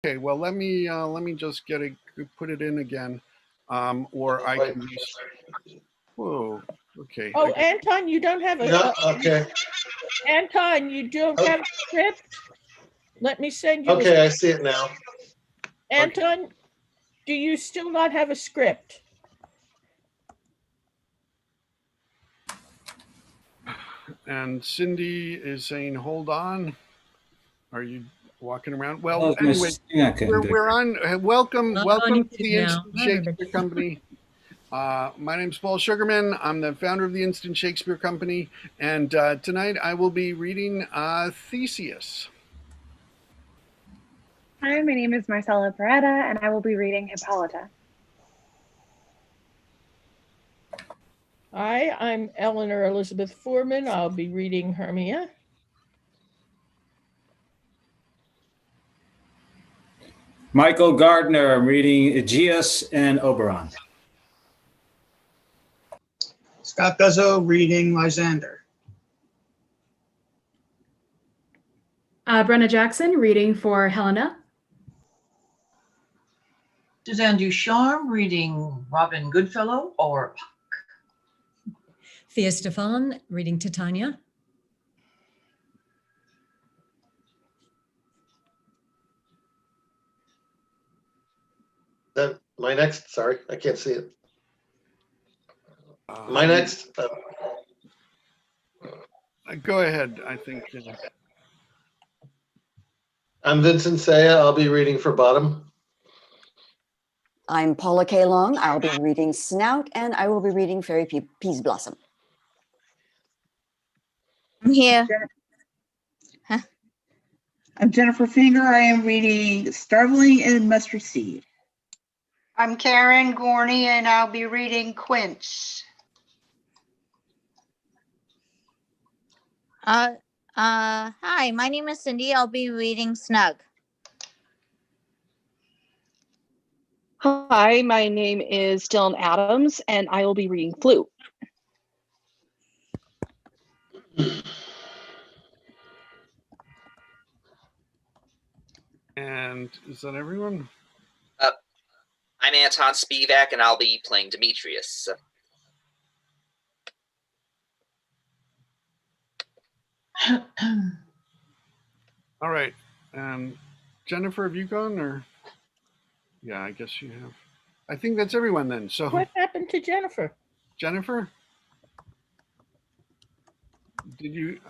Okay, well, let me just put it in again, or I can just. Whoa. Okay. Oh, Anton, you don't have a. Yeah, okay. Anton, you don't have a script. Let me send you. Okay, I see it now. Anton, do you still not have a script? And Cindy is saying, "Hold on." Are you walking around? Well, anyway, we're on. Welcome to the Instant Shakespeare Company. My name's Paul Sugarman. I'm the founder of the Instant Shakespeare Company, and tonight I will be reading Theseus. Hi, my name is Marcella Peretta, and I will be reading Hippolyta. Hi, I'm Eleanor Elizabeth Foreman. I'll be reading Hermia. Michael Gardner, I'm reading Aegeus and Oberon. Scott Guzzo, reading Lysander. Brenna Jackson, reading for Helena. Suzanne Ducharme, reading Robin Goodfellow or Puck. Thea Stefan, reading Titania. Then my next, sorry, I can't see it. My next. Go ahead, I think. I'm Vincent Saya. I'll be reading for Bottom. I'm Paula K. Long. I'll be reading Snout, and I will be reading Fairy Peas Blossom. I'm here. Huh? I'm Jennifer Finger. I am reading Starveling and Mustard Seed. I'm Karen Gorney, and I'll be reading Quince. Hi, my name is Cindy. I'll be reading Snug. Hi, my name is Dylan Adams, and I will be reading Flute. And is that everyone? I'm Anton Spivak, and I'll be playing Demetrius. All right. Jennifer, have you gone, or? Yeah, I guess you have. I think that's everyone then. So what happened to Jennifer? Jennifer? Did you?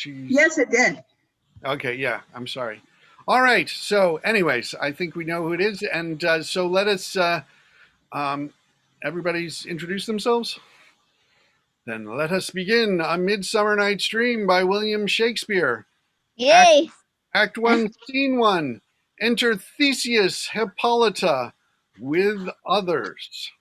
Yes, it did. Okay, yeah. I'm sorry. All right. So, anyways, I think we know who it is, and so let us. Everybody's introduce themselves. Then let us begin. A Midsummer Night's Dream by William Shakespeare. Yay! Act 1, Scene 1. Enter Theseus, Hippolyta, with others.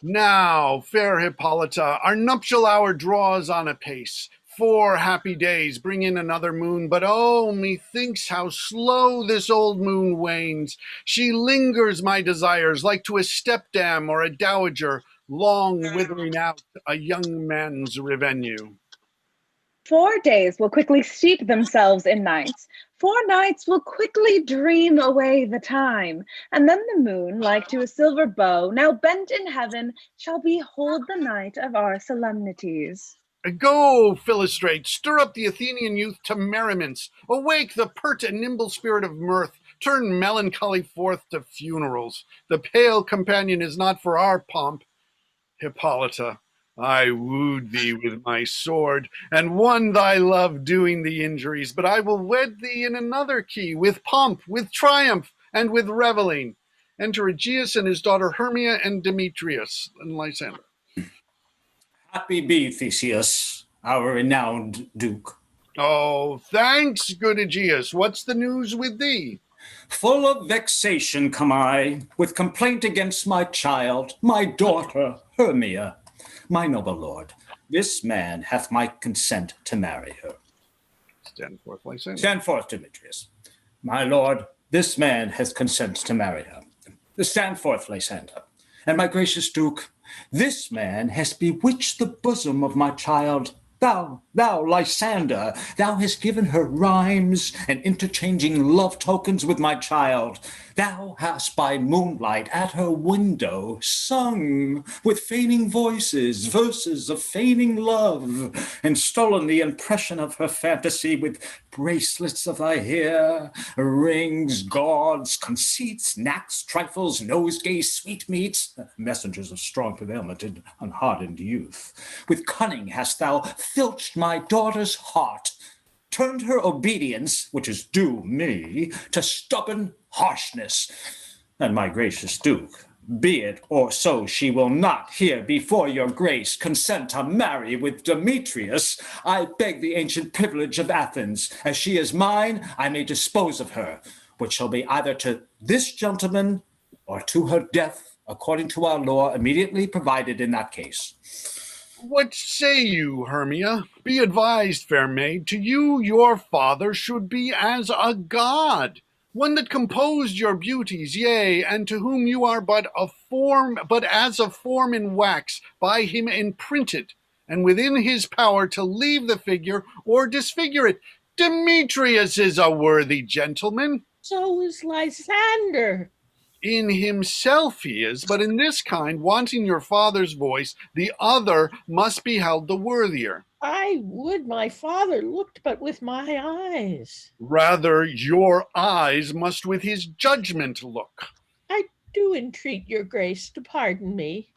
Now, fair Hippolyta, our nuptial hour draws on apace. 4 happy days bring in another moon, but oh, methinks how slow this old moon wanes. She lingers my desires like to a stepdam or a dowager, long withering out a young man's revenue. 4 days will quickly steep themselves in nights. 4 nights will quickly dream away the time. And then the moon, like to a silver bow, now bent in heaven, shall behold the night of our solemnities. Go, Philostrate, stir up the Athenian youth to merriments. Awake the pert and nimble spirit of mirth. Turn melancholy forth to funerals. The pale companion is not for our pomp. Hippolyta, I wooed thee with my sword, and won thy love doing thee injuries, but I will wed thee in another key, with pomp, with triumph, and with revelling. Enter Aegeus and his daughter Hermia and Demetrius and Lysander. Happy be Theseus, our renowned Duke. Oh, thanks, good Aegeus. What's the news with thee? Full of vexation come I, with complaint against my child, my daughter Hermia. My noble lord, this man hath my consent to marry her. Stand forth, Lysander. Stand forth, Demetrius. My lord, this man has consent to marry her. Stand forth, Lysander. And my gracious Duke, this man has bewitched the bosom of my child Thou, Lysander, thou hast given her rhymes and interchanging love tokens with my child. Thou hast by moonlight at her window sung with feigning voices verses of feigning love, and stolen the impression of her fantasy with bracelets of thy hair, rings, gauds, conceits, knacks, trifles, nosegays, sweetmeats, messengers of strong prevailment and unhardened youth. With cunning hast thou filched my daughter's heart, turned her obedience, which is due me, to stubborn harshness. And my gracious Duke, be it or so she will not here before your grace consent to marry with Demetrius, I beg the ancient privilege of Athens. As she is mine, I may dispose of her, which shall be either to this gentleman or to her death, according to our law immediately provided in that case. What say you, Hermia? Be advised, fair maid, to you your father should be as a god, one that composed your beauties, yea, and to whom you are but as a form in wax, by him imprinted, and within his power to leave the figure or disfigure it. Demetrius is a worthy gentleman. So is Lysander. In himself he is, but in this kind, wanting your father's voice, the other must be held the worthier. I would my father looked but with my eyes. Rather, your eyes must with his judgment look. I do entreat your grace to pardon me.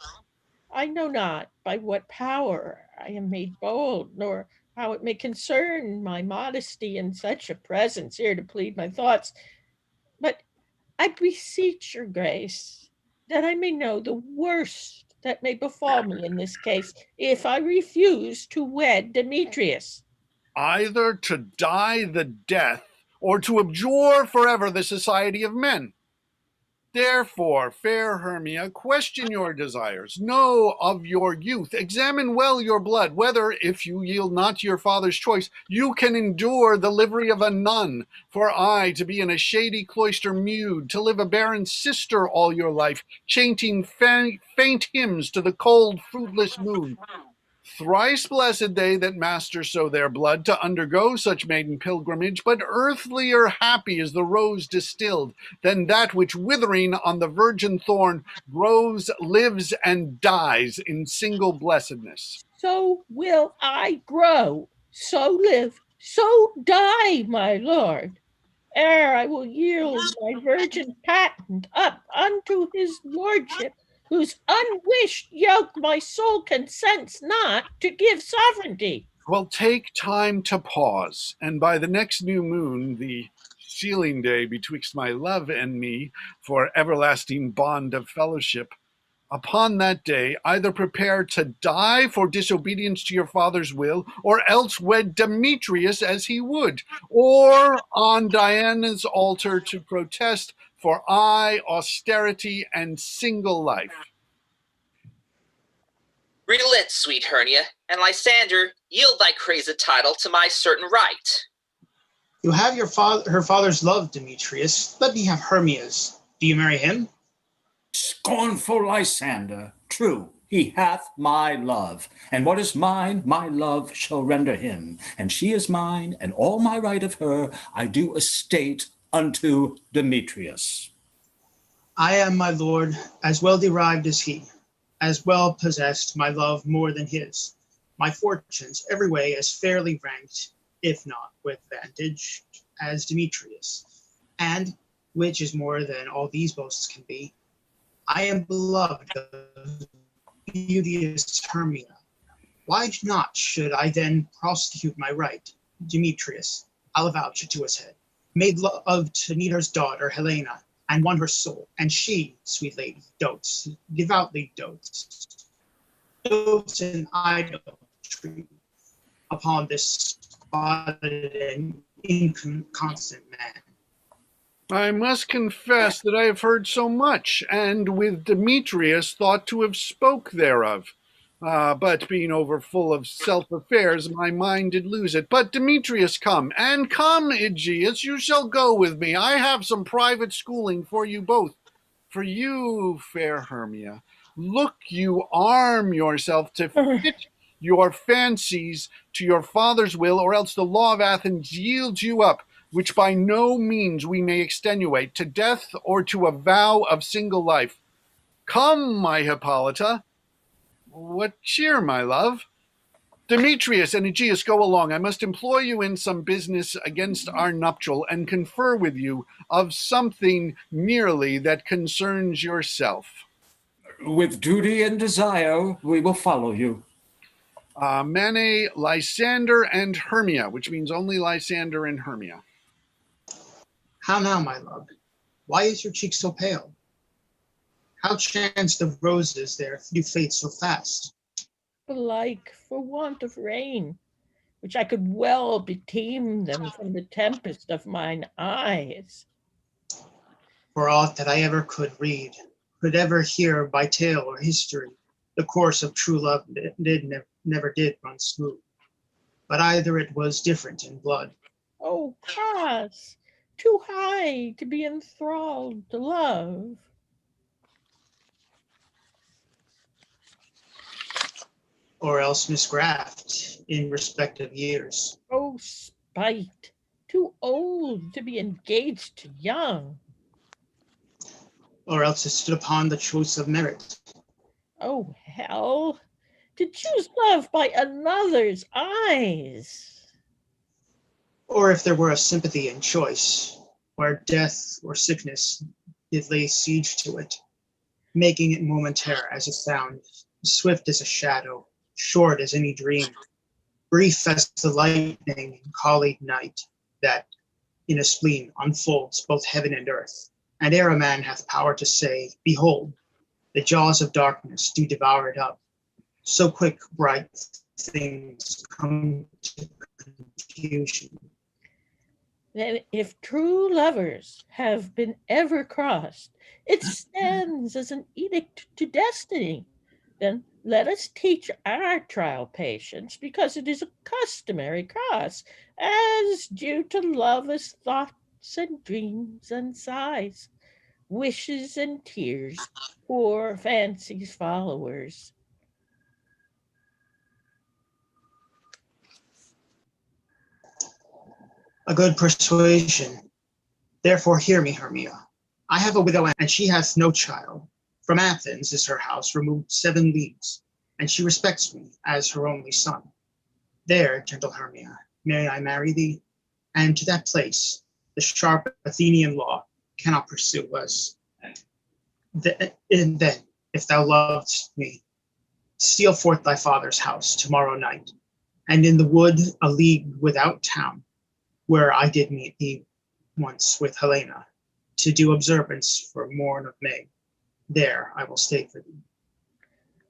I know not by what power I am made bold, nor how it may concern my modesty in such a presence here to plead my thoughts. But I beseech your grace that I may know the worst that may befall me in this case if I refuse to wed Demetrius. Either to die the death or to abjure forever the society of men. Therefore, fair Hermia, question your desires, know of your youth, examine well your blood, whether, if you yield not to your father's choice, you can endure the livery of a nun, for I to be in a shady cloister mewed, to live a barren sister all your life, chanting faint hymns to the cold, fruitless moon. Thrice blessed they that master so their blood to undergo such maiden pilgrimage, but earthlier happy is the rose distilled than that which withering on the virgin thorn grows, lives, and dies in single blessedness. So will I grow, so live, so die, my lord, ere I will yield my virgin patent up unto his lordship, whose unwished yoke my soul consents not to give sovereignty. Well, take time to pause, and by the next new moon, the sealing day betwixt my love and me for everlasting bond of fellowship, upon that day, either prepare to die for disobedience to your father's will, or else wed Demetrius as he would, or on Diana's altar to protest for austerity and single life. Relent, sweet Hermia, and Lysander, yield thy crazed title to my certain right. You have her father's love, Demetrius. Let me have Hermia's. Do you marry him? Scornful Lysander, true, he hath my love, and what is mine, my love shall render him, and she is mine, and all my right of her I do estate unto Demetrius. I am, my lord, as well derived as he, as well possessed my love more than his, my fortunes every way as fairly ranked, if not with vantage, as Demetrius, and, which is more than all these boasts can be, I am beloved of beauteous Hermia. Why not should I then prosecute my right? Demetrius, I'll avouch it to his head, made love to Neater's daughter, Helena, and won her soul, and she, sweet lady, dotes, devoutly dotes in idolatry upon this spotted and inconstant man. I must confess that I have heard so much, and with Demetrius thought to have spoke thereof. But being over full of self-affairs, my mind did lose it. But Demetrius, come, and come, Aegeus, you shall go with me. I have some private schooling for you both. For you, fair Hermia, look you arm yourself to fit your fancies to your father's will, or else the law of Athens yields you up, which by no means we may extenuate, to death or to a vow of single life. Come, my Hippolyta. What cheer, my love? Demetrius and Aegeus, go along. I must employ you in some business against our nuptial, and confer with you of something nearly that concerns yourself. With duty and desire, we will follow you. Mane, Lysander, and Hermia, which means only Lysander and Hermia. How now, my love? Why is your cheek so pale? How chanced the roses there do fade so fast? Belike for want of rain, which I could well beteem them from the tempest of mine eyes. For aught that I ever could read, could ever hear by tale or history, the course of true love never did run smooth. But either it was different in blood. Oh, cross, too high to be enthralled to love. Or else misgraft in respect of years. Oh, spite, too old to be engaged to young. Or else it stood upon the choice of merit. Oh, hell, to choose love by another's eyes. Or if there were a sympathy in choice, where death or sickness did lay siege to it, making it momentary as it found, swift as a shadow, short as any dream, brief as the lightning in colleague night, that in a spleen unfolds both heaven and earth. And ere a man hath power to say, behold, the jaws of darkness do devour it up. So quick bright things come to confusion. Then if true lovers have been ever crossed, it stands as an edict to destiny. Then let us teach our trial patience, because it is a customary cross, as due to lovers' thoughts and dreams and sighs, wishes and tears, poor fancy's followers. A good persuasion. Therefore hear me, Hermia. I have a widow, and she hath no child. From Athens is her house removed 7 leagues, and she respects me as her only son. There, gentle Hermia, may I marry thee? And to that place the sharp Athenian law cannot pursue us. And then, if thou lovest me, steal forth thy father's house tomorrow night, and in the wood a league without town, where I did meet thee once with Helena, to do observance for morn of May. There I will stay for thee.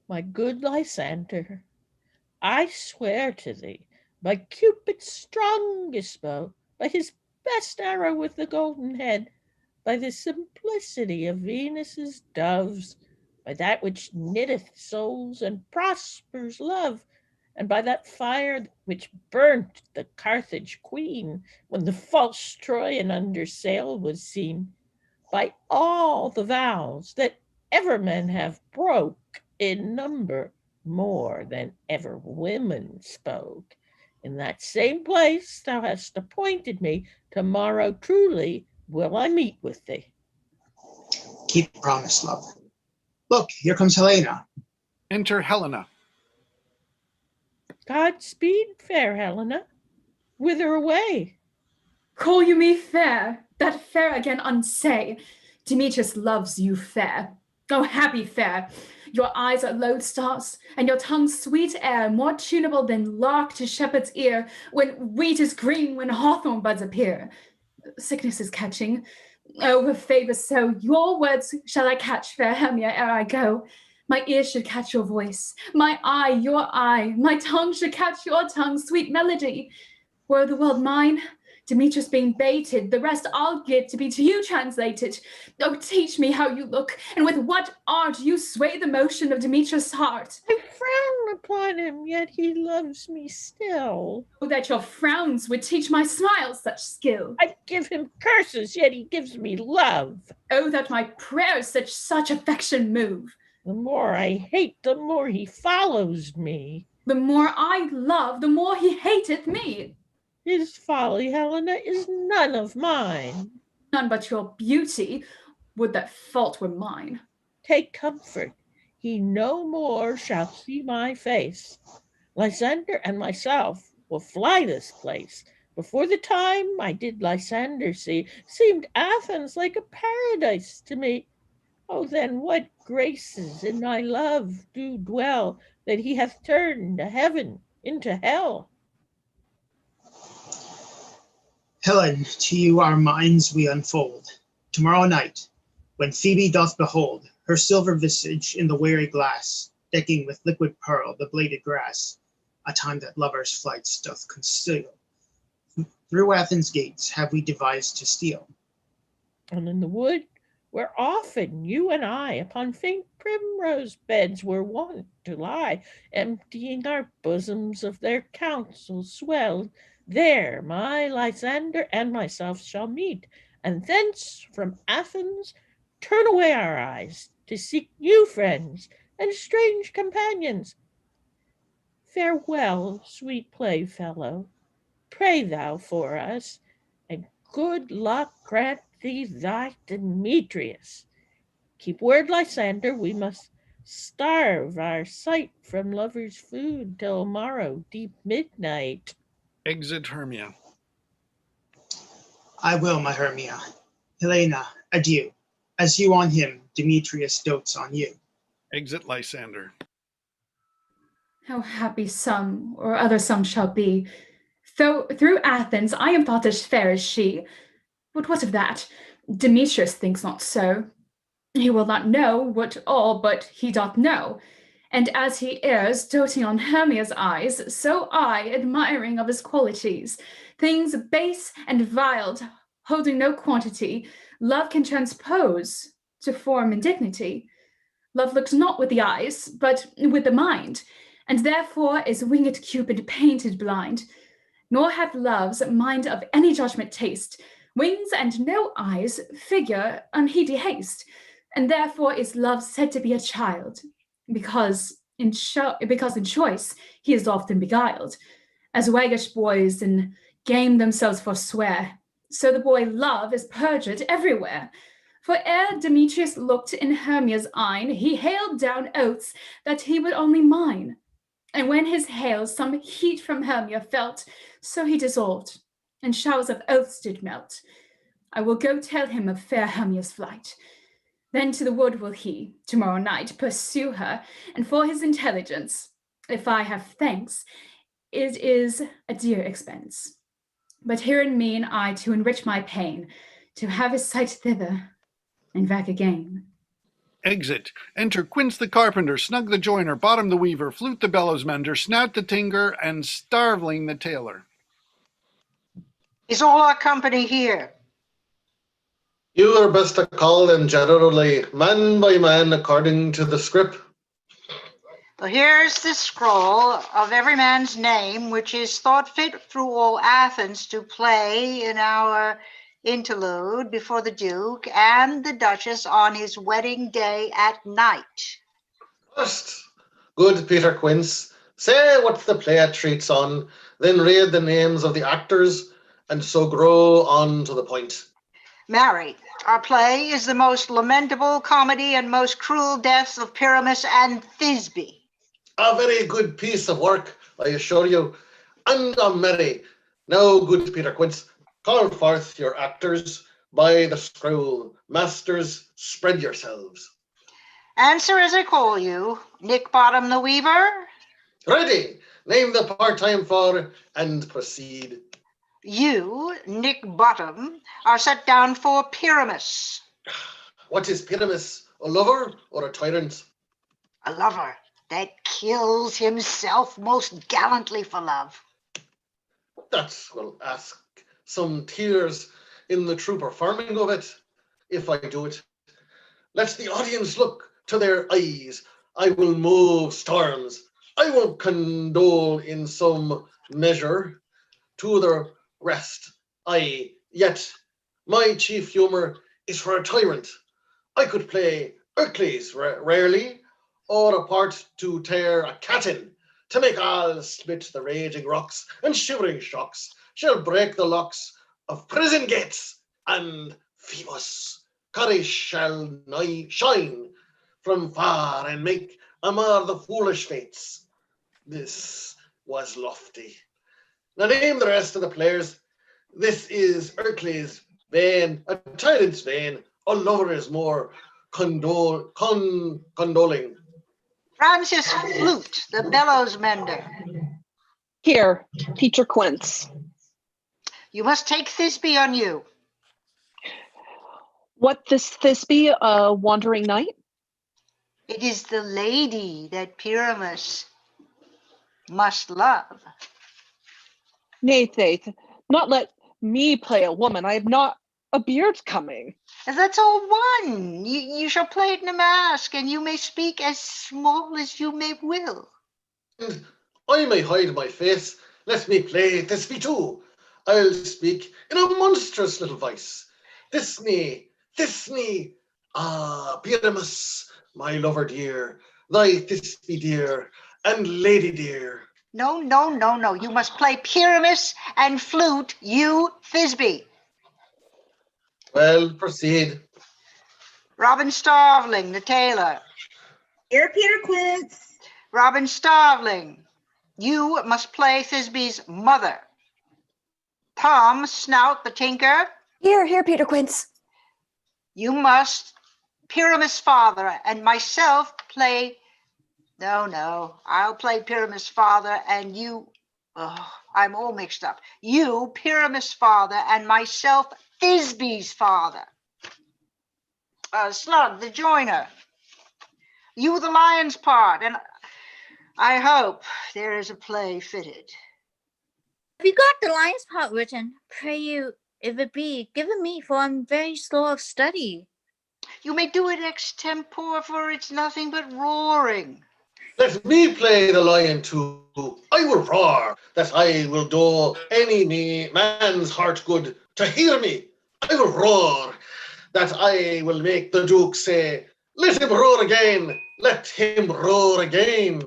My good Lysander, I swear to thee, by Cupid's strongest bow, by his best arrow with the golden head, by the simplicity of Venus's doves, by that which knitteth souls and prospers love, and by that fire which burnt the Carthage queen when the false Troyan under sail was seen, by all the vows that ever men have broke in number more than ever women spoke. In that same place thou hast appointed me, tomorrow truly will I meet with thee. Keep promise, love. Look, here comes Helena. Enter Helena. Godspeed, fair Helena. Whither away? Call you me fair? That fair again unsay. Demetrius loves you fair. Oh, happy fair! Your eyes are lodestars, and your tongue sweet air, more tunable than lark to shepherd's ear, when wheat is green, when hawthorn buds appear. Sickness is catching. Oh, with favor so, your words shall I catch, fair Hermia, ere I go. My ear should catch your voice, my eye your eye, my tongue should catch your tongue, sweet melody. Were the world mine, Demetrius being baited, the rest I'll give to be to you translated. Oh, teach me how you look, and with what art you sway the motion of Demetrius' heart. I frown upon him, yet he loves me still. Oh, that your frowns would teach my smiles such skill. I give him curses, yet he gives me love. Oh, that my prayers such affection move. The more I hate, the more he follows me. The more I love, the more he hateth me. His folly, Helena, is none of mine. None but your beauty. Would that fault were mine. Take comfort, he no more shall see my face. Lysander and myself will fly this place. Before the time I did Lysander see, seemed Athens like a paradise to me. Oh, then what graces in my love do dwell, that he hath turned heaven into hell. Helen, to you our minds we unfold. Tomorrow night, when Phoebe doth behold her silver visage in the weary glass, decking with liquid pearl the bladed grass, a time that lovers' flights doth conceal, through Athens' gates have we devised to steal. And in the wood, where often you and I upon faint primrose beds were wont to lie, emptying our bosoms of their counsels swelled, there my Lysander and myself shall meet, and thence from Athens turn away our eyes to seek new friends and strange companions. Farewell, sweet playfellow, pray thou for us, and good luck grant thee thy Demetrius. Keep word, Lysander, we must starve our sight from lovers' food till morrow deep midnight. Exit Hermia. I will, my Hermia. Helena, adieu. As you on him, Demetrius dotes on you. Exit Lysander. How happy some or other some shall be. Though through Athens I am thought as fair as she. But what of that? Demetrius thinks not so. He will not know what all but he doth know. And as he errs, doting on Hermia's eyes, so I, admiring of his qualities, things base and vile, holding no quantity, love can transpose to form and dignity. Love looks not with the eyes, but with the mind, and therefore is winged Cupid painted blind. Nor hath love's mind of any judgment taste, wings and no eyes, figure unheedy haste, and therefore is love said to be a child, because in choice he is often beguiled, as waggish boys in game themselves forswear, so the boy love is perjured everywhere. For ere Demetrius looked in Hermia's eyne, he hailed down oaths that he would only mine. And when his hails some heat from Hermia felt, so he dissolved, and showers of oaths did melt. I will go tell him of fair Hermia's flight. Then to the wood will he, tomorrow night, pursue her, and for his intelligence, if I have thanks, it is a dear expense. But herein mean I to enrich my pain, to have his sight thither, and back again. Exit. Enter Quince the carpenter, Snug the joiner, Bottom the weaver, Flute the bellows mender, Snout the tinker, and Starveling the tailor. Is all our company here? You are best to call them generally, man by man, according to the script. Well, here's the scroll of every man's name, which is thought fit through all Athens to play in our interlude before the Duke and the Duchess on his wedding day at night. First, good Peter Quince, say what the play treats on, then read the names of the actors, and so grow on to the point. Marry, our play is the most lamentable comedy and most cruel deaths of Pyramus and Thisbe. A very good piece of work, I assure you, and a merry. Now, good Peter Quince, call forth your actors by the scroll. Masters, spread yourselves. Answer as I call you. Nick Bottom the Weaver. Ready, name the part time for, and proceed. You, Nick Bottom, are set down for Pyramus. What is Pyramus, a lover or a tyrant? A lover that kills himself most gallantly for love. That will ask some tears in the true performing of it, if I do it. Let the audience look to their eyes. I will move storms. I will condole in some measure to the rest. Yet my chief humour is for a tyrant. I could play Hercules rarely, or a part to tear a cat in, to make all split the raging rocks and shivering shocks, shall break the locks of prison gates, and Phoebus' courage shall nigh shine from far and make amar the foolish fates. This was lofty. Now name the rest of the players. This is Ercles' vein, a tyrant's vein, a lover is more condoling. Francis Flute, the bellows mender. Here, Teacher Quince. You must take Thisbe on you. What this Thisbe, a wandering knight? It is the lady that Pyramus must love. Nay, Faith, not let me play a woman. I have not a beard coming. That's all one. You shall play it in a mask, and you may speak as small as you may will. And I may hide my face. Let me play Thisbe too. I'll speak in a monstrous little voice. Thisbe, Pyramus, my lover dear, thy Thisbe dear, and lady dear. No. You must play Pyramus and Flute, you Thisbe. Well, proceed. Robin Starveling, the tailor. Here, Peter Quince. Robin Starveling, you must play Thisbe's mother. Tom Snout, the tinker. Here, Peter Quince. You must Pyramus' father, and myself play. No, I'll play Pyramus' father, and you. Oh, I'm all mixed up. You, Pyramus' father, and myself, Thisbe's father. Slug, the joiner. You, the lion's part, and I hope there is a play fitted. Have you got the lion's part written? Pray you, if it be, given me, for I'm very slow of study. You may do it extempore, for it's nothing but roaring. Let me play the lion too. I will roar, that I will do any man's heart good to hear me. I will roar, that I will make the Duke say, let him roar again, let him roar again.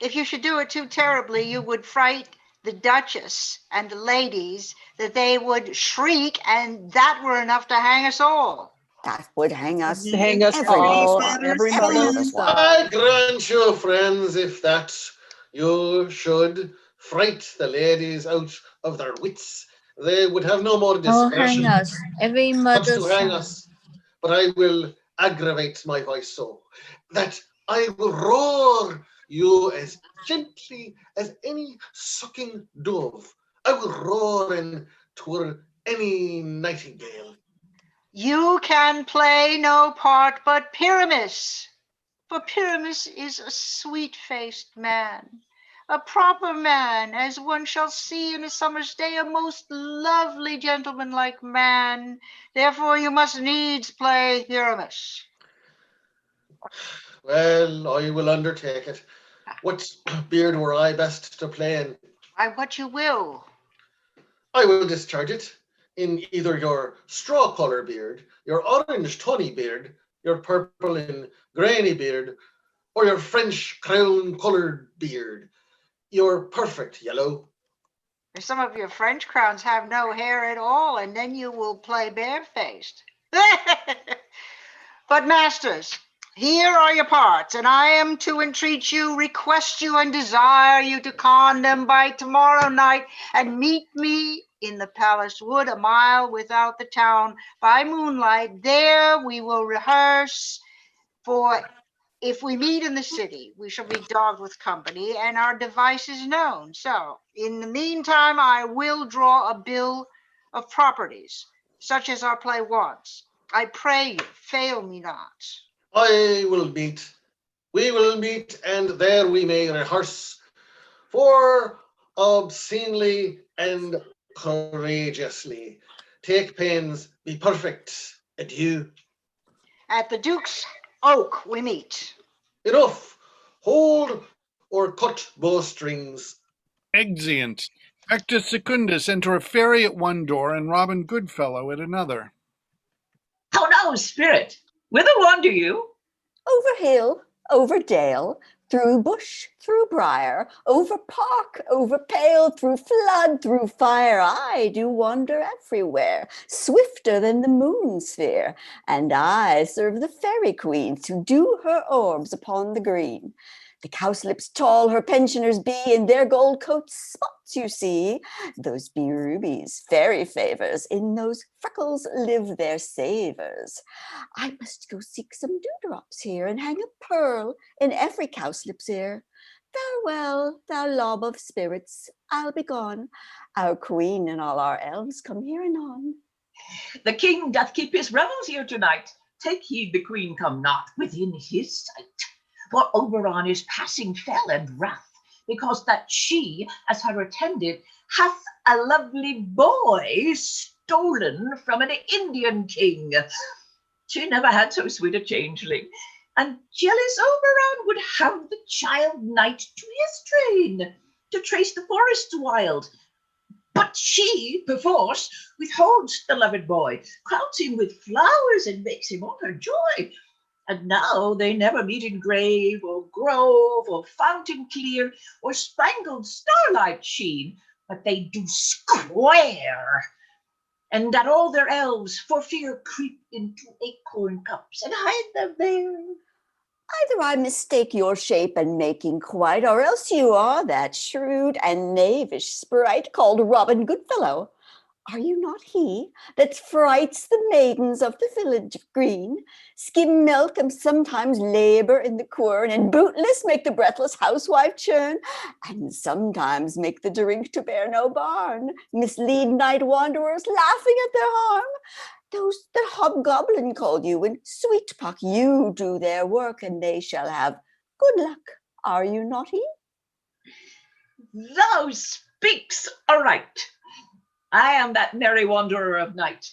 If you should do it too terribly, you would fright the Duchess and the ladies, that they would shriek, and that were enough to hang us all. That would hang us. Hang us Every all. mother's Every wife. mother's wife. I grant you, friends, if that you should fright the ladies out of their wits, they would have no more Oh, discretion hang us. Every but to mother's hang son. us. But I will aggravate my voice so that I will roar you as gently as any sucking dove. I will roar and twere any nightingale. You can play no part but Pyramus, for Pyramus is a sweet-faced man, a proper man, as one shall see in a summer's day, a most lovely gentleman-like man. Therefore you must needs play Pyramus. Well, I will undertake it. What beard were I best to play in? By what you will. I will discharge it in either your straw color beard, your orange tawny beard, your purple and grainy beard, or your French crown colored beard, your perfect yellow. Some of your French crowns have no hair at all, and then you will play barefaced. But masters, here are your parts, and I am to entreat you, request you, and desire you to con them by tomorrow night, and meet me in the palace wood, a mile without the town, by moonlight. There we will rehearse, for if we meet in the city, we shall be dogged with company, and our device is known. So, in the meantime, I will draw a bill of properties, such as our play wants. I pray you, fail me not. We will meet, and there we may rehearse, for obscenely and courageously. Take pains, be perfect. Adieu. At the Duke's Oak we meet. Enough. Hold or cut bowstrings. Exeunt. Actus Secundus enter a fairy at one door and Robin Goodfellow at another. How now, spirit? Whither wander you? Over hill, over dale, Through bush, through briar, over park, over pale, through flood, through fire, I do wander everywhere, swifter than the moon sphere, and I serve the fairy queen to dew her orbs upon the green. The cowslips tall her pensioners be, in their gold coats spots you see. Those be rubies, fairy favors, in those freckles live their savors. I must go seek some dewdrops here, and hang a pearl in every cowslip's ear. Farewell, thou lob of spirits, I'll be gone. Our queen and all our elves come here anon. The king doth keep his revels here tonight. Take heed the queen come not within his sight. For Oberon is passing fell and wrath, because that she, as her attendant, hath a lovely boy stolen from an Indian king. She never had so sweet a changeling, and jealous Oberon would have the child knight to his train, to trace the forests wild. But she, perforce, withholds the loved boy, crowns him with flowers, and makes him all her joy. And now they never meet in grave, or grove, or fountain clear, or spangled starlight sheen, but they do square, and that all their elves for fear creep into acorn cups and hide them there. Either I mistake your shape and making quite, or else you are that shrewd and knavish sprite called Robin Goodfellow. Are you not he that frights the maidens of the village green, skim milk and sometimes labor in the quern, and bootless make the breathless housewife churn, and sometimes make the drink to bear no barn, mislead night wanderers laughing at their harm? Those that hobgoblin called you, in sweet pock you do their work, and they shall have good luck. Are you not he? Thou speaks aright. I am that merry wanderer of night.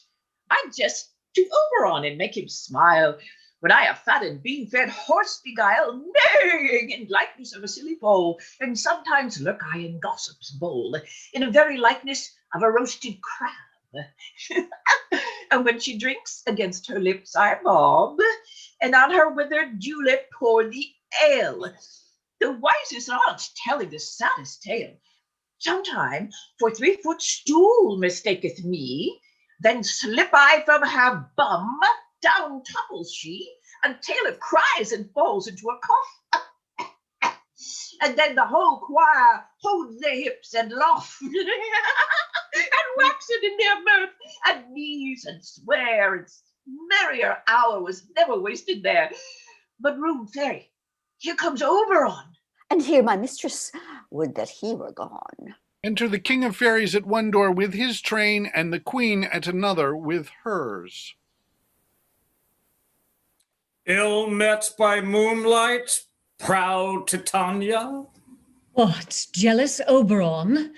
I jest to Oberon and make him smile, when I have fat and bean-fed horse beguile, neighing in likeness of a silly foal, and sometimes lurk I in gossip's bowl, in a very likeness of a roasted crab. And when she drinks, against her lips I bob, and on her withered dewlip pour the ale. The wisest aunts telling the saddest tale. Sometime for 3-foot stool mistaketh me, then slip I from her bum, down topples she, and Taylor cries and falls into a cough. And then the whole choir holds their hips and laugh, and wax it in their mirth, and knees and swear, and merrier hour was never wasted there. But rude fairy, here comes Oberon. And here my mistress, would that he were gone. Enter the king of fairies at one door with his train, and the queen at another with hers. Ill met by moonlight, proud Titania? What, jealous Oberon?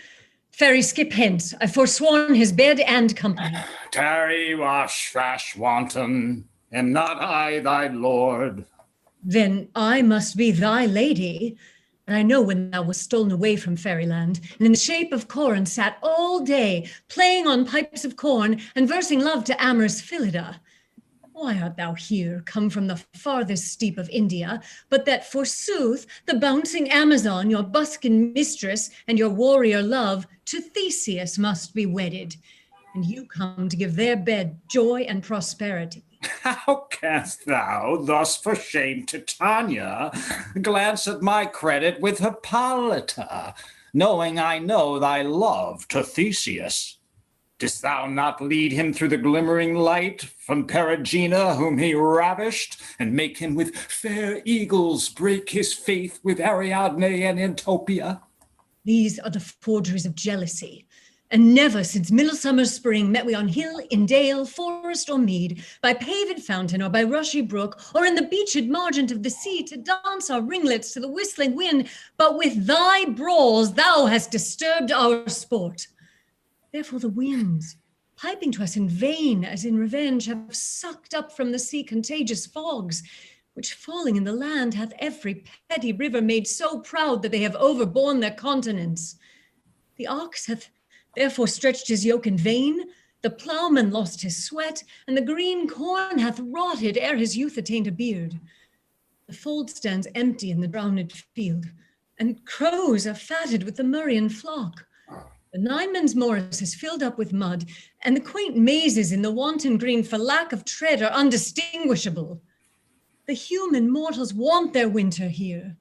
Fairy, skip hence. I've forsworn his bed and company. Tarry, wash, rash, wanton. Am not I thy lord? Then I must be thy lady. And I know when thou wast stolen away from fairyland, and in the shape of Corin sat all day, playing on pipes of corn, and versing love to amorous Phillida. Why art thou here, come from the farthest steep of India, but that forsooth the bouncing Amazon, your buskin mistress, and your warrior love, to Theseus must be wedded, and you come to give their bed joy and prosperity. How canst thou, thus for shame Titania, glance at my credit with Hippolyta, knowing I know thy love to Theseus? Didst thou not lead him through the glimmering light from Perigena, whom he ravished, and make him with fair eagles break his faith with Ariadne and Utopia? These are the forgeries of jealousy. And never since midsummer spring met we on hill, in dale, forest, or mead, by paved fountain or by rushy brook, or in the beached margent of the sea, to dance our ringlets to the whistling wind, but with thy brawls thou hast disturbed our sport. Therefore the winds, piping to us in vain, as in revenge, have sucked up from the sea contagious fogs, which falling in the land hath every petty river made so proud that they have overborne their continents. The ox hath therefore stretched his yoke in vain, the ploughman lost his sweat, and the green corn hath rotted ere his youth attained a beard. The fold stands empty in the drowned field, and crows are fatted with the Murrian flock. The Nineman's morass is filled up with mud, and the quaint mazes in the wanton green for lack of tread are undistinguishable. The human mortals want their winter here.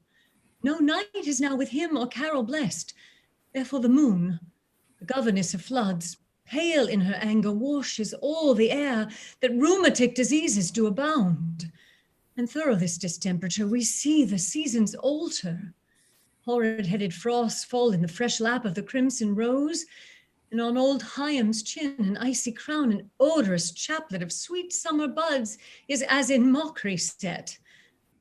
No night is now with him or carol blessed. Therefore the moon, the governess of floods, pale in her anger, washes all the air, that rheumatic diseases do abound. And through this distemperature, we see the seasons alter. Horrid-headed frosts fall in the fresh lap of the crimson rose, and on old Hyam's chin an icy crown, an odorous chaplet of sweet summer buds is as in mockery set.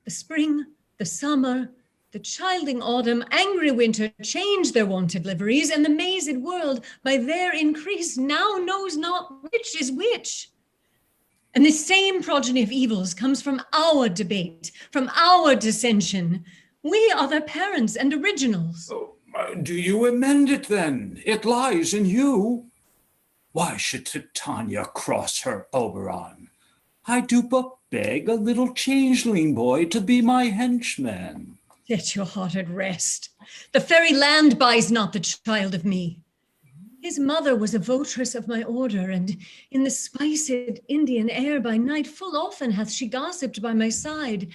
The spring, the summer, the childing autumn, angry winter change their wonted liveries, and the mazed world by their increase now knows not which is which. And this same progeny of evils comes from our debate, from our dissension. We are their parents and originals. Oh, do you amend it then? It lies in you. Why should Titania cross her Oberon? I do but beg a little changeling boy to be my henchman. Set your heart at rest. The fairy land buys not the child of me. His mother was a votress of my order, and in the spiced Indian air by night full often hath she gossiped by my side,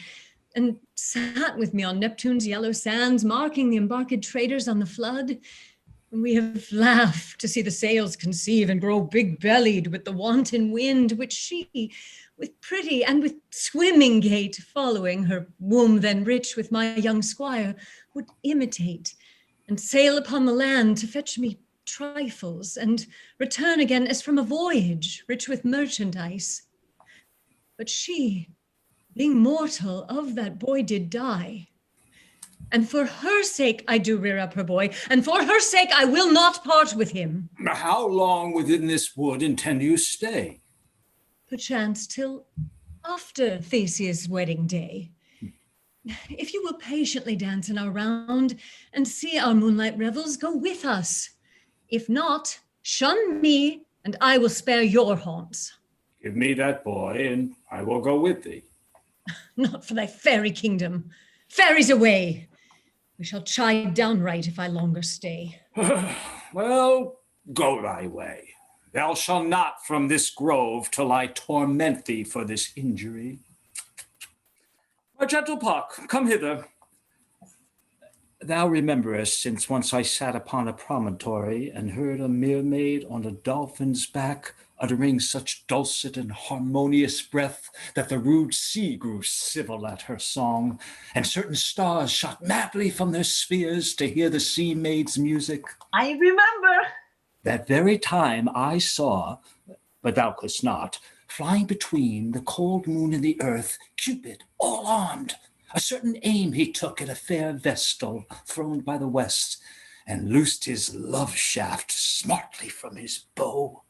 and sat with me on Neptune's yellow sands, marking the embarked traders on the flood. And we have laughed to see the sails conceive and grow big-bellied with the wanton wind, which she, with pretty and with swimming gait, following her womb then rich with my young squire, would imitate, and sail upon the land to fetch me trifles, and return again as from a voyage, rich with merchandise. But she, being mortal, of that boy did die. And for her sake I do rear up her boy, and for her sake I will not part with him. How long within this wood intend you stay? Perchance till after Theseus' wedding day. If you will patiently dance in our round and see our moonlight revels, go with us. If not, shun me, and I will spare your haunts. Give me that boy, and I will go with thee. Not for thy fairy kingdom. Fairies away. We shall chide downright if I longer stay. Well, go thy way. Thou shalt not from this grove till I torment thee for this injury. My gentle Puck, come hither. Thou rememberest, since once I sat upon a promontory and heard a mermaid on a dolphin's back uttering such dulcet and harmonious breath that the rude sea grew civil at her song, and certain stars shot madly from their spheres to hear the sea maid's music. I remember. That very time I saw, but thou couldst not, flying between the cold moon and the earth, Cupid, all armed. A certain aim he took at a fair vestal throned by the west, and loosed his love shaft smartly from his bow,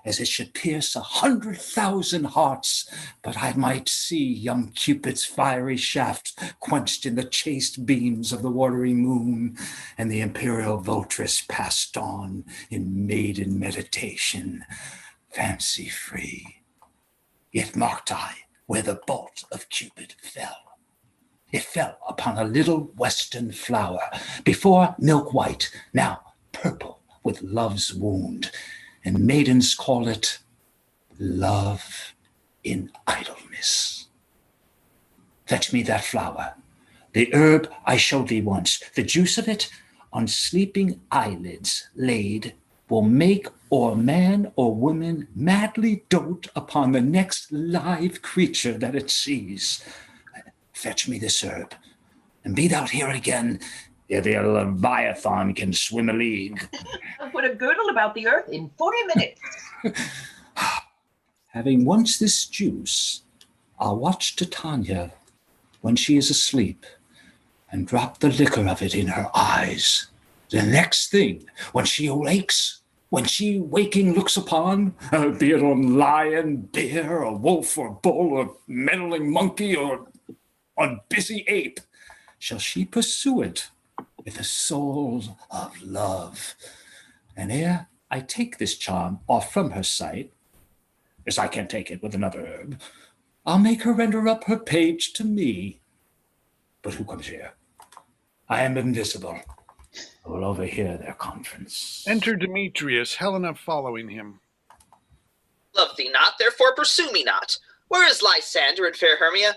as it should pierce 100,000 hearts, but I might see young Cupid's fiery shaft quenched in the chaste beams of the watery moon, and the imperial votress passed on in maiden meditation, fancy-free. Yet marked I where the bolt of Cupid fell. It fell upon a little western flower, before milk white, now purple with love's wound, and maidens call it love in idleness. Fetch me that flower, the herb I showed thee once. The juice of it, on sleeping eyelids laid, will make or man or woman madly dote upon the next live creature that it sees. Fetch me this herb, and be thou here again, ere the Leviathan can swim a league. I'll put a girdle about the earth in 40 minutes. Having once this juice, I'll watch Titania when she is asleep, and drop the liquor of it in her eyes. The next thing, when she awakes, when she waking looks upon, be it on lion, bear, or wolf, or bull, or meddling monkey, or on busy ape, shall she pursue it with a soul of love. And ere I take this charm off from her sight, as I can take it with another herb, I'll make her render up her page to me, But who comes here? I am invisible. I will overhear their conference. Enter Demetrius, Helena following him. Love thee not, therefore pursue me not. Where is Lysander and fair Hermia?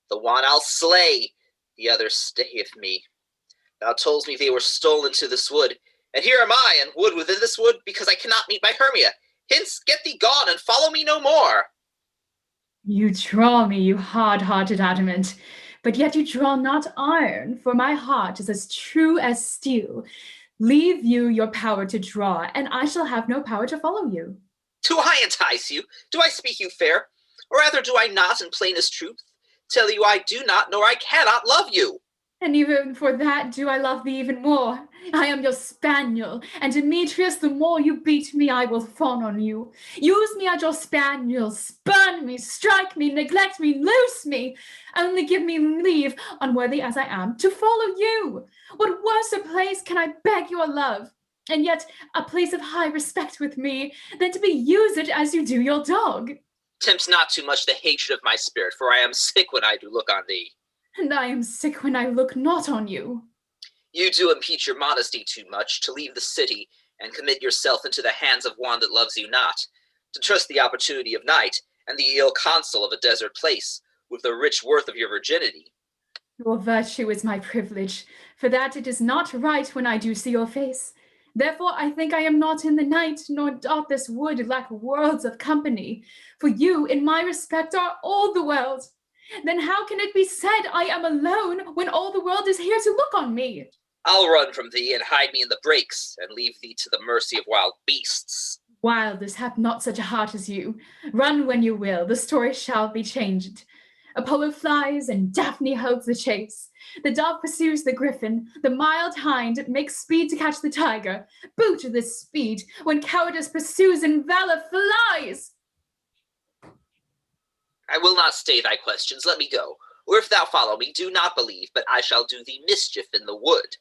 The one I'll slay, the other stayeth me. Thou toldst me they were stolen to this wood, and here am I, and wood within this wood, because I cannot meet my Hermia. Hence, get thee gone, and follow me no more. You draw me, you hard-hearted adamant, but yet you draw not iron, for my heart is as true as steel. Leave you your power to draw, and I shall have no power to follow you. Do I entice you? Do I speak you fair? Or rather, do I not, in plainest truth, tell you I do not, nor I cannot love you? And even for that do I love thee even more. I am your spaniel, and Demetrius, the more you beat me, I will fawn on you. Use me as your spaniel, spurn me, strike me, neglect me, loose me. Only give me leave, unworthy as I am, to follow you. What worse a place can I beg your love? And yet a place of high respect with me, than to be used as you do your dog. Tempt not too much the hatred of my spirit, for I am sick when I do look on thee. And I am sick when I look not on you. You do impeach your modesty too much to leave the city and commit yourself into the hands of one that loves you not, to trust the opportunity of night and the ill counsel of a desert place with the rich worth of your virginity. Your virtue is my privilege, for that it is not right when I do see your face. Therefore I think I am not in the night, nor doth this wood lack worlds of company. For you, in my respect, are all the world. Then how can it be said I am alone when all the world is here to look on me? I'll run from thee and hide me in the brakes and leave thee to the mercy of wild beasts. Wilders have not such a heart as you. Run when you will, the story shall be changed. Apollo flies and Daphne holds the chase. The dove pursues the griffin, the mild hind makes speed to catch the tiger. Boot this speed when cowardice pursues and valor flies. I will not stay thy questions, let me go. Or if thou follow me, do not believe, but I shall do thee mischief in the wood.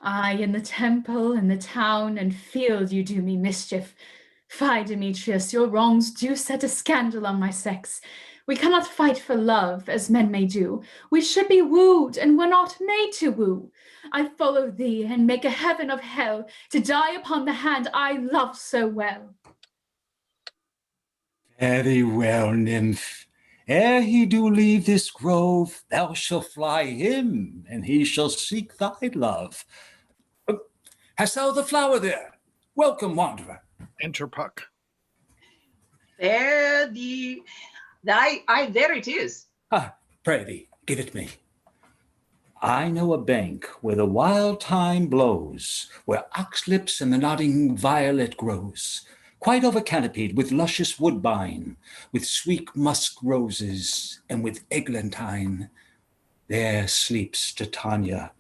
Aye, in the temple, in the town, and field you do me mischief. Fie, Demetrius, your wrongs do set a scandal on my sex. We cannot fight for love, as men may do. We should be wooed, and were not made to woo. I follow thee, and make a heaven of hell, to die upon the hand I love so well. Very well, nymph. Ere he do leave this grove, thou shalt fly him, and he shall seek thy love. Hast thou the flower there? Welcome, wanderer. Enter Puck. There there it is. Pray thee, give it me. I know a bank where the wild thyme blows, where oxlips and the nodding violet grows, quite over-canopied with luscious woodbine, with sweet musk roses, and with eglantine. There sleeps Titania,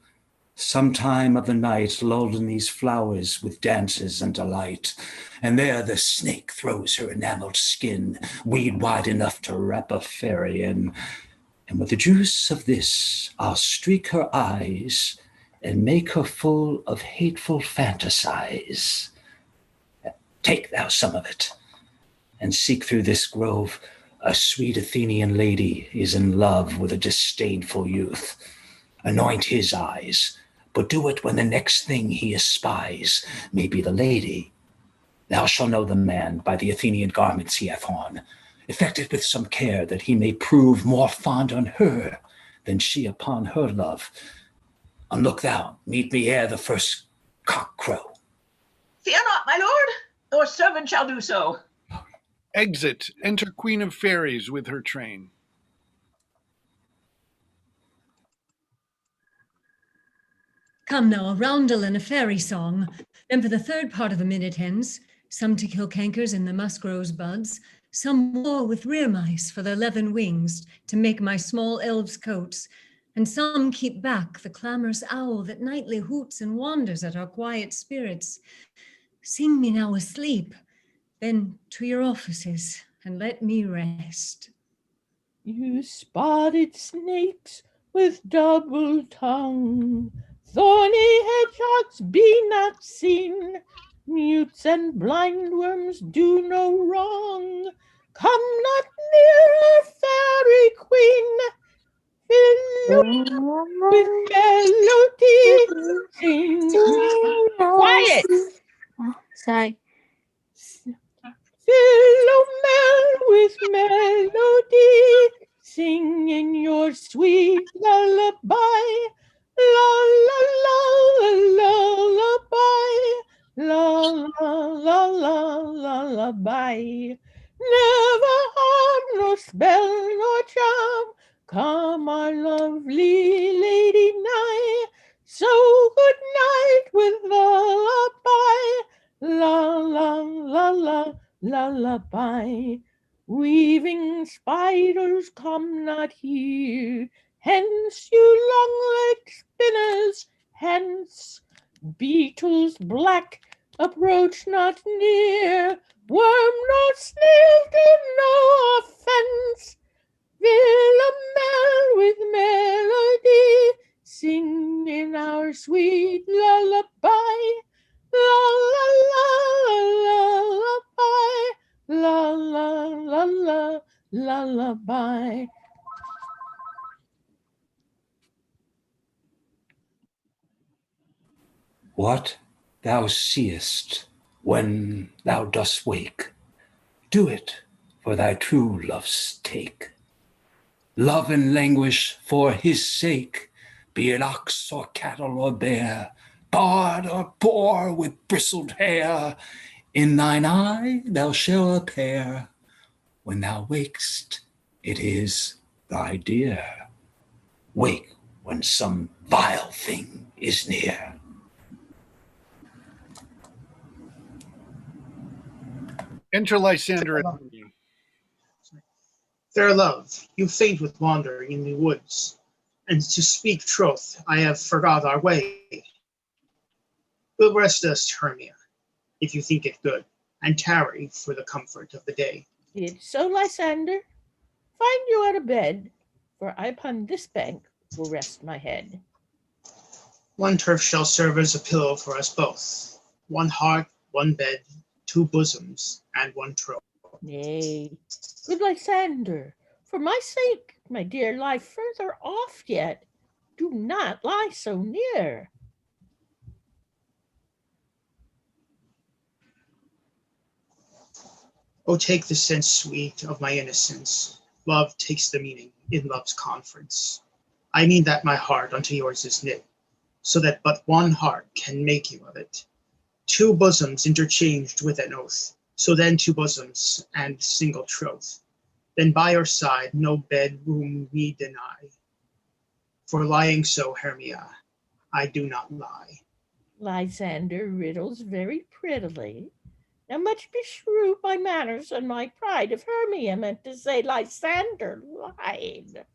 sometime of the night, lulled in these flowers with dances and delight. And there the snake throws her enameled skin, weed wide enough to wrap a fairy in. And with the juice of this, I'll streak her eyes and make her full of hateful fantasies. Take thou some of it, and seek through this grove. A sweet Athenian lady is in love with a disdainful youth. Anoint his eyes, but do it when the next thing he espies may be the lady. Thou shalt know the man by the Athenian garments he hath on. Effect it with some care, that he may prove more fond on her than she upon her love. And look thou, meet me ere the first cock crow. Fear not, my lord. Your servant shall do so. Exit. Enter Queen of Fairies with her train. Come now, a roundel and a fairy song. Then for the third part of the minute hens, some to kill cankers in the musk rose buds, some war with rear mice for their leathern wings to make my small elves' coats, and some keep back the clamorous owl that nightly hoots and wanders at our quiet spirits. Sing me now asleep, then to your offices, and let me rest. You spotted snakes with double tongue, thorny hedgehogs be not seen, mutes and blindworms do no wrong. Come not near our fairy queen, with melody, sing. Quiet! Sorry. Philomel with melody, singing your sweet lullaby. La la la lullaby, la la la la lullaby. Never harm nor spell nor charm, come our lovely lady nigh. So good night with lullaby, la la la la lullaby. Weaving spiders, come not here. Hence, you long-legged spinners, hence. Beetles black, approach not near. Worm nor snail do no offense. Philomel with melody, sing in our sweet lullaby. La la la lullaby, la la la la lullaby. What thou seest when thou dost wake, do it for thy true love's take. Love and languish for his sake, be it ox or cattle or bear, bard or boar with bristled hair, in thine eye thou shalt appear. When thou wakest, it is thy dear. Wake when some vile thing is near. Enter Lysander and Hermia. Fair love, you faint with wandering in the woods, and to speak troth, I have forgot our way. We'll rest us, Hermia, if you think it good, and tarry for the comfort of the day. It's so, Lysander. Find you out of bed, for I upon this bank will rest my head. One turf shall serve as a pillow for us both. One heart, one bed, two bosoms, and one troth. Nay, good Lysander, for my sake, my dear, lie further off yet. Do not lie so near. Oh, take the sense sweet of my innocence. Love takes the meaning in love's conference. I mean that my heart unto yours is knit, so that but one heart can make you of it. Two bosoms interchanged with an oath, so then two bosoms and single troth. Then by your side no bedroom we deny. For lying so, Hermia, I do not lie. Lysander riddles very prettily. Now much beshrew my manners and my pride if Hermia meant to say Lysander lied.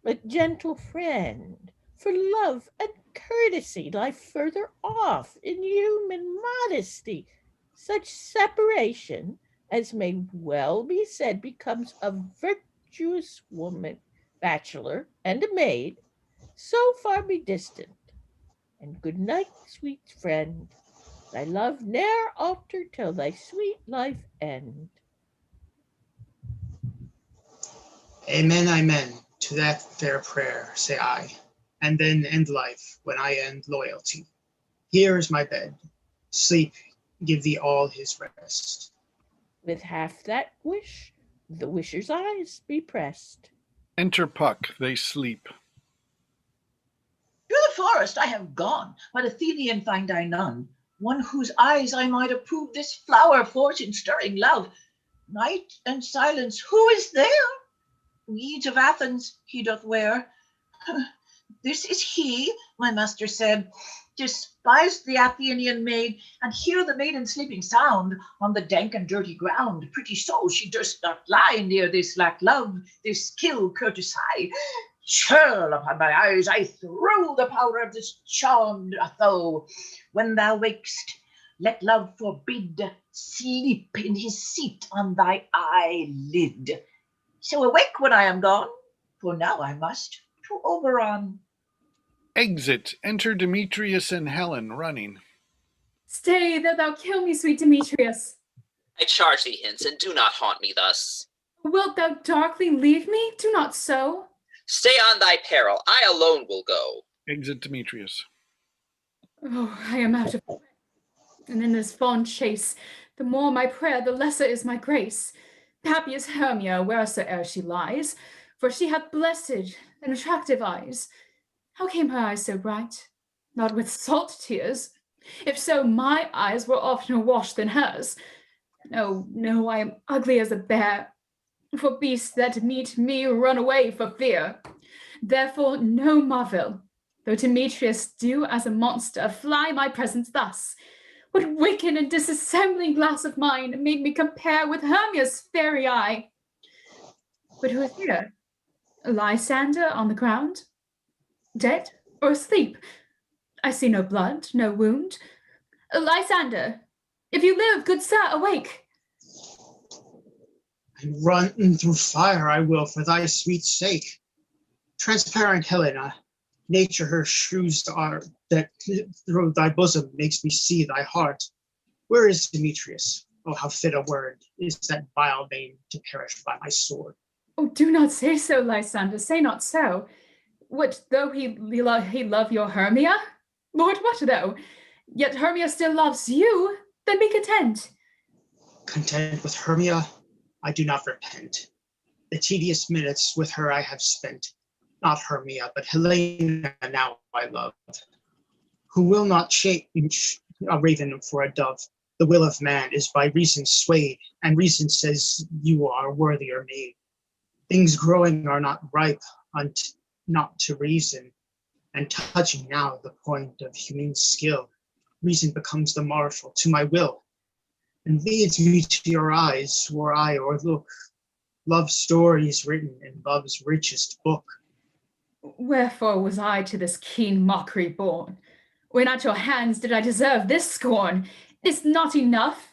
But gentle friend, for love and courtesy lie further off in human modesty. Such separation as may well be said becomes a virtuous woman, bachelor, and a maid, so far be distant. And good night, sweet friend. Thy love ne'er alter till thy sweet life end. Amen, amen, to that fair prayer, say I, and then end life when I end loyalty. Here is my bed. Sleep, give thee all his rest. With half that wish, the wisher's eyes be pressed. Enter Puck, they sleep. To the forest I have gone, but Athenian find I none, one whose eyes I might approve this flower fortune stirring love. Night and silence, who is there? Weeds of Athens he doth wear. This is he, my master said. Despise the Athenian maid, and hear the maiden sleeping sound on the dank and dirty ground. Pretty so she durst not lie near this lack love, this kill courtesy. Churl upon my eyes, I throw the power of this charmed foe. When thou wakest, let love forbid sleep in his seat on thy eyelid. So awake when I am gone, for now I must to Oberon. Exit. Enter Demetrius and Helen running. Stay, that thou kill me, sweet Demetrius. I charge thee hence, and do not haunt me thus. Wilt thou darkly leave me? Do not so. Stay on thy peril, I alone will go. Exit Demetrius. Oh, I am out of breath. And in this fond chase, the more my prayer, the lesser is my grace. Happy is Hermia wheresoe'er she lies, for she hath blessed and attractive eyes. How came her eyes so bright? Not with salt tears. If so, my eyes were oftener washed than hers. No, no, I am ugly as a bear, for beasts that meet me run away for fear. Therefore, no marvel, though Demetrius do as a monster fly my presence thus. What wicked and disassembling glass of mine made me compare with Hermia's fairy eye? But who is here? Lysander on the ground? Dead or asleep? I see no blood, no wound. Lysander, if you live, good sir, awake. And run through fire I will for thy sweet sake. Transparent Helena, nature her shrews are, that through thy bosom makes me see thy heart. Where is Demetrius? Oh, how fit a word is that vile name to perish by my sword. Oh, do not say so, Lysander, say not so. What, though he love your Hermia? Lord, what though? Yet Hermia still loves you, then be content. Content with Hermia, I do not repent. The tedious minutes with her I have spent. Not Hermia, but Helena now I love, who will not change a raven for a dove. The will of man is by reason swayed, and reason says you are worthier made. Things growing are not ripe not to reason, and touching now the point of human skill, reason becomes the marshal to my will, and leads me to your eyes where I o'erlook love stories written in love's richest book. Wherefore was I to this keen mockery born? When at your hands did I deserve this scorn? Is not enough,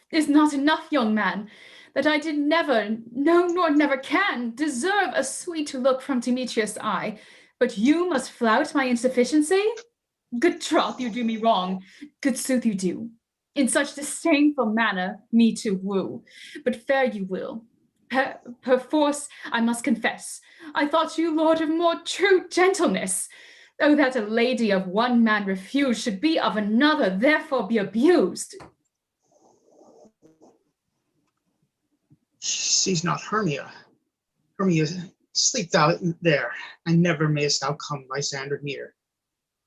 young man, that I did never, no, nor never can, deserve a sweet look from Demetrius' eye, but you must flout my insufficiency? Good troth, you do me wrong, good sooth you do, in such disdainful manner me to woo, but fare you will. Perforce, I must confess, I thought you lord of more true gentleness. Oh, that a lady of one man refused should be of another, therefore be abused. She sees not Hermia. Hermia, sleep thou there, and never mayest thou come Lysander near.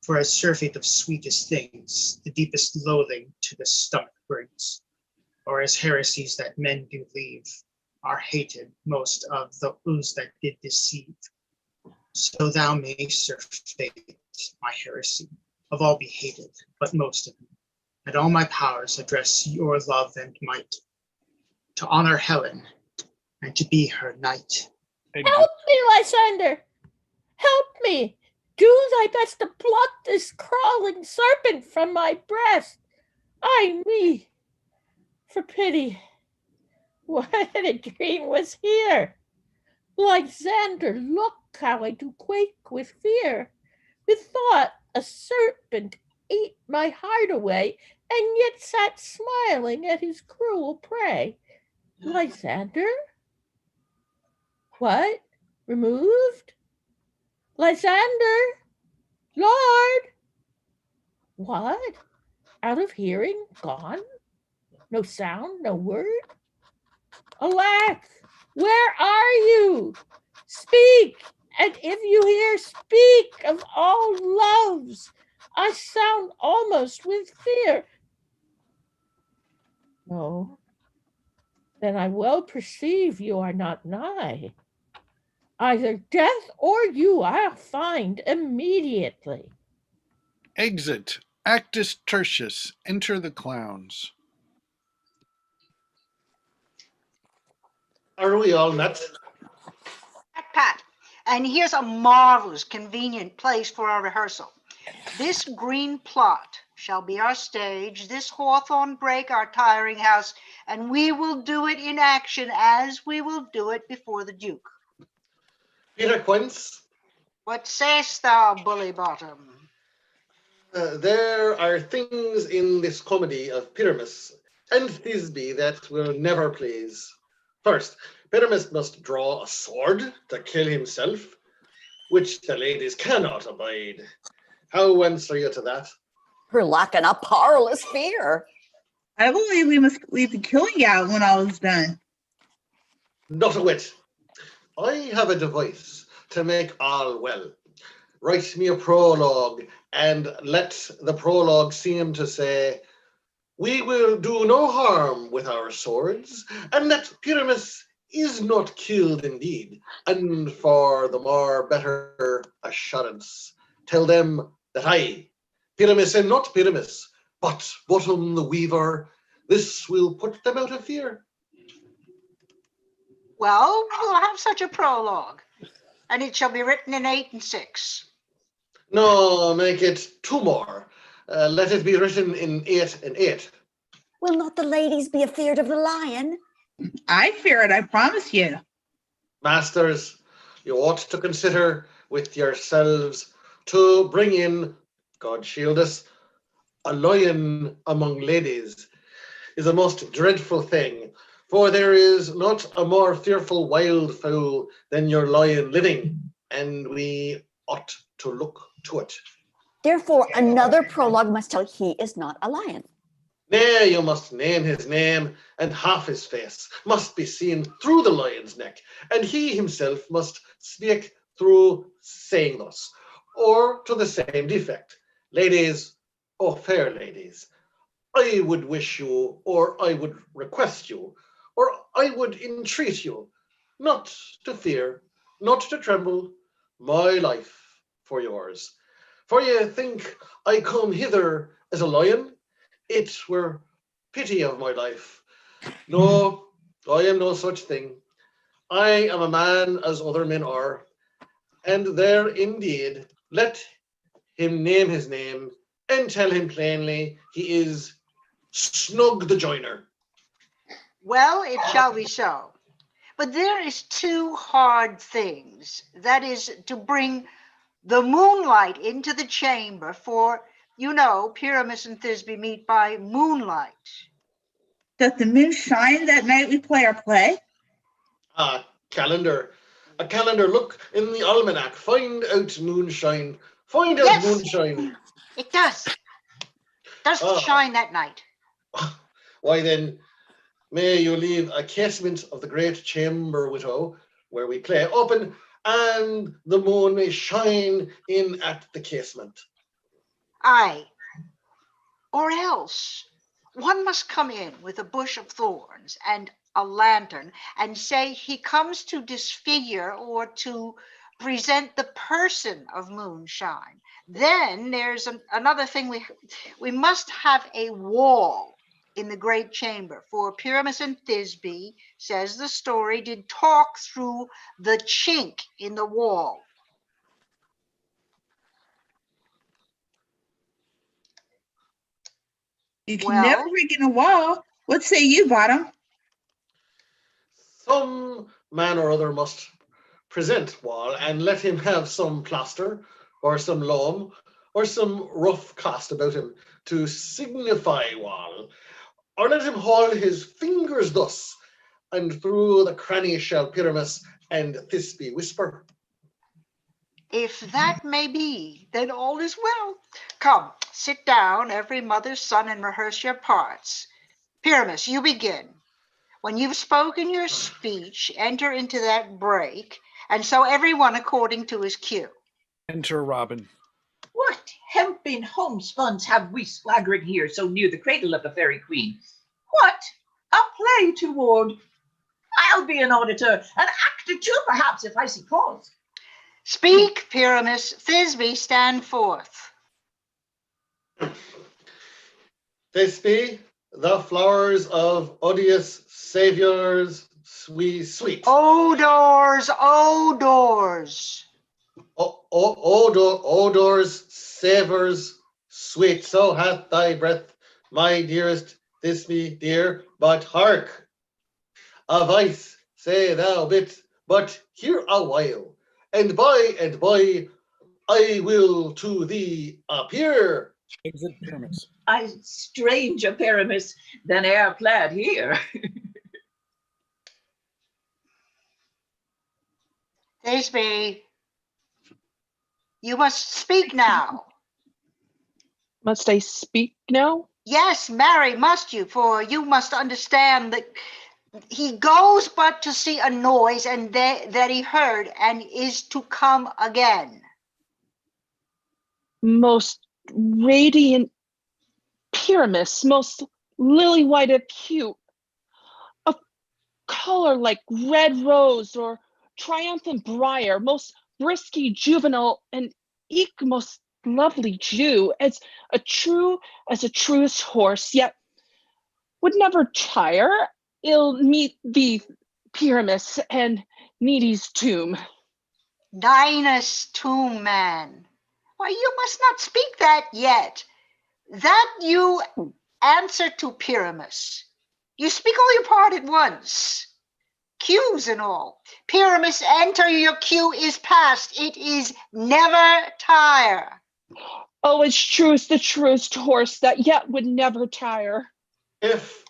For as surfeit of sweetest things, the deepest loathing to the stomach brings, or as heresies that men do leave, are hated most of those that did deceive. So thou mayst surfeit my heresy, of all be hated, but most of them, and all my powers address your love and might, to honor Helen, and to be her knight. Help me, Lysander! Help me! Do thy best to pluck this crawling serpent from my breast. Ay me! For pity, what a dream was here! Lysander, look how I do quake with fear. Methought a serpent ate my heart away, and yet sat smiling at his cruel prey. Lysander? What? Removed? Lysander? Lord? What? Out of hearing? Gone? No sound, no word? Alack, where are you? Speak, and if you hear, speak of all loves. I sound almost with fear. No, then I well perceive you are not nigh. Either death or you I'll find immediately. Exit. Actus Tertius. Enter the clowns. Are we all met? Pat, and here's a marvelous convenient place for our rehearsal. This green plot shall be our stage, this hawthorn brake our tiring house, and we will do it in action as we will do it before the Duke. Peter Quince? What sayest thou, Bully Bottom? There are things in this comedy of Pyramus and Thisbe that will never please. First, Pyramus must draw a sword to kill himself. which the ladies cannot abide. How answer you to that? Her lacking a powerless fear. I believe we must leave the killing out when all is done. Not a whit. I have a device to make all well. Write me a prologue, and let the prologue seem to say, we will do no harm with our swords, and that Pyramus is not killed indeed. And for the more better assurance, tell them that I, Pyramus and not Pyramus, but Bottom the Weaver, this will put them out of fear. Well, we'll have such a prologue, and it shall be written in 8 and 6. No, make it 2 more. Let it be written in 8 and 8. Will not the ladies be afeard of the lion? I fear it, I promise you. Masters, you ought to consider with yourselves to bring in, God shield us, a lion among ladies is a most dreadful thing, for there is not a more fearful wild fowl than your lion living, and we ought to look to it. Therefore, another prologue must tell he is not a lion. Nay, you must name his name, and half his face must be seen through the lion's neck, and he himself must speak through saying thus, or to the same defect. Ladies, oh fair ladies, I would wish you, or I would request you, or I would entreat you, not to fear, not to tremble, my life for yours. For ye think I come hither as a lion? It were pity of my life. No, I am no such thing. I am a man as other men are, and there indeed let him name his name, and tell him plainly he is Snug the Joiner. Well, it shall be so. But there is 2 hard things. That is to bring the moonlight into the chamber, for you know Pyramus and Thisbe meet by moonlight. Does the moon shine that night we play our play? Ah, calendar. A calendar, look in the almanac. Find out moonshine. Find out Yes, moonshine. it does. Does shine that night. Why then, may you leave a casement of the great chamber widow, where we play, open, and the moon may shine in at the casement. Aye. Or else one must come in with a bush of thorns and a lantern and say he comes to disfigure or to present the person of moonshine. Then there's another thing, we must have a wall in the great chamber, for Pyramus and Thisbe, says the story, did talk through the chink in the wall. You can never break in a wall. What say you, Bottom? Some man or other must present wall, and let him have some plaster, or some loam, or some rough cast about him to signify wall, or let him hold his fingers thus, and through the cranny shall Pyramus and Thisbe whisper. If that may be, then all is well. Come, sit down, every mother's son, and rehearse your parts. Pyramus, you begin. When you've spoken your speech, enter into that break, and so everyone according to his cue. Enter Robin. What hempen homespuns have we swaggering here so near the cradle of the fairy queen? What a play toward! I'll be an auditor, an actor too, perhaps, if I see cause. Speak, Pyramus. Thisbe, stand forth. Thisbe, the flowers of odious saviors, sweet. Odors, odors. Odors, savors, sweet. So hath thy breath, my dearest Thisbe, dear. But hark, a voice, say thou bit, but here a while, and by I will to thee appear. Exit Pyramus. I stranger Pyramus than e'er plaid here. Thisbe, You must speak now. Must I speak now? Yes, marry must you, for you must understand that he goes but to see a noise, and that he heard, and is to come again. Most radiant Pyramus, most lily-white acute, a color like red rose or triumphant briar, most brisky juvenile, and eke most lovely Jew, as a truest horse, yet would never tire. Ill meet thee, Pyramus, and Needy's tomb. Dinah's tomb, man. Why, you must not speak that yet. That you answer to Pyramus. You speak all your part at once. Cues and all. Pyramus, enter, your cue is past. It is never tire. Oh, as true as the truest horse that yet would never tire. If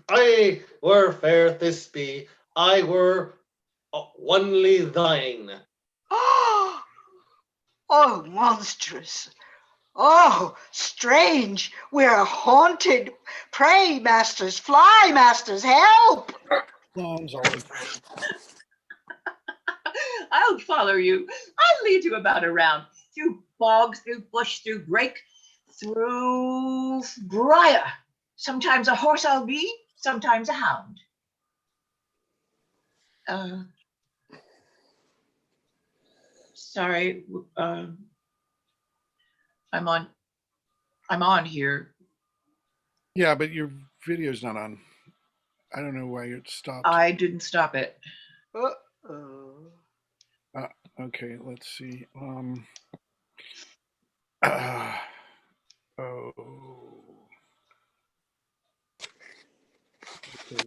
I were fair Thisbe, I were only thine. Oh, monstrous. Oh, strange. We're haunted. Pray, masters, fly, masters, help. I'll follow you. I'll lead you about around, through bog, through bush, through brake, through briar. Sometimes a horse I'll be, sometimes a hound. Sorry, I'm on here. Yeah, but your video's not on. I don't know why it stopped. I didn't stop it. Okay, let's see. Okay,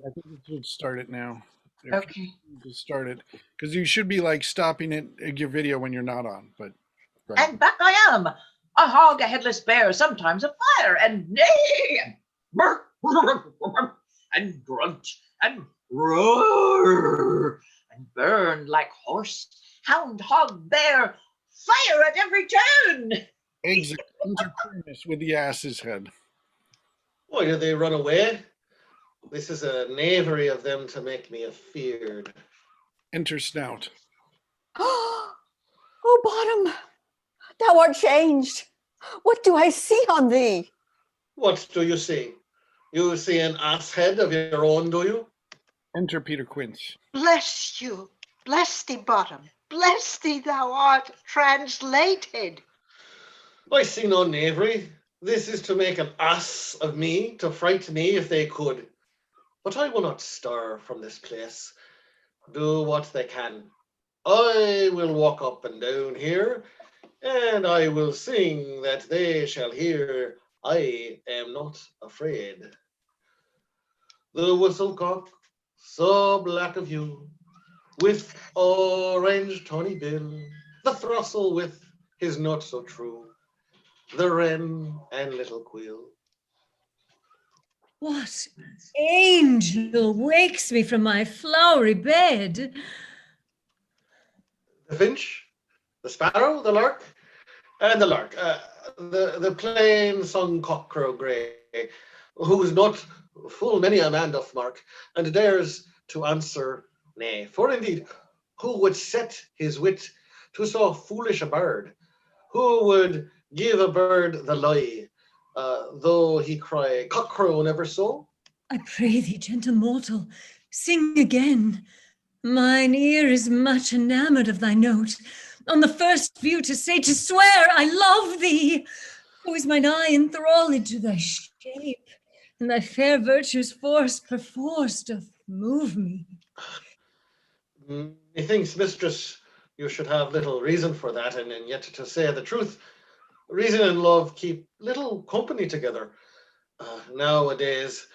I think we should start it now. Okay. Just start it, because you should be like stopping it your video when you're not on. But And back I am, a hog, a headless bear, sometimes a fire, and neigh, and bark, and grunt, and roar, and burn like horse, hound, hog, bear, fire at every turn. Exit with the ass's head. Why did they run away? This is a knavery of them to make me afeared. Enter snout. Oh, bottom, thou art changed. What do I see on thee? What do you see? You see an ass head of your own, do you? Enter Peter Quince. Bless you. Bless thee, bottom. Bless thee, thou art translated. I see no knavery. This is to make an ass of me, to fright me if they could. But I will not stir from this place. Do what they can. I will walk up and down here, and I will sing that they shall hear I am not afraid. The whistlecock, so black of hue, with orange tawny bill, the throstle with his note so true, the wren and little quill. What angel wakes me from my flowery bed? The finch, the sparrow, the lark, and the lark, the plain sung cockcrow grey, whose note full many a man doth mark, and dares to answer nay. For indeed, who would set his wit to so foolish a bird? Who would give a bird the lie, though he cry cockcrow never so? I pray thee, gentle mortal, sing again. Mine ear is much enamored of thy note. On the first view to say, to swear, I love thee. Oh, is mine eye enthralled to thy shape, and thy fair virtue's force perforce doth move me. Methinks, mistress, you should have little reason for that, and yet, to say the truth, reason and love keep little company together. Nowadays,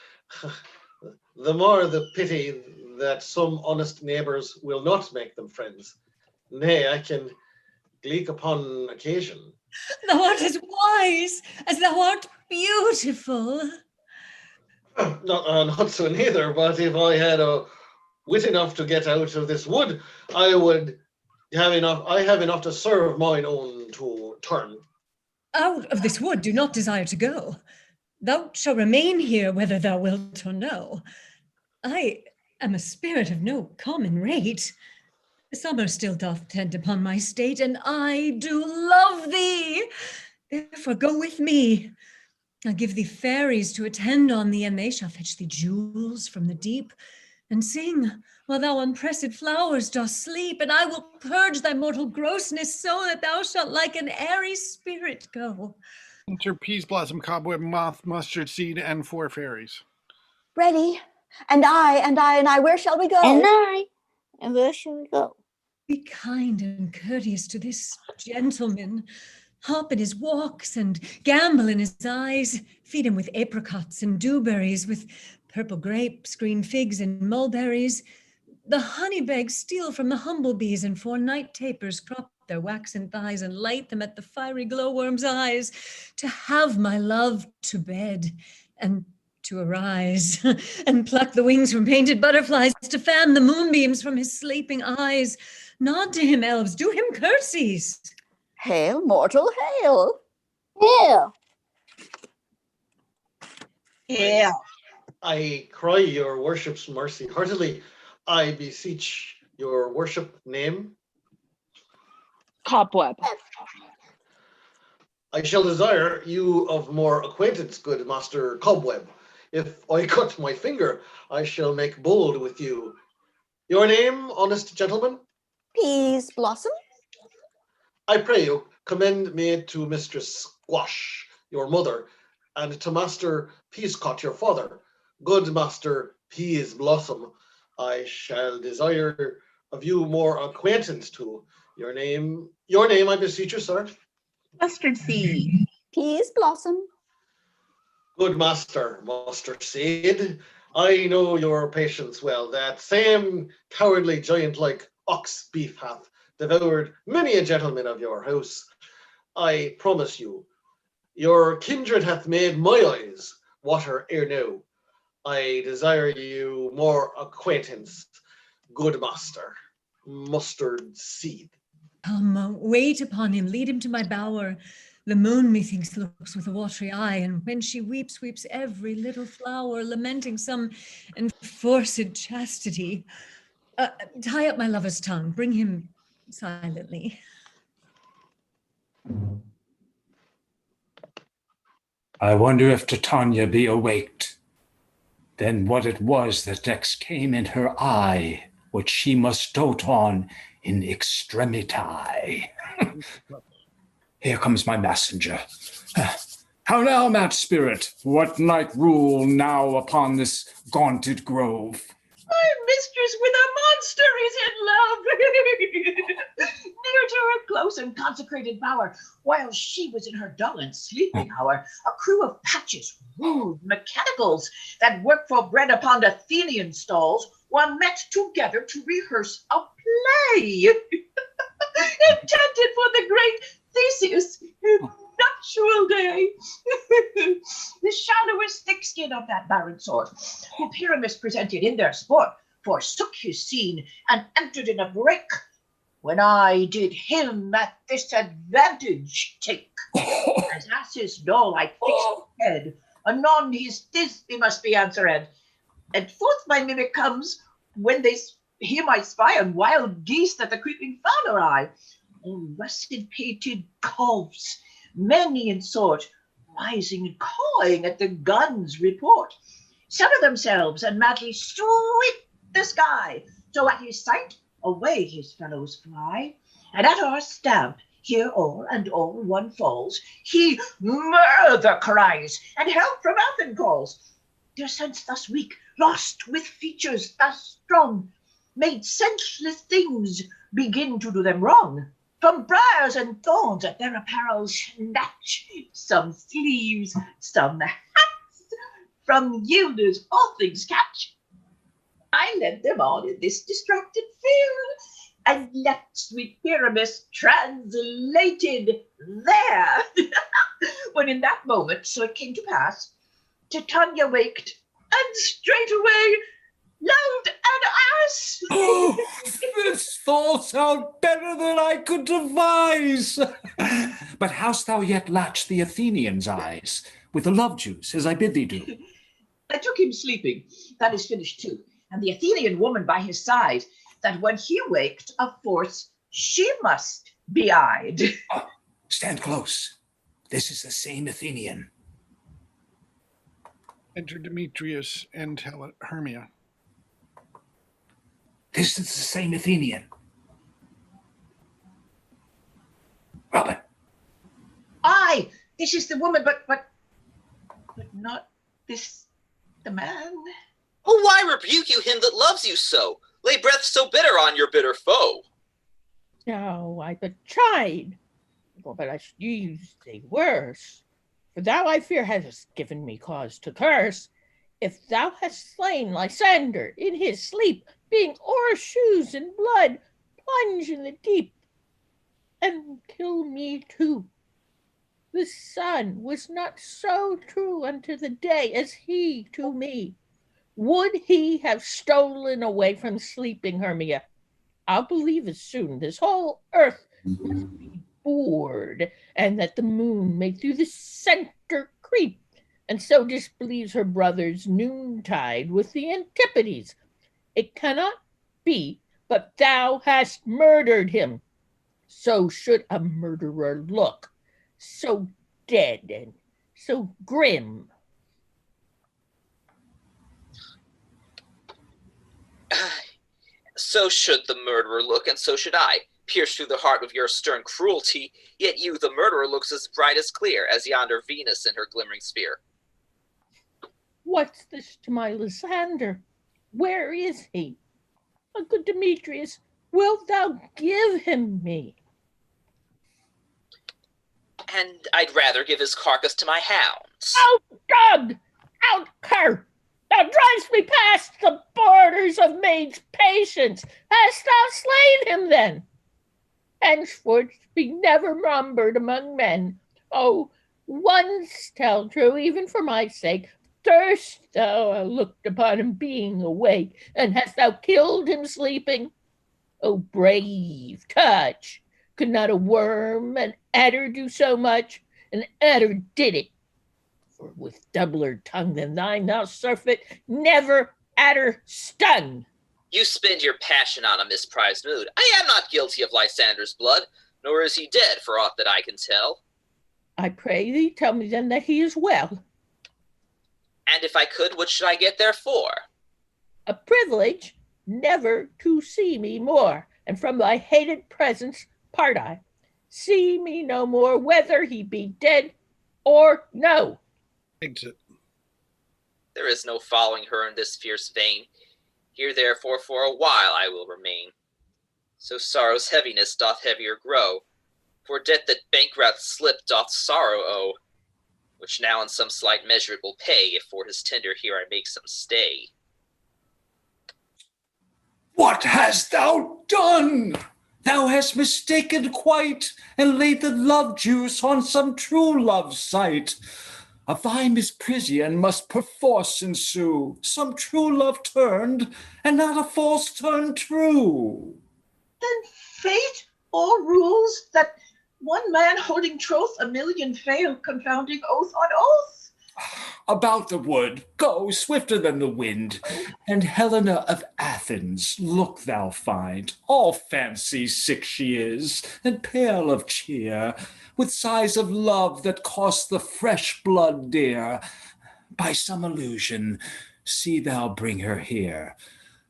the more the pity that some honest neighbours will not make them friends. Nay, I can gleek upon occasion. Thou art as wise as thou art beautiful. Not so neither, but if I had a wit enough to get out of this wood, I have enough to serve mine own to turn. Out of this wood do not desire to go. Thou shalt remain here whether thou wilt or no. I am a spirit of no common rate. Summer still doth tend upon my state, and I do love thee. Therefore go with me. I'll give thee fairies to attend on thee, and they shall fetch thee jewels from the deep, and sing while thou on pressed flowers dost sleep, and I will purge thy mortal grossness so that thou shalt like an airy spirit go. Enter peas, blossom, cobweb, moth, mustard seed, and 4 fairies. Ready? And I, where shall we go? And where shall we go? Be kind and courteous to this gentleman. Hop in his walks and gambol in his eyes. Feed him with apricots and dewberries, with purple grapes, green figs, and mulberries. The honey bags steal from the humblebees, and 4 night tapers crop their waxen thighs and light them at the fiery glowworm's eyes. To have my love to bed, and to arise, and pluck the wings from painted butterflies, to fan the moonbeams from his sleeping eyes. Nod to him, elves, do him curtsies. Hail, mortal, hail. Hail. Yeah. I cry your worship's mercy heartily. I beseech your worship name. Cobweb. I shall desire you of more acquaintance, good master Cobweb. If I cut my finger, I shall make bold with you. Your name, honest gentleman? Peas, blossom. I pray you, commend me to Mistress Squash, your mother, and to Master Peascot, your father. Good Master Peas Blossom, I shall desire of you more acquaintance to. Your name, I beseech you, sir. Mustard seed. Peas, blossom. Good Master Mustard Seed, I know your patience well. That same cowardly giant like ox beef hath devoured many a gentleman of your house. I promise you, your kindred hath made my eyes water ere now. I desire you more acquaintance, good master, Mustard Seed. Come, wait upon him, lead him to my bower. The moon, methinks, looks with a watery eye, and when she weeps, weeps every little flower, lamenting some enforced chastity. Tie up my lover's tongue, bring him silently. I wonder if Titania be awaked. Then what it was that next came in her eye, which she must dote on in extremity. Here comes my messenger. How now, mad spirit? What night rule now upon this gaunted grove? My mistress with a monster is in love. Near to her close and consecrated bower, while she was in her dull and sleeping hour, a crew of patches, rude mechanicals, that work for bread upon Athenian stalls, were met together to rehearse a play intended for the great Theseus' nuptial day. The shallowest thick skin of that barren sort, who Pyramus presented in their sport, forsook his scene and entered in a break, when I did him at this advantage take. As asses dull I fixed his head, anon his Thisbe must be answered. And forth my mimic comes, when they him I spy on wild geese that the creeping fowler eye, all russet-pated calves, many in sort, rising and cawing at the gun's report, settle themselves and madly sweep the sky, so at his sight away his fellows fly, and at our stamp here all and all one falls, he murder cries, and help from Athens calls. Their sense thus weak, lost with features thus strong, made senseless things begin to do them wrong. From briars and thorns at their apparel snatch, some sleeves, some hats, from yielders all things catch. I led them on in this distracted fear, and left sweet Pyramus translated there. When in that moment, so it came to pass, Titania waked, and straightway load and ass. Oh, this falls out better than I could devise. But hast thou yet latched the Athenian's eyes with the love juice, as I bid thee do? I took him sleeping. That is finished too. And the Athenian woman by his side, that when he waked, of force, she must be eyed. Oh, stand close. This is the same Athenian. Enter Demetrius and Hermia. This is the same Athenian. Robin. Aye, this is the woman, but not this, the man. Oh, why rebuke you him that loves you so? Lay breath so bitter on your bitter foe. No, I but tried. Well, but I should use thee worse. For thou, I fear, hast given me cause to curse. If thou hast slain Lysander in his sleep, being o'er shoes in blood, plunge in the deep, and kill me too. The sun was not so true unto the day as he to me. Would he have stolen away from sleeping Hermia? I'll believe as soon this whole earth must be bored, and that the moon may through the center creep, and so disbelieves her brother's noontide with the antipodes. It cannot be but thou hast murdered him. So should a murderer look, so dead and so grim. So should the murderer look, and so should I, pierced through the heart with your stern cruelty, yet you, the murderer, looks as bright as clear as yonder Venus in her glimmering sphere. What's this to my Lysander? Where is he? A good Demetrius, wilt thou give him me? And I'd rather give his carcass to my hounds. Out, dog! Out, cur! Thou drivest me past the borders of maid's patience. Hast thou slain him then? Henceforth be never numbered among men. Oh, once tell true, even for my sake. Durst thou looked upon him being awake, and hast thou killed him sleeping? Oh, brave touch! Could not a worm, an adder do so much? An adder did it. For with doubler tongue than thine, thou surfeit, never adder stung. You spend your passion on a misprized mood. I am not guilty of Lysander's blood, nor is he dead, for aught that I can tell. I pray thee, tell me then that he is well. And if I could, what should I get therefore? A privilege never to see me more, and from thy hated presence part I. See me no more, whether he be dead or no. Exit. There is no following her in this fierce vein. Here therefore for a while I will remain. So sorrow's heaviness doth heavier grow, for debt that bankrupt slip doth sorrow owe, which now in some slight measure it will pay, if for his tender here I make some stay. What hast thou done? Thou hast mistaken quite, and laid the love juice on some true love's sight. Of thy misprision must perforce ensue some true love turned, and not a false turn true. Then fate or rules that one man holding troth, a million fail, confounding oath on oath? About the wood, go swifter than the wind, and Helena of Athens, look thou find, all fancy sick she is, and pale of cheer, with sighs of love that cost the fresh blood dear. By some illusion, see thou bring her here,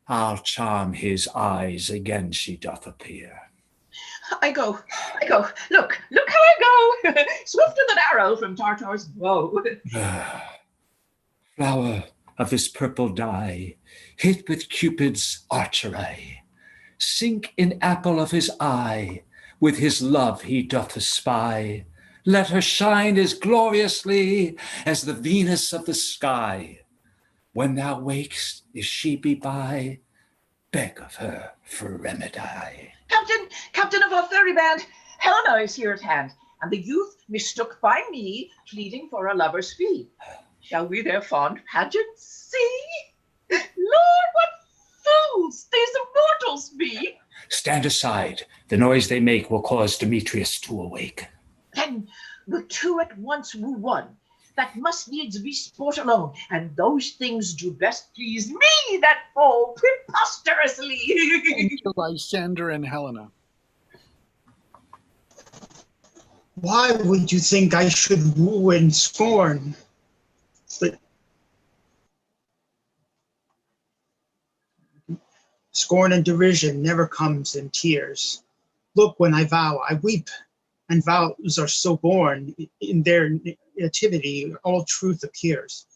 I'll charm his eyes, again she doth appear. I go. Look how I go, swifter than arrow from Tartar's bow. Flower of this purple dye, hit with Cupid's archery, sink in apple of his eye, with his love he doth espy. Let her shine as gloriously as the Venus of the sky. When thou wakest, if she be by, beg of her for remedy. Captain of our ferry band, Helena is here at hand, and the youth mistook by me, pleading for a lover's fee. Shall we their fond pageant see? Lord, what fools these immortals be. Stand aside. The noise they make will cause Demetrius to awake. Then will two at once woo one, that must needs be sport alone, and those things do best please me that fall preposterously. To Lysander and Helena. Why would you think I should woo and scorn? But scorn and derision never comes in tears. Look, when I vow, I weep, and vows are so born. In their nativity, all truth appears.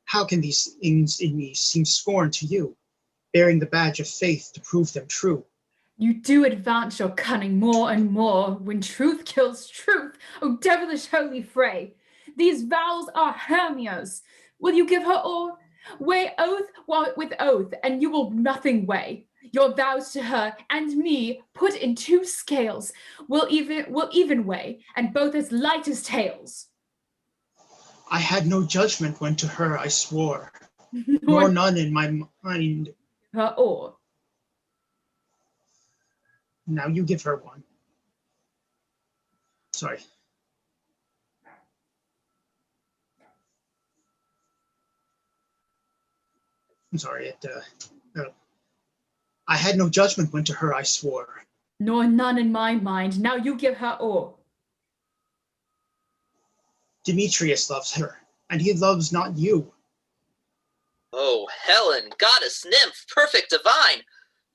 How can these things in me seem scorn to you, bearing the badge of faith to prove them true? You do advance your cunning more and more when truth kills truth, O devilish holy fray. These vows are Hermia's. Will you give her all? Weigh oath with oath, and you will nothing weigh. Your vows to her and me, put in two scales, will even weigh, and both as light as tails. I had no judgment when to her I swore, nor none in my mind. Her all. Now you give her one. Sorry. I'm sorry. I had no judgment when to her I swore. Nor none in my mind. Now you give her all. Demetrius loves her, and he loves not you. Oh, Helen, goddess, nymph, perfect divine!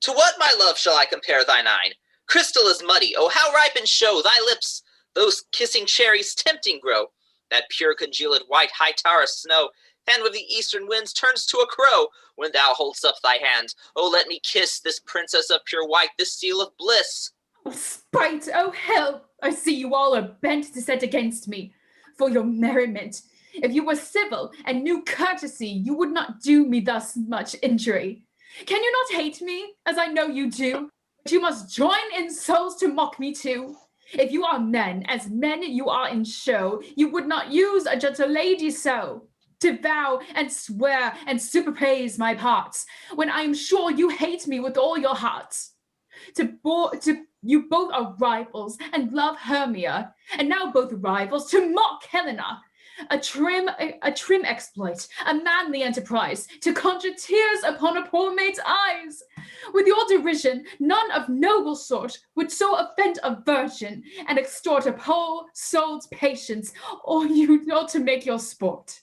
To what, my love, shall I compare thine eye? Crystal is muddy, oh, how ripe in show thy lips! Those kissing cherries tempting grow. That pure congealed white high Tara snow, and with the eastern winds turns to a crow, when thou hold'st up thy hand. Oh, let me kiss this princess of pure white, this seal of bliss. Oh, spite, oh, hell! I see you all are bent to set against me, for your merriment. If you were civil and knew courtesy, you would not do me thus much injury. Can you not hate me, as I know you do? But you must join in souls to mock me too. If you are men, as men you are in show, you would not use a gentle lady so, to vow and swear and superpraise my parts, when I am sure you hate me with all your hearts. You both are rivals and love Hermia, and now both rivals to mock Helena. A trim exploit, a manly enterprise, to conjure tears upon a poor maid's eyes. With your derision, none of noble sort would so offend a virgin and extort a poor soul's patience, or you know to make your sport.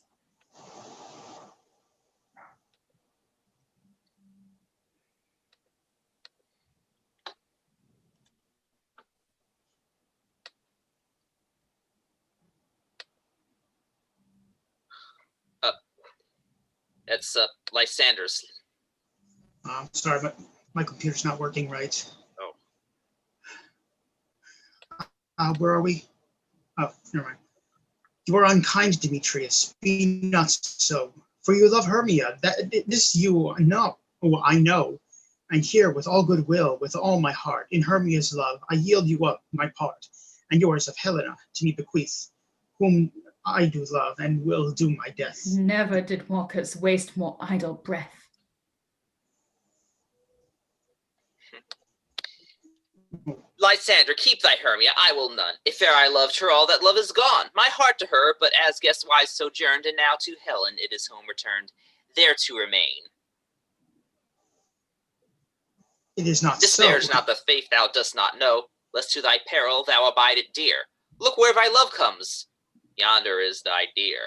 That's Lysander's. Sorry, but my computer's not working right. Oh. Where are we? Oh, never mind. You are unkind, Demetrius. Be not so. For you love Hermia. This you know. Oh, I know. And here, with all good will, with all my heart, in Hermia's love, I yield you up my part, and yours of Helena to me bequeath, whom I do love and will do my death. Never did mockers waste more idle breath. Lysander, keep thy Hermia, I will none. If e'er I loved her, all that love is gone. My heart to her, but as guest wise sojourned, and now to Helen it is home returned, there to remain. It is not Disparage so. not the faith thou dost not know, lest to thy peril thou abide it dear. Look where thy love comes. Yonder is thy dear.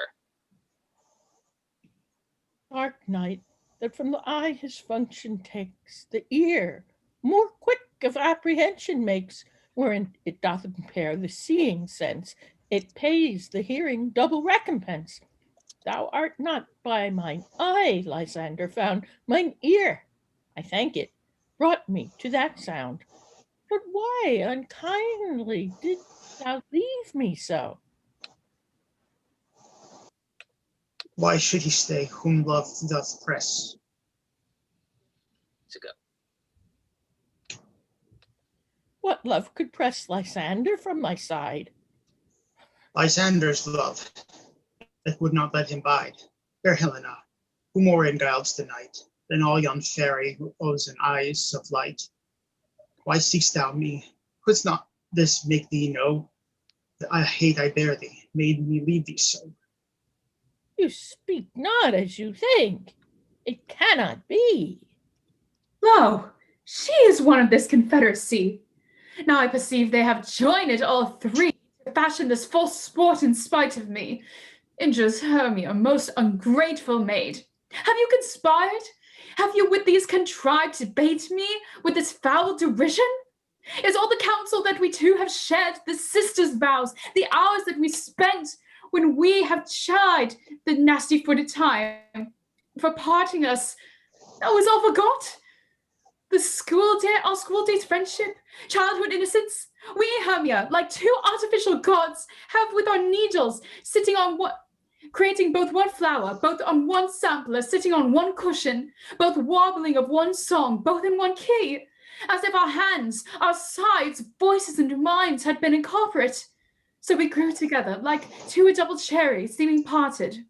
Dark night, that from the eye his function takes, the ear more quick of apprehension makes, wherein it doth impair the seeing sense, it pays the hearing double recompense. Thou art not by mine eye, Lysander, found, mine ear, I thank it, brought me to that sound. But why unkindly didst thou leave me so? Why should he stay whom love doth press? To go. What love could press Lysander from my side? Lysander's love that would not let him bide. Fair Helena, who more enguiles the night, than all yon fairy rose and eyes of light. Why seek'st thou me? Couldst not this make thee know that I hate I bear thee, made me leave thee so? You speak not as you think. It cannot be. Lo, she is one of this confederacy. Now I perceive they have joined it all three to fashion this false sport in spite of me. Injures Hermia, most ungrateful maid. Have you conspired? Have you with these contrived to bait me with this foul derision? Is all the counsel that we two have shared, the sisters' vows, the hours that we spent when we have chid the nasty-footed time for parting us, oh, is all forgot? The our school days friendship, childhood innocence, we, Hermia, like two artificial gods, have with our needles sitting on what, creating both one flower, both on one sampler, sitting on one cushion, both warbling of one song, both in one key, as if our hands, our sides, voices, and minds had been incorporate. So we grew together like two double cherries, seeming parted,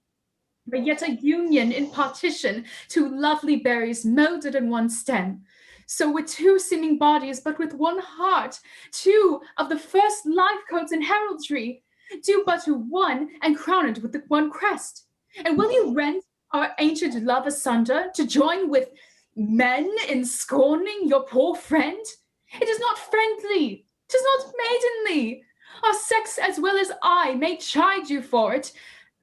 but yet a union in partition, two lovely berries molded in one stem. So with two seeming bodies, but with one heart, two of the first life codes in heraldry, do but to one and crown it with the one crest. And will you rend our ancient love asunder to join with men in scorning your poor friend? It is not friendly, 'tis not maidenly. Our sex as well as I may chide you for it,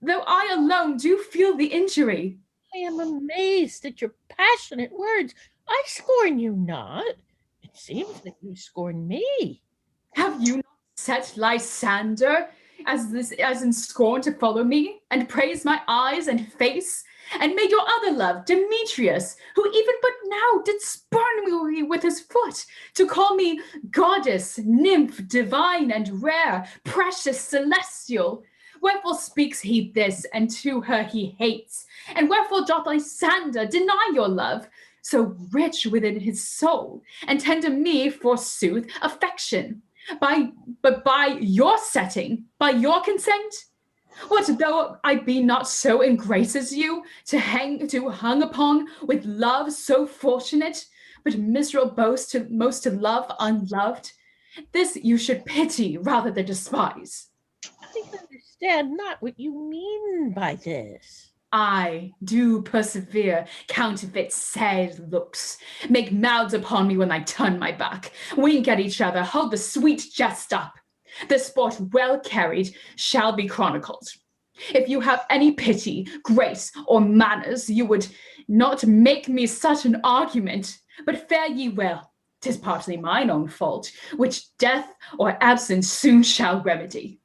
though I alone do feel the injury. I am amazed at your passionate words. I scorn you not. It seems that you scorn me. Have you not set Lysander as in scorn to follow me and praise my eyes and face, and made your other love, Demetrius, who even but now did spurn me with his foot, to call me goddess, nymph, divine and rare, precious, celestial? Wherefore speaks he this, and to her he hates? And wherefore doth Lysander deny your love, so rich within his soul, and tender me, forsooth, affection? But by your setting, by your consent? What though I be not so in grace as you, to hung upon with love so fortunate, but miserable most to love unloved? This you should pity rather than despise. I understand not what you mean by this. I do persevere, counterfeit sad looks, make mouths upon me when I turn my back, wink at each other, hold the sweet jest up. The sport well carried shall be chronicled. If you have any pity, grace, or manners, you would not make me such an argument, but fare ye well. 'Tis partly mine own fault, which death or absence soon shall remedy.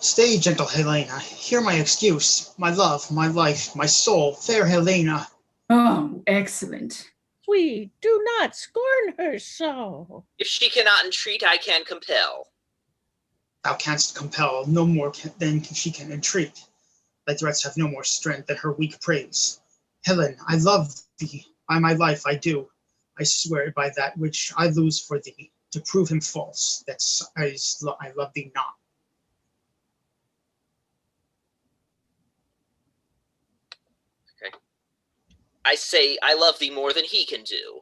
Stay, gentle Helena, hear my excuse, my love, my life, my soul, fair Helena. Oh, excellent. Sweet, do not scorn her so. If she cannot entreat, I can compel. Thou canst compel no more than she can entreat. Thy threats have no more strength than her weak praise. Helen, I love thee, by my life I do. I swear by that which I lose for thee, to prove him false, that I love thee not. I say I love thee more than he can do.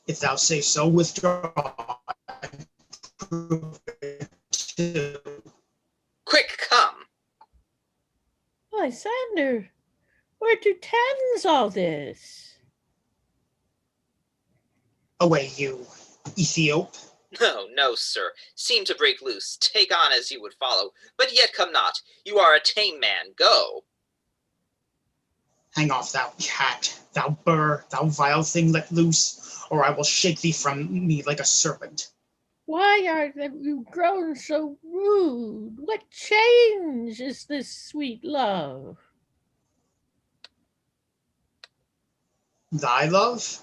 If thou say so, withdraw. Prove it too. Quick, come. Lysander, where to tends all this? Away, you Ethiop. No, no, sir. Seem to break loose. Take on as you would follow, but yet come not. You are a tame man. Go. Hang off, thou cat, thou burr, thou vile thing let loose, or I will shake thee from me like a serpent. Why are you grown so rude? What change is this sweet love? Thy love?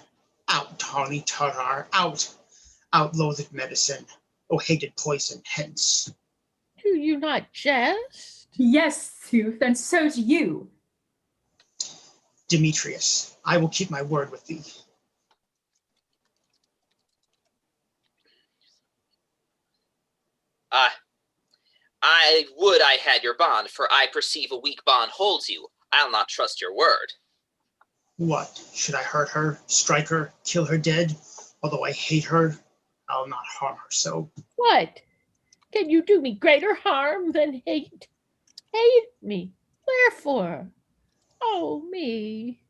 Out, tawny Tatar, out! Out, loathed medicine, O hated poison, hence. Do you not jest? Yes, sooth, and so do you. Demetrius, I will keep my word with thee. I would I had your bond, for I perceive a weak bond holds you. I'll not trust your word. What? Should I hurt her, strike her, kill her dead? Although I hate her, I'll not harm her so. What? Can you do me greater harm than hate? Hate me? Wherefore? Oh, me.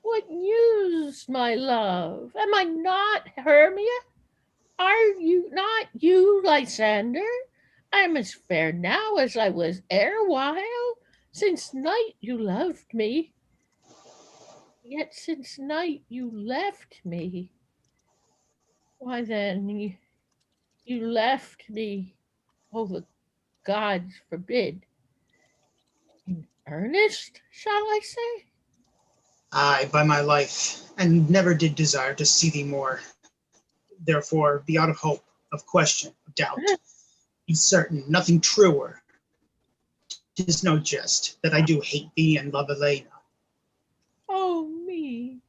What news, my love? Am I not Hermia? Are you not you, Lysander? I am as fair now as I was erewhile. Since night you loved me, yet since night you left me. Why then, you left me. Oh, the gods forbid. In earnest, shall I say? Aye, by my life, and never did desire to see thee more. Therefore, be out of hope, of question, of doubt. Be certain, nothing truer. 'Tis no jest that I do hate thee and love Elena. Oh, me.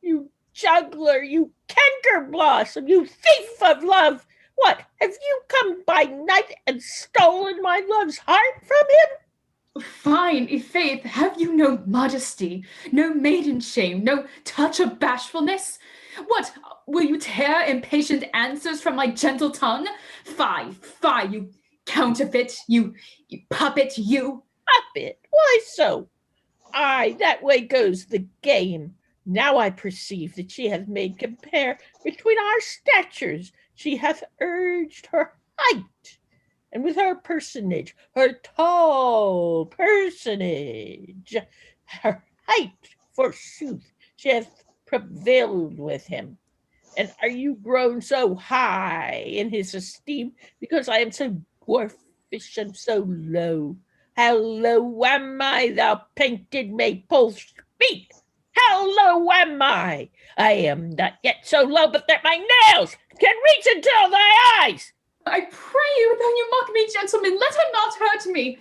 You juggler, you canker blossom, you thief of love! What, have you come by night and stolen my love's heart from him? Fine, i'faith, have you no modesty, no maiden shame, no touch of bashfulness? What, will you tear impatient answers from my gentle tongue? Fie, fie, you counterfeit, you puppet, you. Puppet? Why so? Aye, that way goes the game. Now I perceive that she hath made compare between our statures. She hath urged her height, and with her personage, her tall personage, her height, forsooth, she hath prevailed with him. And are you grown so high in his esteem because I am so dwarfish and so low? How low am I, thou painted maypole? Speak! How low am I? I am not yet so low but that my nails can reach until thy eyes. I pray you, though you mock me, gentlemen, let her not hurt me.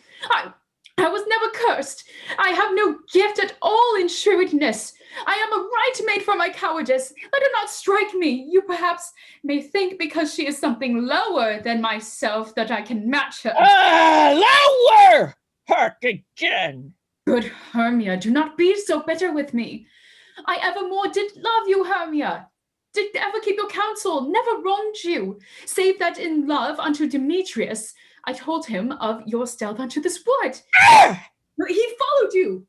I was never cursed. I have no gift at all in shrewdness. I am a right maid for my cowardice. Let her not strike me. You perhaps may think because she is something lower than myself that I can match her. Lower! Hark again. Good Hermia, do not be so bitter with me. I evermore did love you, Hermia. Did ever keep your counsel, never wronged you, save that in love unto Demetrius, I told him of your stealth unto this wood. He followed you.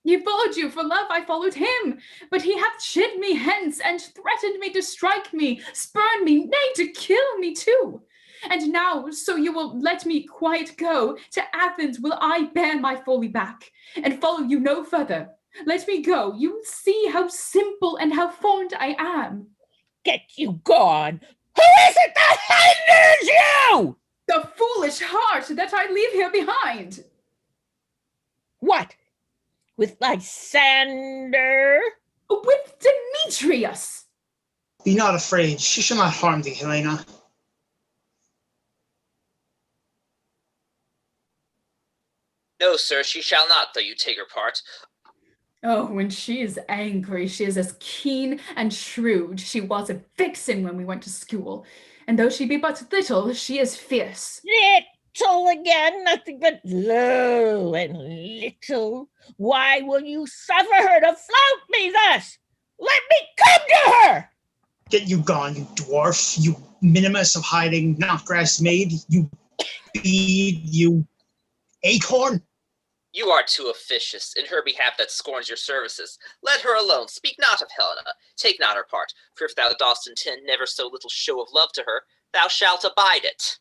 He followed you. For love I followed him. But he hath chid me hence, and threatened me to strike me, spurn me, nay, to kill me too. And now, so you will let me quiet go, to Athens will I bear my folly back, and follow you no further. Let me go. You see how simple and how fond I am. Get you gone. Who is it that hinders you? The foolish heart that I leave here behind. What? With Lysander? With Demetrius. Be not afraid, she shall not harm thee, Helena. No, sir, she shall not, though you take her part. Oh, when she is angry, she is as keen and shrewd. She was a vixen when we went to school. And though she be but little, she is fierce. Little again, nothing but low and little. Why will you suffer her to flout me thus? Let me come to her! Get you gone, you dwarf, you minimus of hiding, not grass maid, you bead, you acorn. You are too officious in her behalf that scorns your services. Let her alone. Speak not of Helena. Take not her part. For if thou dost intend never so little show of love to her, thou shalt abide it.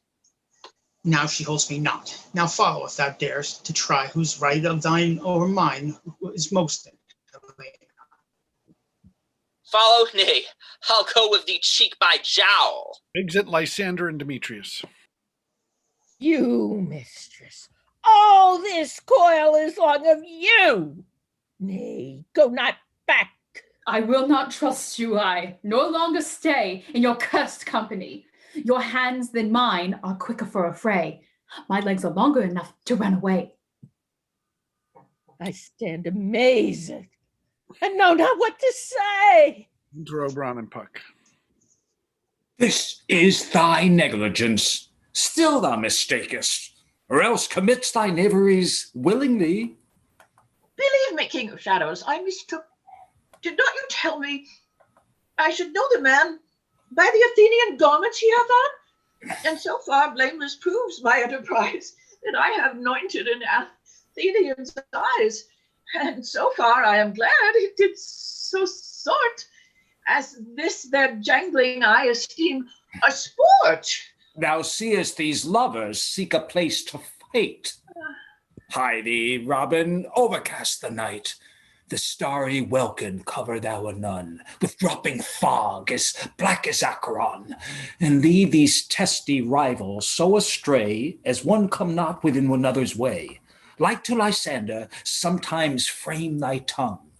Now she holds me not. Now follow if thou darest to try whose right of thine or mine is most in. Follow? Nay, I'll go with thee cheek by jowl. Exit Lysander and Demetrius. You, mistress. All this coil is long of you. Nay, go not back. I will not trust you, I, nor longer stay in your cursed company. Your hands than mine are quicker for a fray. My legs are longer enough to run away. I stand amazed and know not what to say. To Oberon and Puck. This is thy negligence. Still thou mistakest, or else commits thy knaveries willingly. Believe me, King of Shadows, I mistook. Did not you tell me I should know the man by the Athenian garments he hath on? And so far blameless proves my enterprise that I have anointed an Athenian's eyes. And so far I am glad it did so sort, as this their jangling I esteem a sport. Thou seest these lovers seek a place to fight. Hie thee, Robin, overcast the night. The starry welkin cover thou anon, with dropping fog as black as Acheron, and lead these testy rivals so astray as one come not within another's way. Like to Lysander, sometimes frame thy tongue,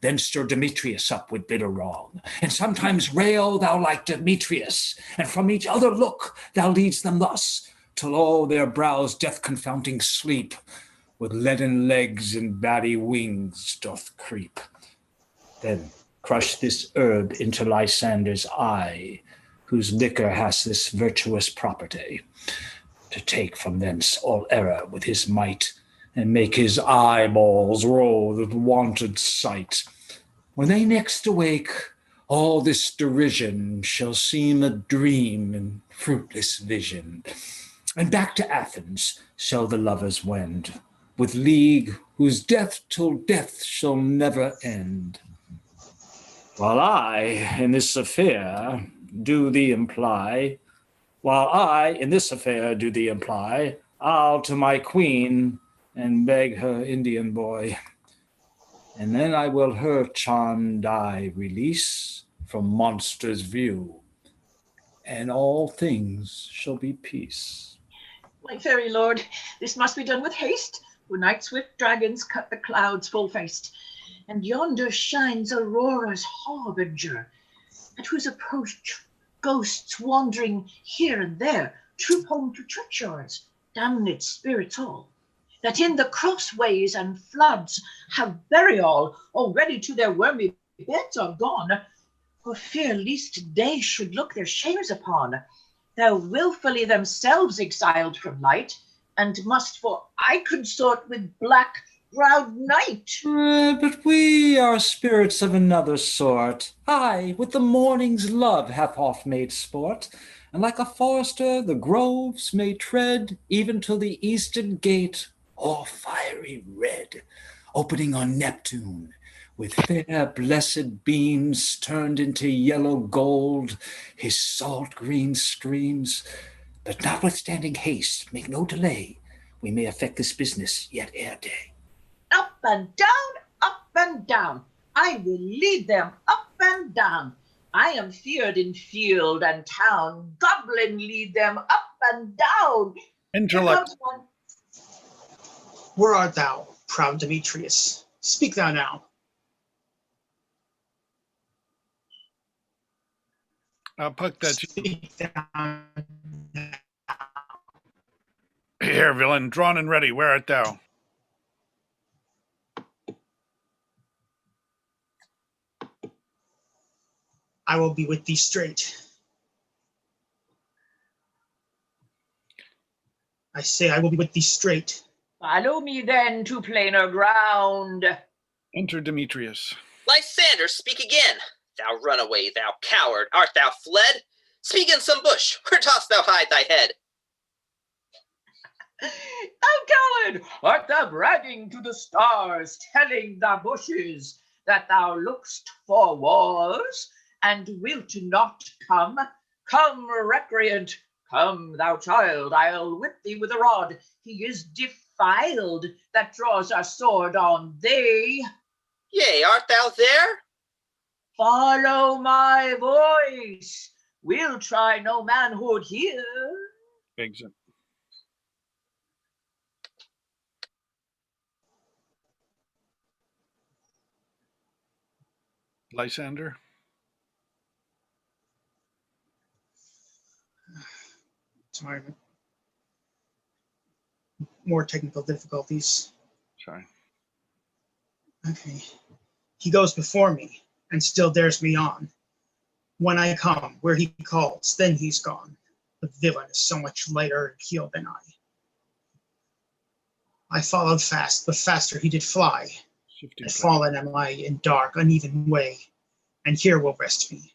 then stir Demetrius up with bitter wrong, and sometimes rail thou like Demetrius, and from each other look thou leads them thus, till all their brows death-confounding sleep, with leaden legs and batty wings doth creep. Then crush this herb into Lysander's eye, whose liquor has this virtuous property, to take from thence all error with his might, and make his eyeballs roll with wonted sight. When they next awake, all this derision shall seem a dream and fruitless vision, and back to Athens shall the lovers wend, with league whose death till death shall never end. While I in this affair do thee imply, I'll to my queen and beg her Indian boy, and then I will her charmed eye release from monsters' view, and all things shall be peace. My fairy lord, this must be done with haste, for night swift dragons cut the clouds full-faced, and yonder shines Aurora's harbinger, at whose approach ghosts wandering here and there troop home to churchyards, damned spirits all, that in the crossways and floods have burial, already to their wormy beds are gone, for fear least they should look their shames upon, though wilfully themselves exiled from light, and must for I consort with black-browed night. But we are spirits of another sort. Aye, with the morning's love hath oft made sport, and like a forester the groves may tread, even till the eastern gate, all fiery red, opening on Neptune, with fair blessed beams turned into yellow gold, his salt green streams. But notwithstanding haste, make no delay, we may effect this business yet ere day. Up and down, I will lead them up and down. I am feared in field and town, goblin lead them up and down. Interlock. Where art thou, proud Demetrius? Speak thou now. I'll puck that. Speak thou. Here, villain, drawn and ready, where art thou? I will be with thee straight. I say I will be with thee straight. Follow me then to plainer ground. Enter Demetrius. Lysander, speak again. Thou runaway, thou coward, art thou fled? Speak in some bush, where dost thou hide thy head? Thou coward, art thou bragging to the stars, telling the bushes that thou look'st for wars, and wilt not come? Come, recreant, come, thou child, I'll whip thee with a rod. He is defiled that draws a sword on thee. Yea, art thou there? Follow my voice. We'll try no manhood here. Begs it. Lysander? Sorry. More technical difficulties. Sorry. Okay. He goes before me and still dares me on. When I come where he calls, then he's gone. The villain is so much lighter in keel than I. I followed fast, but faster he did fly. Shifting as cloud. fallen am I in dark, uneven way, and here will rest me.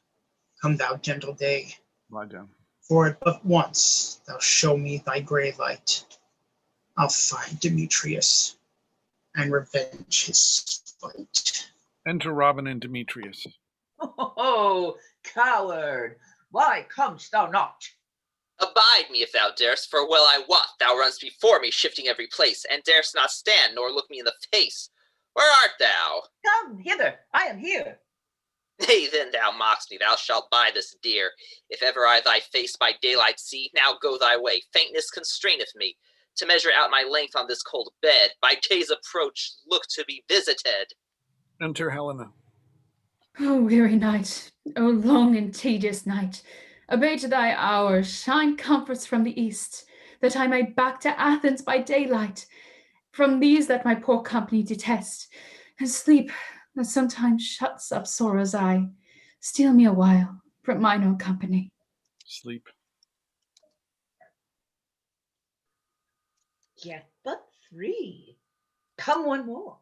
Come thou gentle day, Lie down. for it but once thou show me thy grey light. I'll find Demetrius and revenge his spite. Enter Robin and Demetrius. Oh, coward, why comest thou not? Abide me if thou darest, for well I wot thou runnest before me, shifting every place, and darest not stand, nor look me in the face. Where art thou? Come hither, I am here. Nay, then thou mockst me, thou shalt buy this dear. If ever I thy face by daylight see, now go thy way, faintness constraineth me, to measure out my length on this cold bed, by day's approach look to be visited. Enter Helena. O weary night, O long and tedious night, abate thy hours, shine comforts from the east, that I may back to Athens by daylight, from these that my poor company detest, and sleep that sometimes shuts up sorrow's eye, steal me a while from mine own company. Sleep. Yet but 3. Come one more.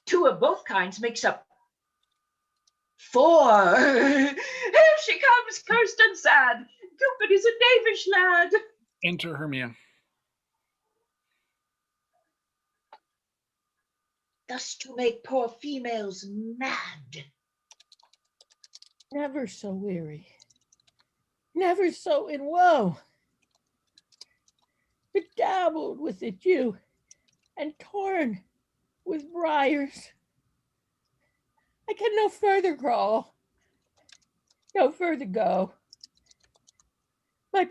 2 of both kinds makes up 4. Here she comes, cursed and sad. Cupid is a knavish lad. Enter Hermia. Thus to make poor females mad. Never so weary, never so in woe, bedabbled with the dew, and torn with briars. I can no further crawl, no further go. My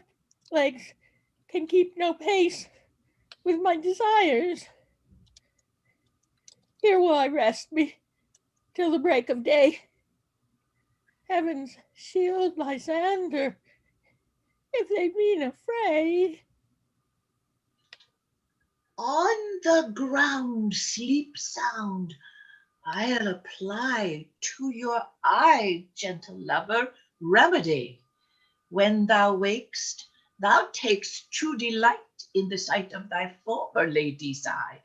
legs can keep no pace with my desires. Here will I rest me till the break of day. Heavens shield Lysander, if they mean a fray. On the ground sleep sound. I'll apply to your eye, gentle lover, remedy. When thou wakest, thou takest true delight in the sight of thy former lady's eye.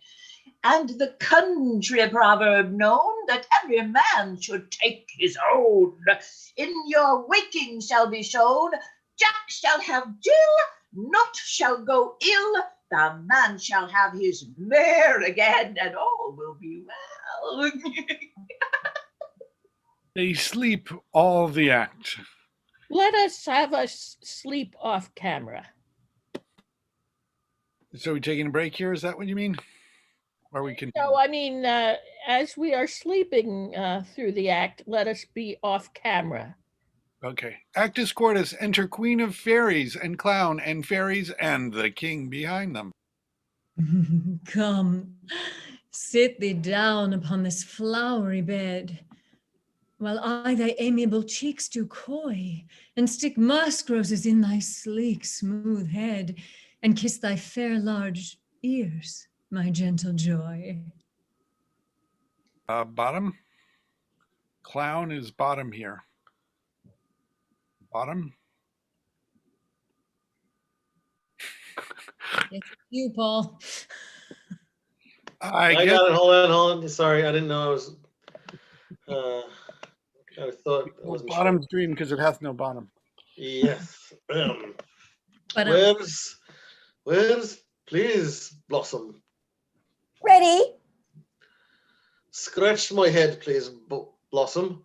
And the country proverb known that every man should take his own. In your waking shall be shown, Jack shall have Jill, naught shall go ill, the man shall have his mare again, and all will be well. They sleep all the act. Let us have us sleep off camera. So we taking a break here? Is that what you mean? Or we can? No, I mean, as we are sleeping through the act, let us be off camera. Okay. Actus Quartus, enter Queen of Fairies and Clown and Fairies and the King behind them. Come, sit thee down upon this flowery bed, while I thy amiable cheeks do coy, and stick musk roses in thy sleek smooth head, and kiss thy fair large ears, my gentle joy. Bottom. Clown is bottom here. Bottom. It's you, Paul. I got it. Hold on. Sorry, I didn't know I was. I thought it wasn't. Bottom's green because it hath no bottom. Yes. Where's, please, Blossom? Ready? Scratch my head, please, Blossom.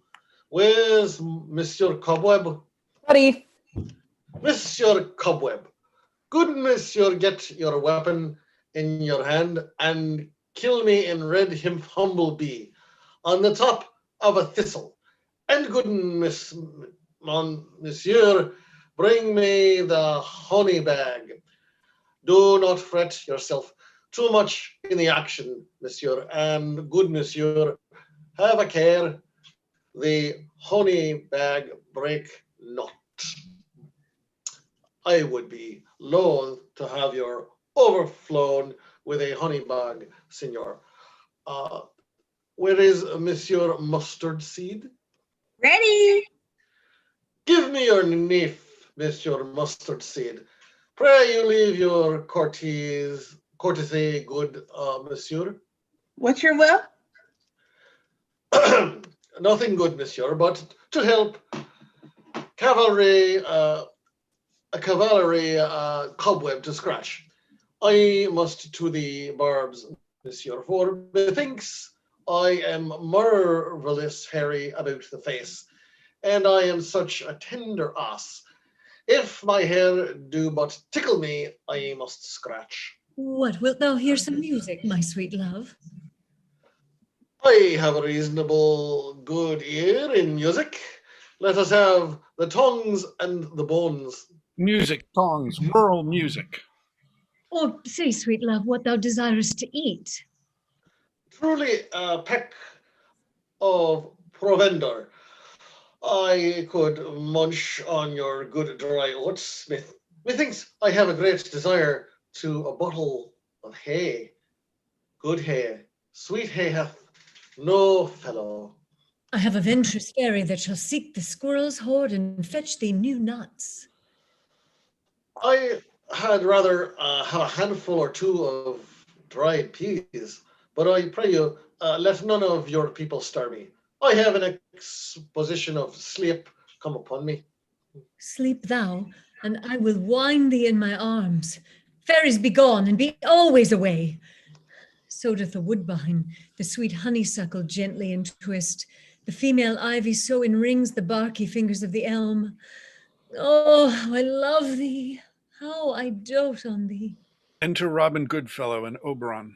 Where's Monsieur Cobweb? Ready. Monsieur Cobweb. Good Monsieur, get your weapon in your hand and kill me in red humblebee on the top of a thistle. And good Monsieur, bring me the honey bag. Do not fret yourself too much in the action, Monsieur, and good Monsieur, have a care, the honey bag break not. I would be loath to have your overflown with a honey bag, Signor. Where is Monsieur Mustard Seed? Ready. Give me your knife, Monsieur Mustard Seed. Pray you leave your courtesy, good Monsieur. What's your will? Nothing good, monsieur, but to help cavalry, a cavalry cobweb to scratch. I must to the barbs, monsieur, for methinks I am marvellous hairy about the face, and I am such a tender ass. If my hair do but tickle me, I must scratch. What, wilt thou hear some music, my sweet love? I have a reasonable good ear in music. Let us have the tongues and the bones. Music, songs, rural music. Or say, sweet love, what thou desirest to eat. Truly a peck of provender. I could munch on your good dry oats, Smith. Methinks I have a great desire to a bottle of hay. Good hay, sweet hay hath no fellow. I have a venturous fairy that shall seek the squirrel's hoard and fetch thee new nuts. I had rather have a handful or two of dried peas, but I pray you, let none of your people stir me. I have an exposition of sleep come upon me. Sleep thou, and I will wind thee in my arms. Fairies, be gone, and be always away. So doth the woodbine, the sweet honeysuckle gently entwist. The female ivy so enrings the barky fingers of the elm. Oh, how I love thee, how I dote on thee. Enter Robin Goodfellow and Oberon.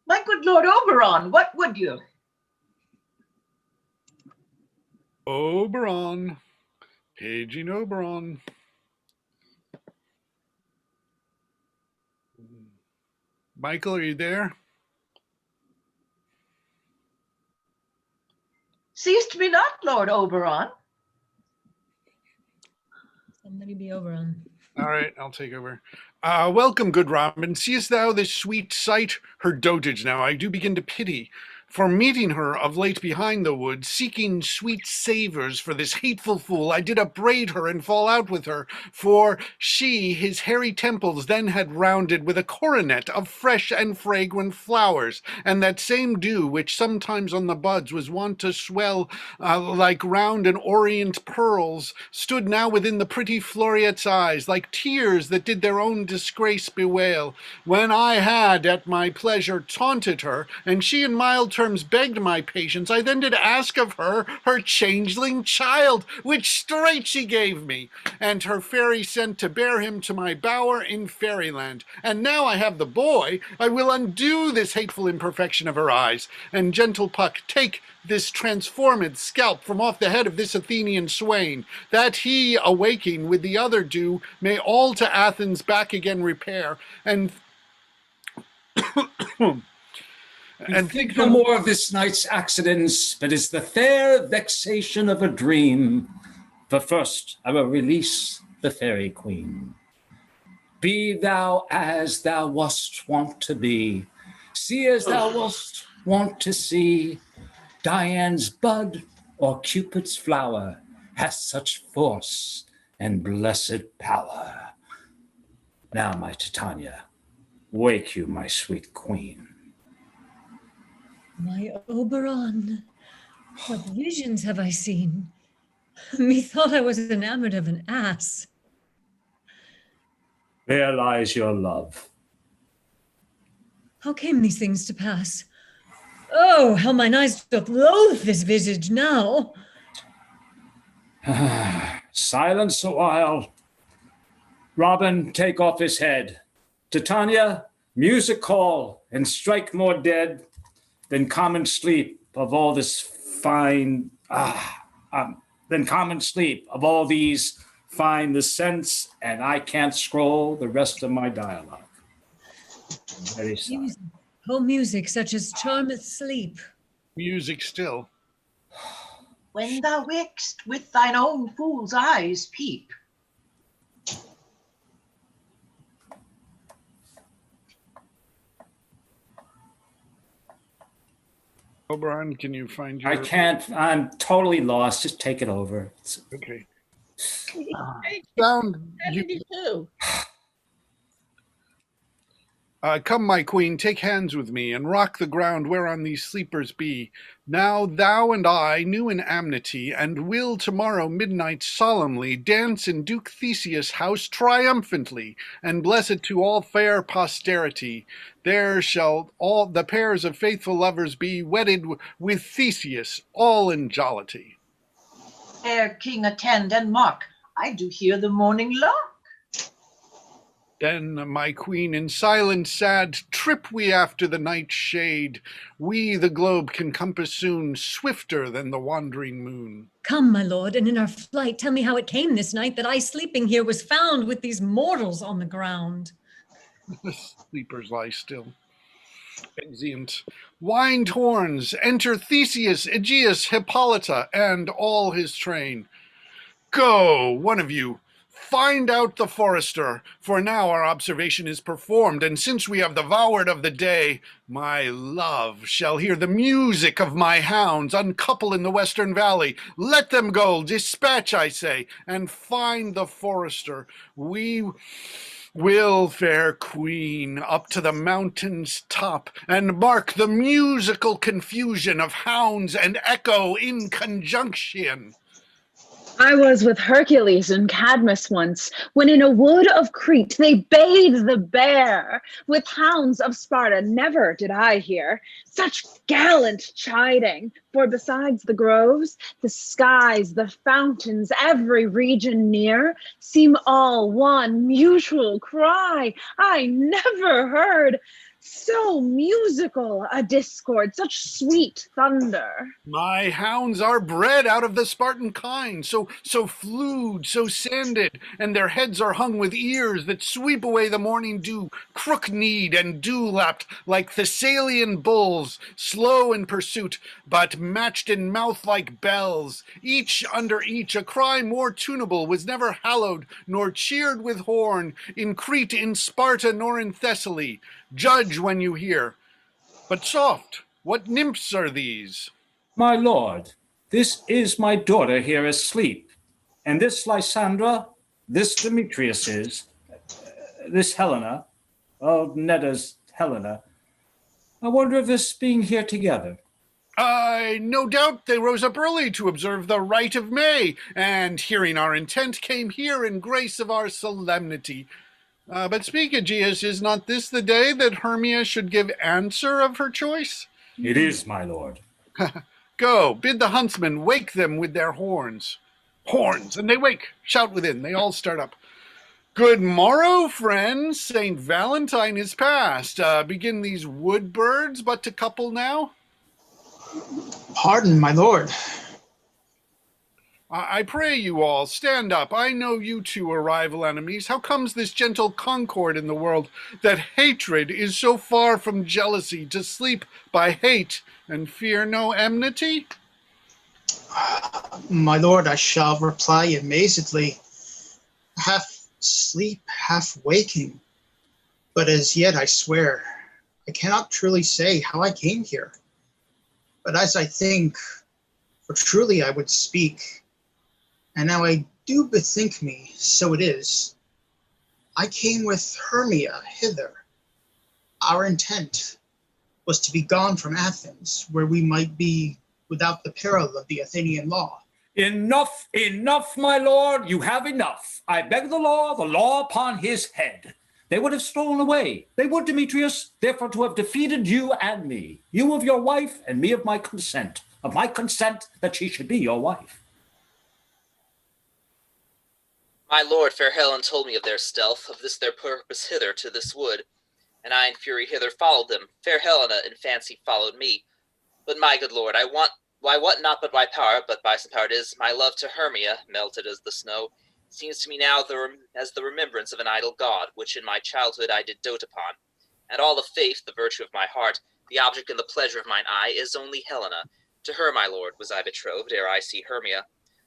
My good Lord Oberon, what would you? Oberon. Paging Oberon. Michael, are you there? Seest me not, Lord Oberon? Somebody be Oberon. All right, I'll take over. Welcome, good Robin. Seest thou this sweet sight? Her dotage now I do begin to pity. For meeting her of late behind the wood, seeking sweet savours for this hateful fool, I did upbraid her and fall out with her, for she his hairy temples then had rounded with a coronet of fresh and fragrant flowers, and that same dew which sometimes on the buds was wont to swell like round and orient pearls, stood now within the pretty Floriette's eyes, like tears that did their own disgrace bewail. When I had at my pleasure taunted her, and she in mild terms begged my patience, I then did ask of her her changeling child, which straight she gave me, and her fairy sent to bear him to my bower in fairyland. And now I have the boy, I will undo this hateful imperfection of her eyes, and gentle Puck, take this transformed scalp from off the head of this Athenian swain, that he, awaking with the other dew, may all to Athens back again repair, and and think no more of this night's accidents, but is the fair vexation of a dream. But first I will release the fairy queen. Be thou as thou wast wont to be, see as thou wast wont to see. Dian's bud or Cupid's flower hath such force and blessed power. Now, my Titania, wake you, my sweet queen. My Oberon, what visions have I seen? Methought I was enamored of an ass. There lies your love. How came these things to pass? Oh, how mine eyes doth loathe this visage now. Silence a while. Robin, take off his head. Titania, music call, and strike more dead than common sleep of all this fine, than common sleep of all these fine the sense, and I can't scroll the rest of my dialogue. I'm very sorry. Music. Oh, music such as charmeth sleep. Music still. When thou wakest with thine own fool's eyes peep. Oberon, can you find your... I can't, I'm totally lost. Just take it over. Okay. Page Sound... 72. Come, my queen, take hands with me, and rock the ground whereon these sleepers be. Now thou and I, new in amity, and will tomorrow midnight solemnly dance in Duke Theseus' house triumphantly, and bless it to all fair posterity. There shall all the pairs of faithful lovers be wedded with Theseus, all in jollity. Fair king, attend and mark. I do hear the morning lark. Then, my queen, in silent sad trip we after the night shade. We the globe can compass soon, swifter than the wandering moon. Come, my lord, and in our flight tell me how it came this night that I sleeping here was found with these mortals on the ground. The sleepers lie still. Exeunt. Wind horns, enter Theseus, Aegeus, Hippolyta, and all his train. Go, one of you, find out the forester, for now our observation is performed, and since we have the voward of the day, my love shall hear the music of my hounds uncouple in the western valley. Let them go, dispatch, I say, and find the forester. We will, fair queen, up to the mountain's top, and mark the musical confusion of hounds and echo in conjunction. I was with Hercules and Cadmus once, when in a wood of Crete they bayed the bear. With hounds of Sparta never did I hear such gallant chiding. For besides the groves, the skies, the fountains, every region near, seem all one mutual cry. I never heard so musical a discord, such sweet thunder. My hounds are bred out of the Spartan kind, so flewed, so sanded, and their heads are hung with ears that sweep away the morning dew, crook-kneed and dew-lapped like Thessalian bulls, slow in pursuit, but matched in mouth like bells. Each under each a cry more tunable was never hallowed, nor cheered with horn, in Crete, in Sparta, nor in Thessaly. Judge when you hear. But soft, what nymphs are these? My lord, this is my daughter here asleep, and this Lysandra, this Demetrius is, this Helena, Netta's Helena. I wonder if this being here together. No doubt they rose up early to observe the rite of May, and hearing our intent, came here in grace of our solemnity. But speak, Aegeus, is not this the day that Hermia should give answer of her choice? It is, my lord. Go, bid the huntsmen wake them with their horns. Horns, and they wake, shout within, they all start up. Good morrow, friends, Saint Valentine is past. Begin these wood birds but to couple now? Pardon, my lord. I pray you all, stand up. I know you two are rival enemies. How comes this gentle concord in the world, that hatred is so far from jealousy, to sleep by hate and fear no enmity? My lord, I shall reply amazedly, half sleep, half waking. But as yet, I swear, I cannot truly say how I came here. But as I think, for truly I would speak, and now I do bethink me, so it is. I came with Hermia hither. Our intent was to be gone from Athens, where we might be without the peril of the Athenian law. Enough, enough, my lord, you have enough. I beg the law upon his head. They would have stolen away. They would, Demetrius, therefore to have defeated you and me. You of your wife, and me of my consent that she should be your wife. My lord, fair Helen told me of their stealth, of this their purpose hither to this wood, and I in fury hither followed them. Fair Helena in fancy followed me. But my good lord, I what not but by power, but by some power it is, my love to Hermia, melted as the snow, seems to me now as the remembrance of an idle god, which in my childhood I did dote upon. And all the faith, the virtue of my heart, the object and the pleasure of mine eye, is only Helena. To her, my lord, was I betrothed, ere I see Hermia.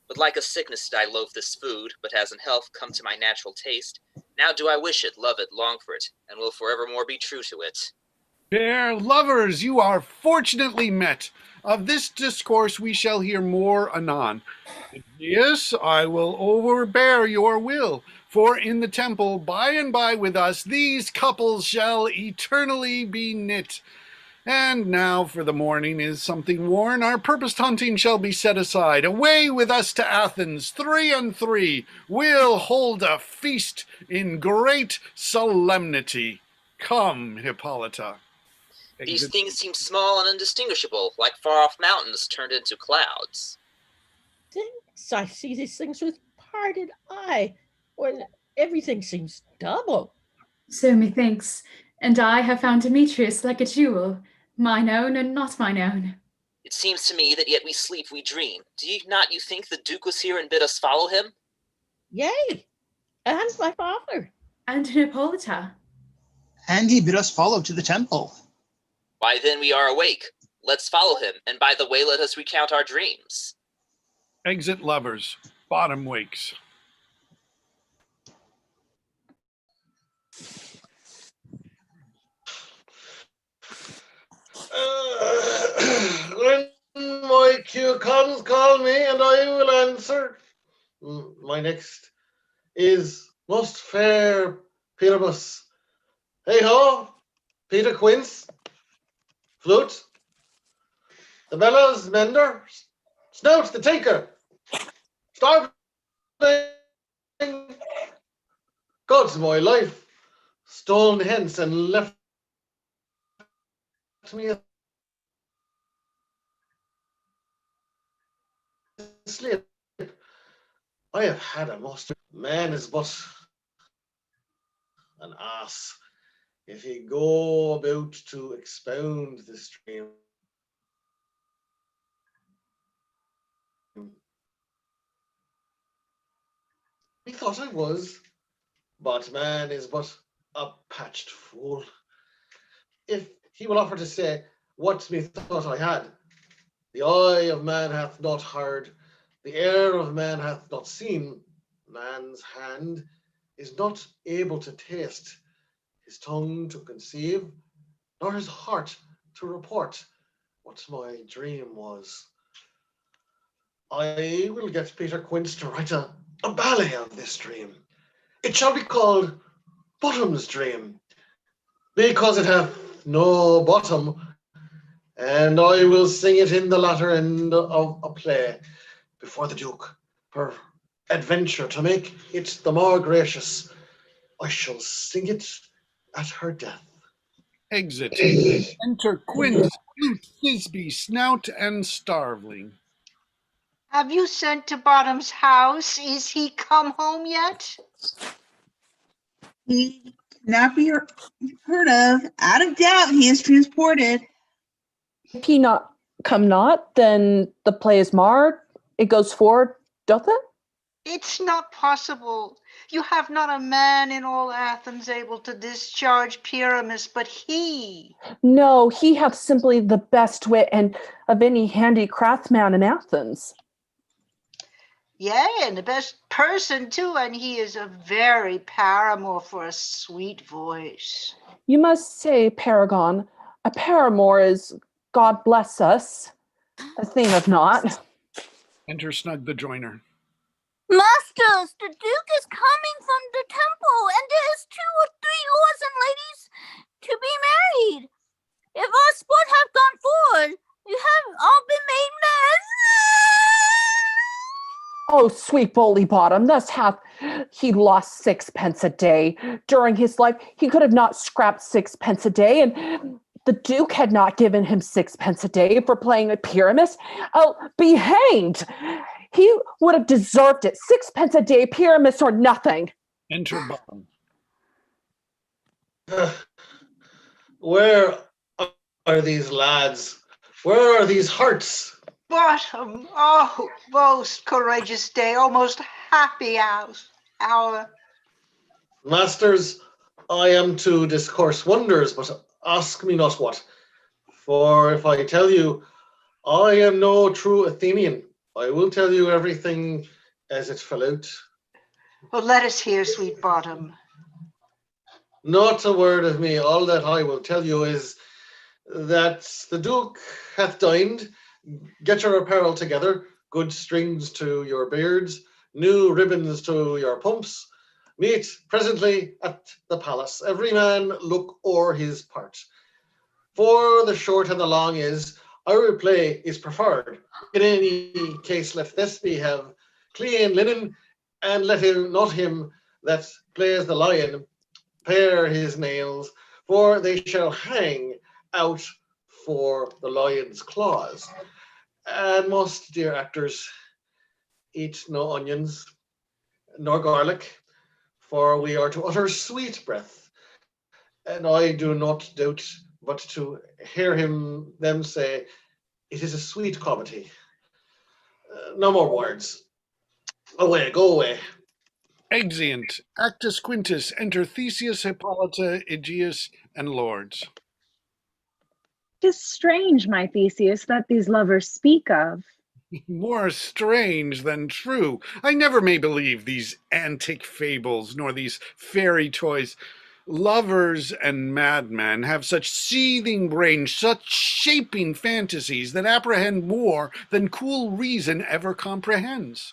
But like a sickness did I loathe this food, but as in health come to my natural taste, now do I wish it, love it, long for it, and will forevermore be true to it. Fair lovers, you are fortunately met. Of this discourse we shall hear more anon. Yes, I will overbear your will, for in the temple by and by with us these couples shall eternally be knit. And now for the morning is something worn, our purposed hunting shall be set aside. Away with us to Athens, 3 and 3, we'll hold a feast in great solemnity. Come, Hippolyta. These Exit. things seem small and undistinguishable, like far-off mountains turned into clouds. Thinks I see these things with parted eye, when everything seems double. So methinks, and I have found Demetrius like a jewel, mine own and not mine own. It seems to me that yet we sleep, we dream. Do you not you think the Duke was here and bid us follow him? Yea, and my father. And Hippolyta. And he bid us follow to the temple. Why then we are awake. Let's follow him, and by the way let us recount our dreams. Exit lovers. Bottom wakes. When my cue comes, call me and I will answer. My next is most fair Pyramus. Hey ho, Peter Quince, flute, the bellows mender, snout the tinker, starveling, God's my life, stolen hence and left me asleep. I have had a most man is but an ass if he go about to expound this dream. He thought I was, but man is but a patched fool. If he will offer to say what me thought I had, the eye of man hath not heard, the ear of man hath not seen, man's hand is not able to taste, his tongue to conceive, nor his heart to report what my dream was. I will get Peter Quince to write a ballet of this dream. It shall be called Bottom's Dream, because it hath no bottom, and I will sing it in the latter end of a play before the Duke. Per adventure, to make it the more gracious, I shall sing it at her death. Exit. Enter Quince, Flute, Thisbe, Snout, and Starveling. Have you sent to Bottom's house? Is he come home yet? He cannot be heard of. Out of doubt, he is transported. If he not come not, then the play is marred. It goes forward, doth it? It's not possible. You have not a man in all Athens able to discharge Pyramus, but he. No, he hath simply the best wit and of any handy craftsman in Athens. Yea, and the best person too, and he is a very paramour for a sweet voice. You must say, Paragon, a paramour is, God bless us, a thing of naught. Enter Snug the Joiner. Masters, the Duke is coming from the temple, and there is 2 or 3 lords and ladies to be married. If our sport have gone forward, you have all been made men. Oh, sweet Bully Bottom, thus hath he lost 6 pence a day. During his life, he could have not scrapped 6 pence a day, and the Duke had not given him 6 pence a day for playing at Pyramus. Oh, be hanged! He would have deserved it. 6 pence a day, Pyramus or nothing. Enter Bottom. Where are these lads? Where are these hearts? Bottom, oh, most courageous day, oh, most happy hour. Masters, I am to discourse wonders, but ask me not what. For if I tell you, I am no true Athenian. I will tell you everything as it fell out. Well, let us hear, sweet Bottom. Not a word of me. All that I will tell you is that the Duke hath dined Get your apparel together, good strings to your beards, new ribbons to your pumps. Meet presently at the palace, every man look o'er his part. For the short and the long is, our play is preferred. In any case, let Thespy have clean linen, and let him not him that plays the lion pare his nails, for they shall hang out for the lion's claws. And most dear actors, eat no onions nor garlic, for we are to utter sweet breath. And I do not doubt but to hear them say, it is a sweet comedy. No more words. Away, go away. Exeunt. Actus Quintus. Enter Theseus, Hippolyta, Aegeus, and lords. 'Tis strange, my Theseus, that these lovers speak of. More strange than true. I never may believe these antic fables, nor these fairy toys. Lovers and madmen have such seething brains, such shaping fantasies that apprehend more than cool reason ever comprehends.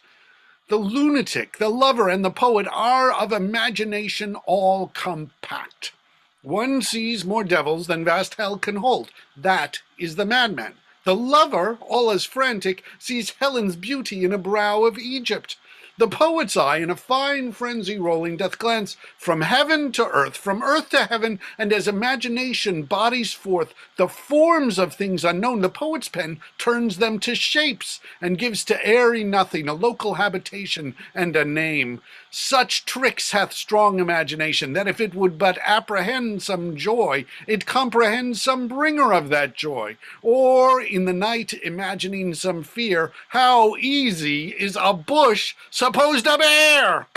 The lunatic, the lover, and the poet are of imagination all compact. One sees more devils than vast hell can hold. That is the madman. The lover, all as frantic, sees Helen's beauty in a brow of Egypt. The poet's eye, in a fine frenzy rolling, doth glance from heaven to earth, from earth to heaven, and as imagination bodies forth the forms of things unknown, the poet's pen turns them to shapes, and gives to airy nothing a local habitation and a name. Such tricks hath strong imagination, that if it would but apprehend some joy, it comprehends some bringer of that joy, or in the night imagining some fear, how easy is a bush supposed a bear.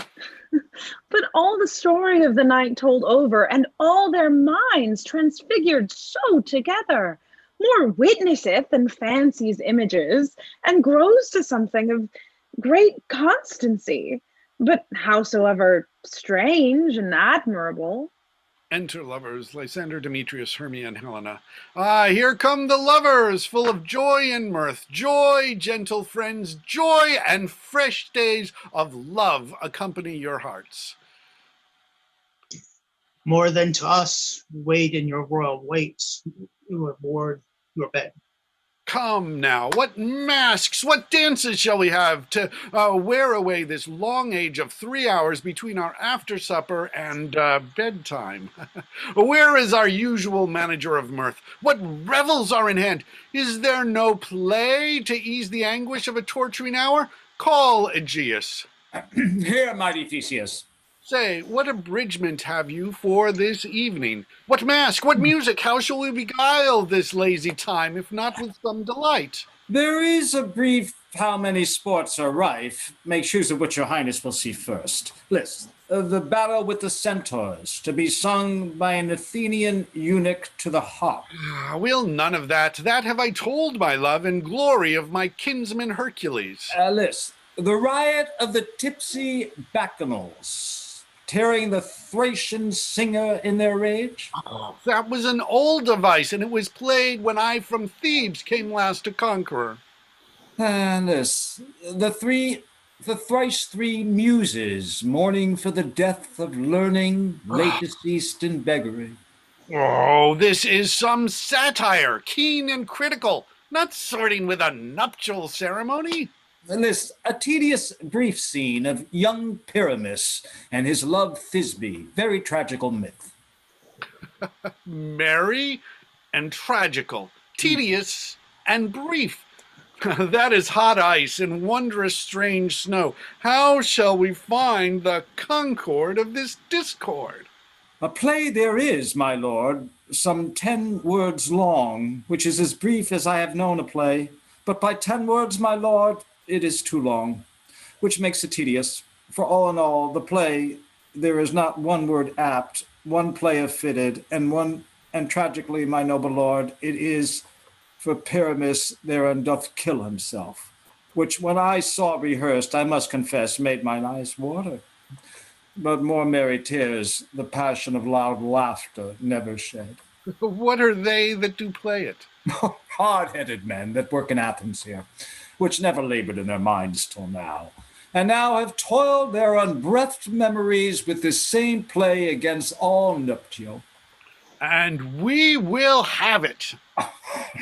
But all the story of the night told over, and all their minds transfigured so together, more witnesseth than fancy's images, and grows to something of great constancy, but howsoever strange and admirable. Enter lovers, Lysander, Demetrius, Hermia, and Helena. Ah, here come the lovers, full of joy and mirth. Joy, gentle friends, joy and fresh days of love accompany your hearts. More than to us, wait in your royal waits, you aboard your bed. Come now, what masks, what dances shall we have to wear away this long age of 3 hours between our after supper and bedtime? Where is our usual manager of mirth? What revels are in hand? Is there no play to ease the anguish of a torturing hour? Call Aegeus. Here, mighty Theseus. Say, what abridgment have you for this evening? What mask, what music? How shall we beguile this lazy time, if not with some delight? There is a brief how many sports are rife. Make choose of which your highness will see first. List, the battle with the centaurs, to be sung by an Athenian eunuch to the harp. Will none of that. That have I told, my love, and glory of my kinsman Hercules. List, the riot of the tipsy bacchanals, tearing the Thracian singer in their rage? Oh, that was an old device, and it was played when I from Thebes came last to conqueror. And this, the thrice three muses, mourning for the death of learning, late deceased in beggary. Oh, this is some satire, keen and critical, not sorting with a nuptial ceremony. This, a tedious brief scene of young Pyramus and his love Thisbe, very tragical myth. Merry and tragical, tedious and brief. That is hot ice and wondrous strange snow. How shall we find the concord of this discord? A play there is, my lord, some 10 words long, which is as brief as I have known a play, but by 10 words, my lord, it is too long, which makes it tedious. For all in all, the play, there is not one word apt, one play fitted, and tragically, my noble lord, it is for Pyramus therein doth kill himself, which when I saw rehearsed, I must confess, made mine eyes water. But more merry tears the passion of loud laughter never shed. What are they that do play it? Hard-headed men that work in Athens here, which never labored in their minds till now, and now have toiled their unbreathed memories with this same play against all nuptial. And we will have it.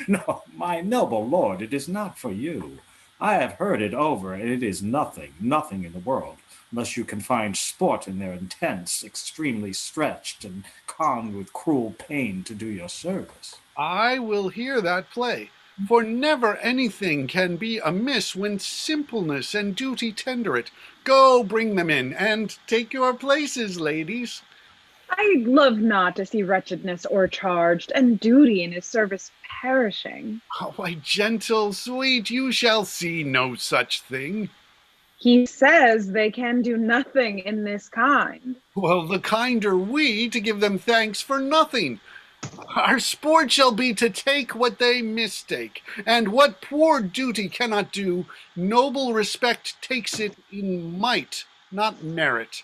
No, my noble lord, it is not for you. I have heard it over, and it is nothing, nothing in the world, unless you can find sport in their intense, extremely stretched, and calmed with cruel pain to do your service. I will hear that play, for never anything can be amiss when simpleness and duty tender it. Go bring them in, and take your places, ladies. I love not to see wretchedness o'ercharged, and duty in his service perishing. Oh, why, gentle, sweet, you shall see no such thing. He says they can do nothing in this kind. Well, the kinder we to give them thanks for nothing. Our sport shall be to take what they mistake, and what poor duty cannot do, noble respect takes it in might, not merit.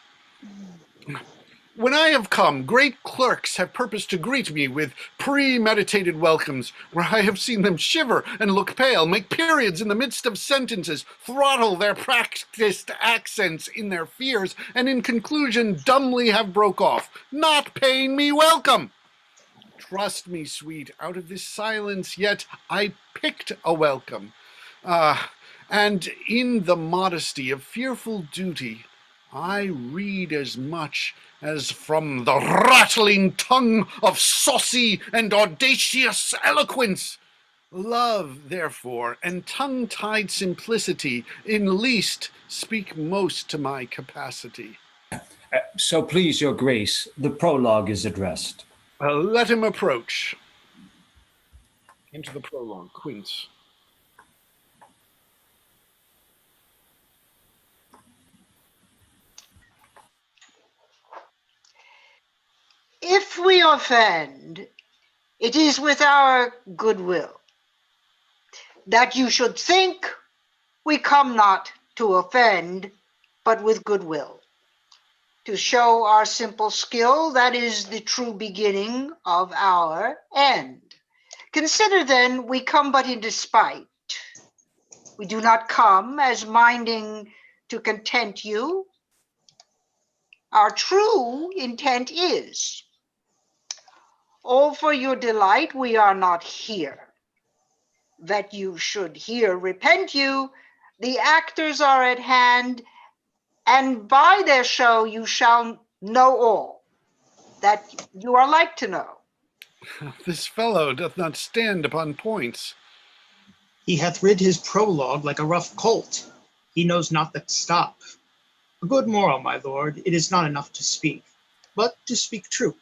When I have come, great clerks have purposed to greet me with premeditated welcomes, where I have seen them shiver and look pale, make periods in the midst of sentences, throttle their practised accents in their fears, and in conclusion dumbly have broke off, not paying me welcome. Trust me, sweet, out of this silence yet I picked a welcome. And in the modesty of fearful duty, I read as much as from the rattling tongue of saucy and audacious eloquence. Love, therefore, and tongue-tied simplicity in least speak most to my capacity. So please your grace, the prologue is addressed. Let him approach. Into the prologue, Quince. If we offend, it is with our goodwill. That you should think we come not to offend, but with goodwill. To show our simple skill, that is the true beginning of our end. Consider then, we come but in despite. We do not come as minding to content you. Our true intent is, all for your delight we are not here. That you should here repent you, the actors are at hand, and by their show you shall know all that you are like to know. This fellow doth not stand upon points. He hath rid his prologue like a rough colt. He knows not the stop. A good moral, my lord, it is not enough to speak, but to speak true.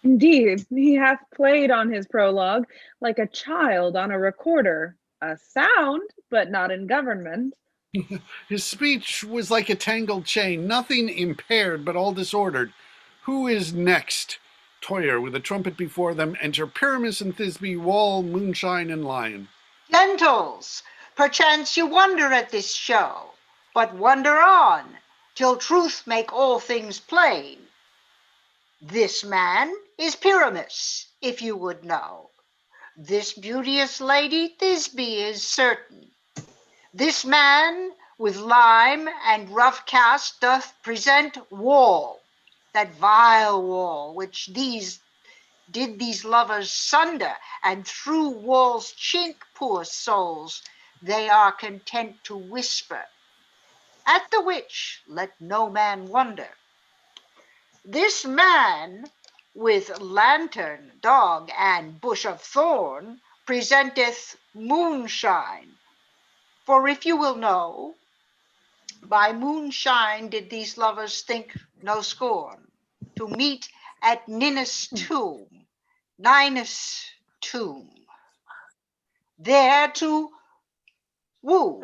Indeed, he hath played on his prologue like a child on a recorder, a sound, but not in government. His speech was like a tangled chain, nothing impaired, but all disordered. Who is next? Toyer, with a trumpet before them, enter Pyramus and Thisbe, Wall, Moonshine, and Lion. Gentles, perchance you wonder at this show, but wonder on, till truth make all things plain. This man is Pyramus, if you would know. This beauteous lady Thisbe is certain. This man with lime and rough cast doth present Wall, that vile Wall which these lovers sunder, and through Wall's chink, poor souls, they are content to whisper, at the which let no man wonder. This man with lantern, dog, and bush of thorn presenteth Moonshine. For if you will know, by moonshine did these lovers think no scorn, to meet at Ninus' tomb, there to woo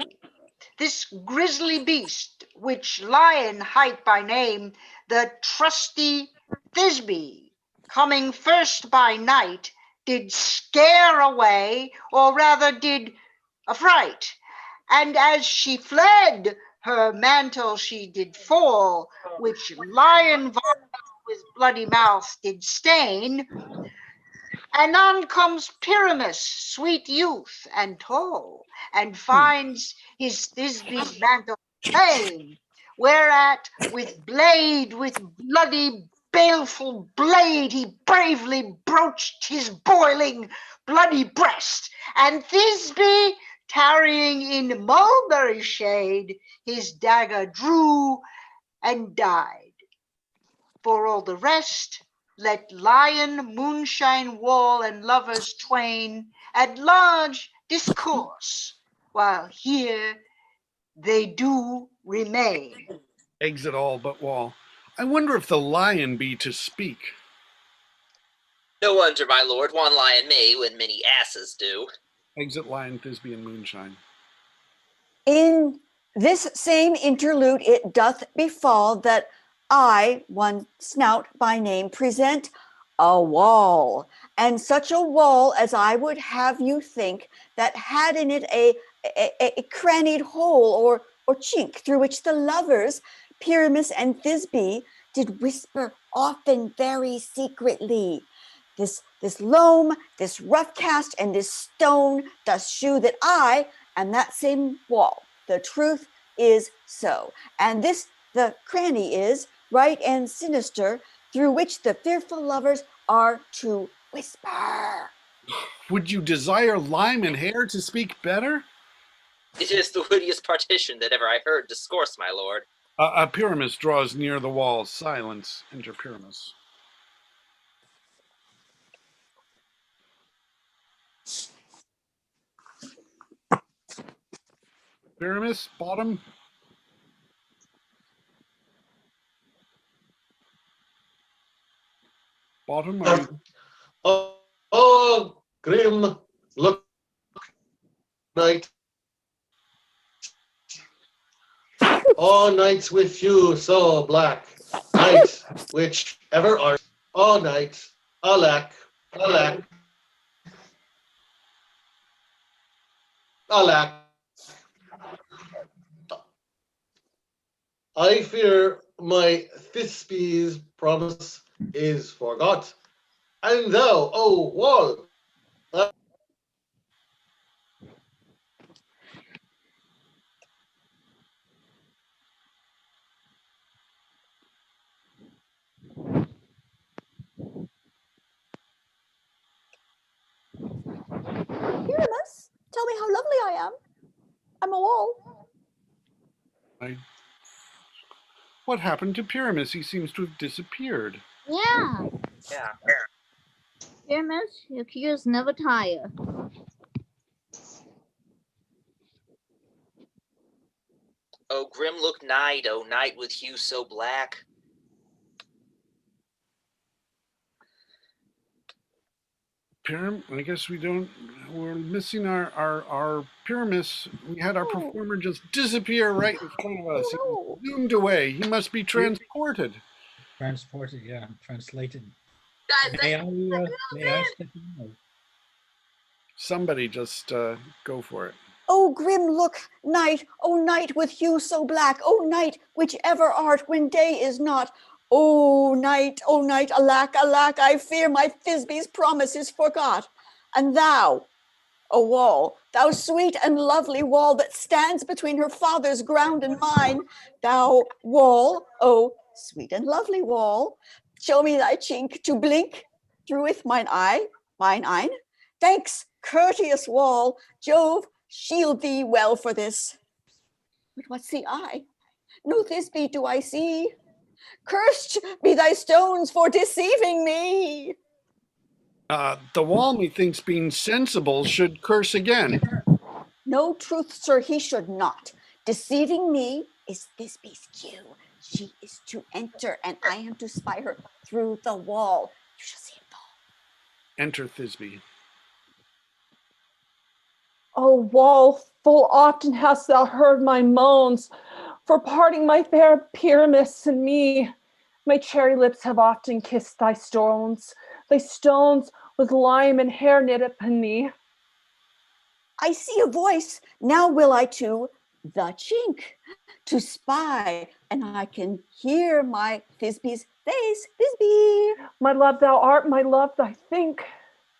this grisly beast, which Lion hight by name, the trusty Thisbe, coming first by night, did scare away, or rather did affright. And as she fled, her mantle she did fall, which Lion with bloody mouth did stain. Anon comes Pyramus, sweet youth and tall, and finds his Thisbe's mantle plain, whereat with bloody baleful blade, he bravely broached his boiling bloody breast, and Thisbe, tarrying in mulberry shade, his dagger drew and died. For all the rest, let lion, moonshine, wall, and lovers twain at large discourse, while here they do remain. Exit all but wall. I wonder if the lion be to speak. No wonder, my lord, one lion may when many asses do. Exit lion, Thisbe, and moonshine. In this same interlude, it doth befall that I, one Snout by name, present a wall, and such a wall as I would have you think that had in it a crannied hole or chink through which the lovers, Pyramus and Thisbe, did whisper often very secretly. This loam, this rough cast, and this stone doth shew that I am that same wall. The truth is so. And this the cranny is, right and sinister, through which the fearful lovers are to whisper. Would you desire lime and hair to speak better? It is the wittiest partition that ever I heard discourse, my lord. Pyramus draws near the wall. Silence. Enter Pyramus. Pyramus, bottom. Bottom, are you... Oh, grim, look, night. All nights with you so black, night which ever art, all night, alack, alack, alack. I fear my Thisbe's promise is forgot, and thou, O wall, Pyramus, tell me how lovely I am. I'm a wall. What happened to Pyramus? He seems to have disappeared. Yeah. Yeah. Pyramus, your cures never tire. Oh, grim look night, oh night with hue so black. I guess we're missing our Pyramus. We had our performer just disappear right in front of us. Oh, He zoomed away. He must be transported. Transported, yeah, translated. Guys, May I step in? Somebody just go for it. Oh, grim look, night, oh night with hue so black, oh night, which ever art when day is not. Oh night, alack, alack, I fear my Thisbe's promise is forgot. And thou, O wall, thou sweet and lovely wall that stands between her father's ground and mine, thou wall, oh sweet and lovely wall, show me thy chink to blink through with mine eye, mine eyne. Thanks, courteous wall, Jove shield thee well for this. But what see I? No Thisbe do I see. Cursed be thy stones for deceiving me. The wall, methinks, being sensible, should curse again. No truth, sir, he should not. Deceiving me is Thisbe's cue. She is to enter, and I am to spy her through the wall. You shall see it fall. Enter Thisbe. O wall, full often hast thou heard my moans for parting my fair Pyramus and me. My cherry lips have often kissed thy stones with lime and hair knit upon me. I see a voice, now will I to the chink to spy, and I can hear my Thisbe's face, Thisbe. My love thou art, my love thy think.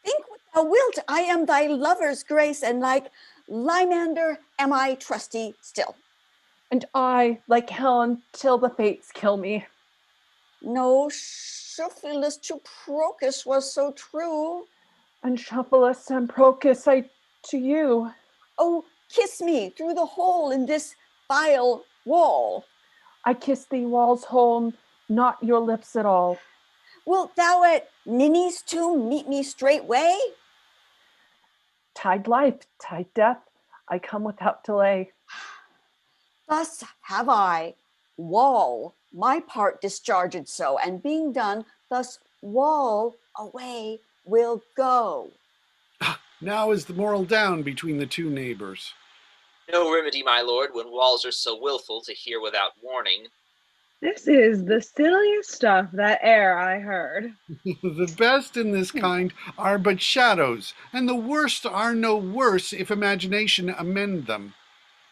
Think what thou wilt. I am thy lover's grace, and like Lymander am I trusty still. And I, like Helen, till the fates kill me. No Shuphilus to Procus was so true. And Shuphilus and Procus I to you. Oh, kiss me through the hole in this vile wall. I kiss thee wall's hole, not your lips at all. Wilt thou at Ninny's tomb meet me straightway? Tide life, tide death, I come without delay. Thus have I, wall, my part discharged so, and being done, thus wall away will go. Now is the moral down between the two neighbors. No remedy, my lord, when walls are so wilful to hear without warning. This is the silliest stuff that e'er I heard. The best in this kind are but shadows, and the worst are no worse if imagination amend them.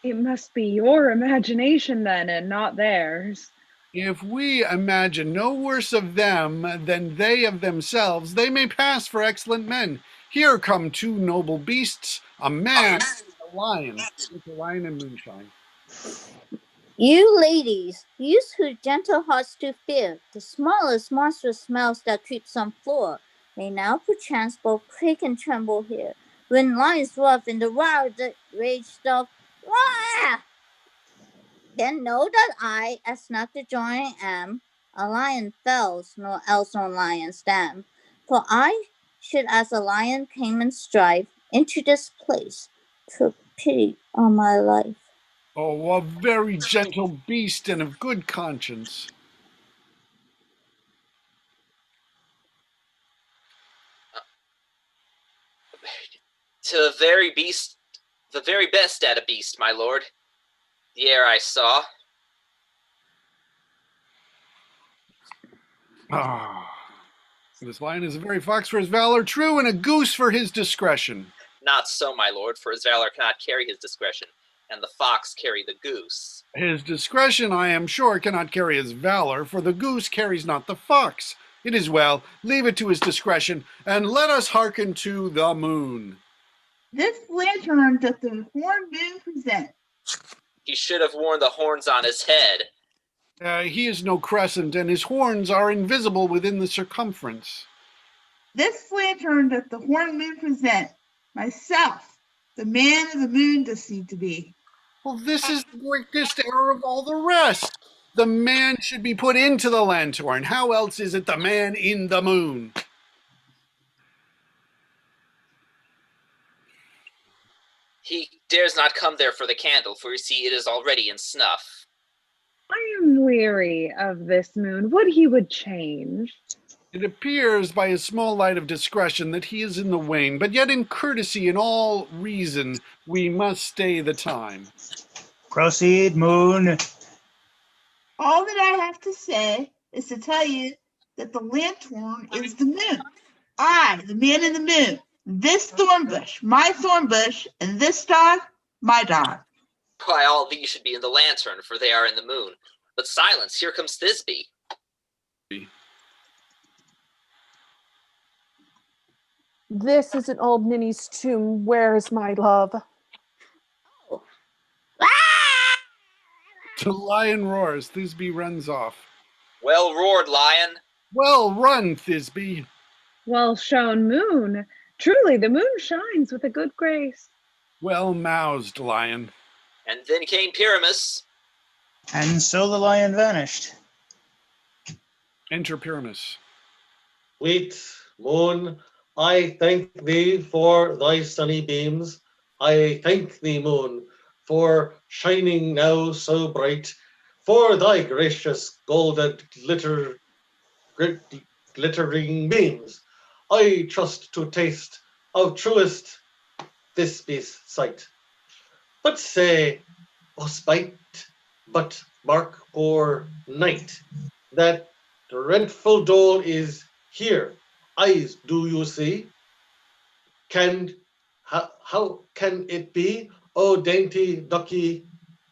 It must be your imagination then, and not theirs. If we imagine no worse of them than they of themselves, they may pass for excellent men. Here come two noble beasts, a man and a lion. It's a lion and moonshine. You ladies, use whose gentle hearts to fear the smallest monstrous smells that creeps on floor, may now perchance both quake and tremble here, when lions rough in the wild rage of Wah! Then know that I, as not the join am, a lion fells, nor else on lion's dam. For I should as a lion came and strive into this place, took pity on my life. Oh, a very gentle beast and of good conscience. To the very best at a beast, my lord. The air I saw. This lion is a very fox for his valor, true, and a goose for his discretion. Not so, my lord, for his valor cannot carry his discretion, and the fox carry the goose. His discretion, I am sure, cannot carry his valor, for the goose carries not the fox. It is well, leave it to his discretion, and let us hearken to the moon. This lantern doth the horn moon present. He should have worn the horns on his head. He is no crescent, and his horns are invisible within the circumference. This lantern doth the horn moon present. Myself, the man of the moon doth seem to be. Well, this is the greatest error of all the rest. The man should be put into the lantern. How else is it the man in the moon? He dares not come there for the candle, for you see it is already in snuff. I am weary of this moon. Would he would change. It appears by his small light of discretion that he is in the wane, but yet in courtesy and all reason we must stay the time. Proceed, moon. All that I have to say is to tell you that the lantern is the moon. I, the man in the moon. This thorn bush, my thorn bush, and this dog, my dog. Why, all these should be in the lantern, for they are in the moon. But silence, here comes Thisbe. This is an old ninny's tomb. Where is my love? The lion roars. Thisbe runs off. Well roared, lion. Well run, Thisbe. Well shone moon. Truly, the moon shines with a good grace. Well moused, lion. And then came Pyramus. And so the lion vanished. Enter Pyramus. Wait, moon, I thank thee for thy sunny beams. I thank thee, moon, for shining now so bright, for thy gracious golden glittering beams. I trust to taste of truest Thisbe's sight. But say, O spite, but mark, poor knight, that dreadful dole is here. Eyes, do you see? How can it be, O dainty ducky,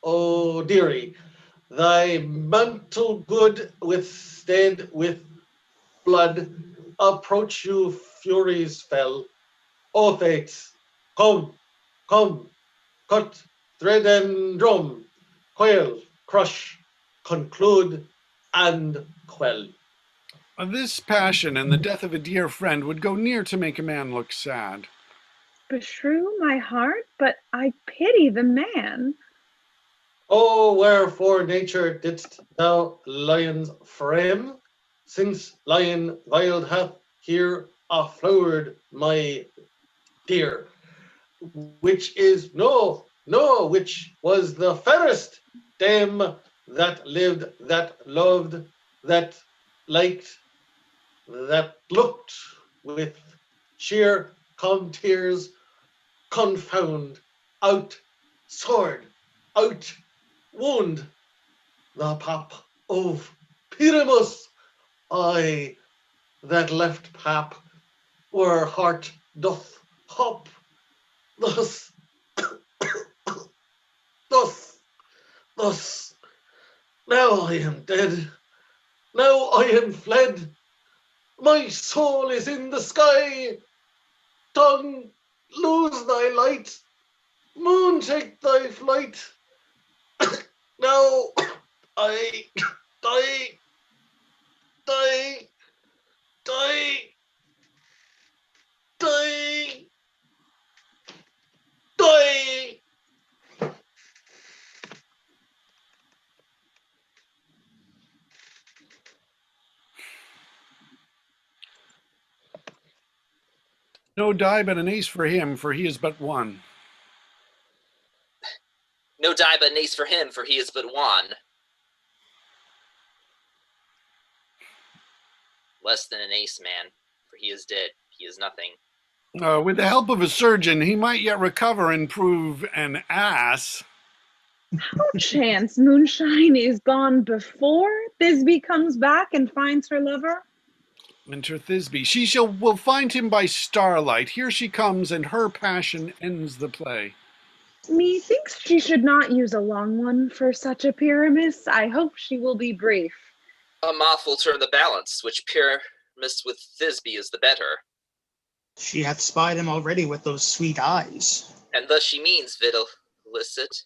O dearie, thy mantle good withstand with blood, approach you furies fell. O fates, come, come, cut, thread and drum, coil, crush, conclude, and quell. This passion and the death of a dear friend would go near to make a man look sad. Beshrew my heart, but I pity the man. Oh, wherefore, nature, didst thou lions frame? Since lion wild hath here afflowered my dear, which is which was the fairest dame that lived, that loved, that liked, that looked with sheer tears, confound, out sword, out wound, the pap of Pyramus, I that left pap where heart doth hop, thus, thus, now I am dead, now I am fled, my soul is in the sky, tongue, lose thy light, moon, take thy flight, now I die, die, die, die, die. No die but an ace for him, for he is but one. No die but an ace for him, for he is but one. Less than an ace, man, for he is dead. He is nothing. With the help of a surgeon, he might yet recover and prove an ass. How chance Moonshine is gone before Thisbe comes back and finds her lover? Enter Thisbe. Will find him by starlight. Here she comes, and her passion ends the play. Methinks she should not use a long one for such a Pyramus. I hope she will be brief. A moth will turn the balance, which Pyramus with Thisbe is the better. She hath spied him already with those sweet eyes. And thus she means, Victual, licit.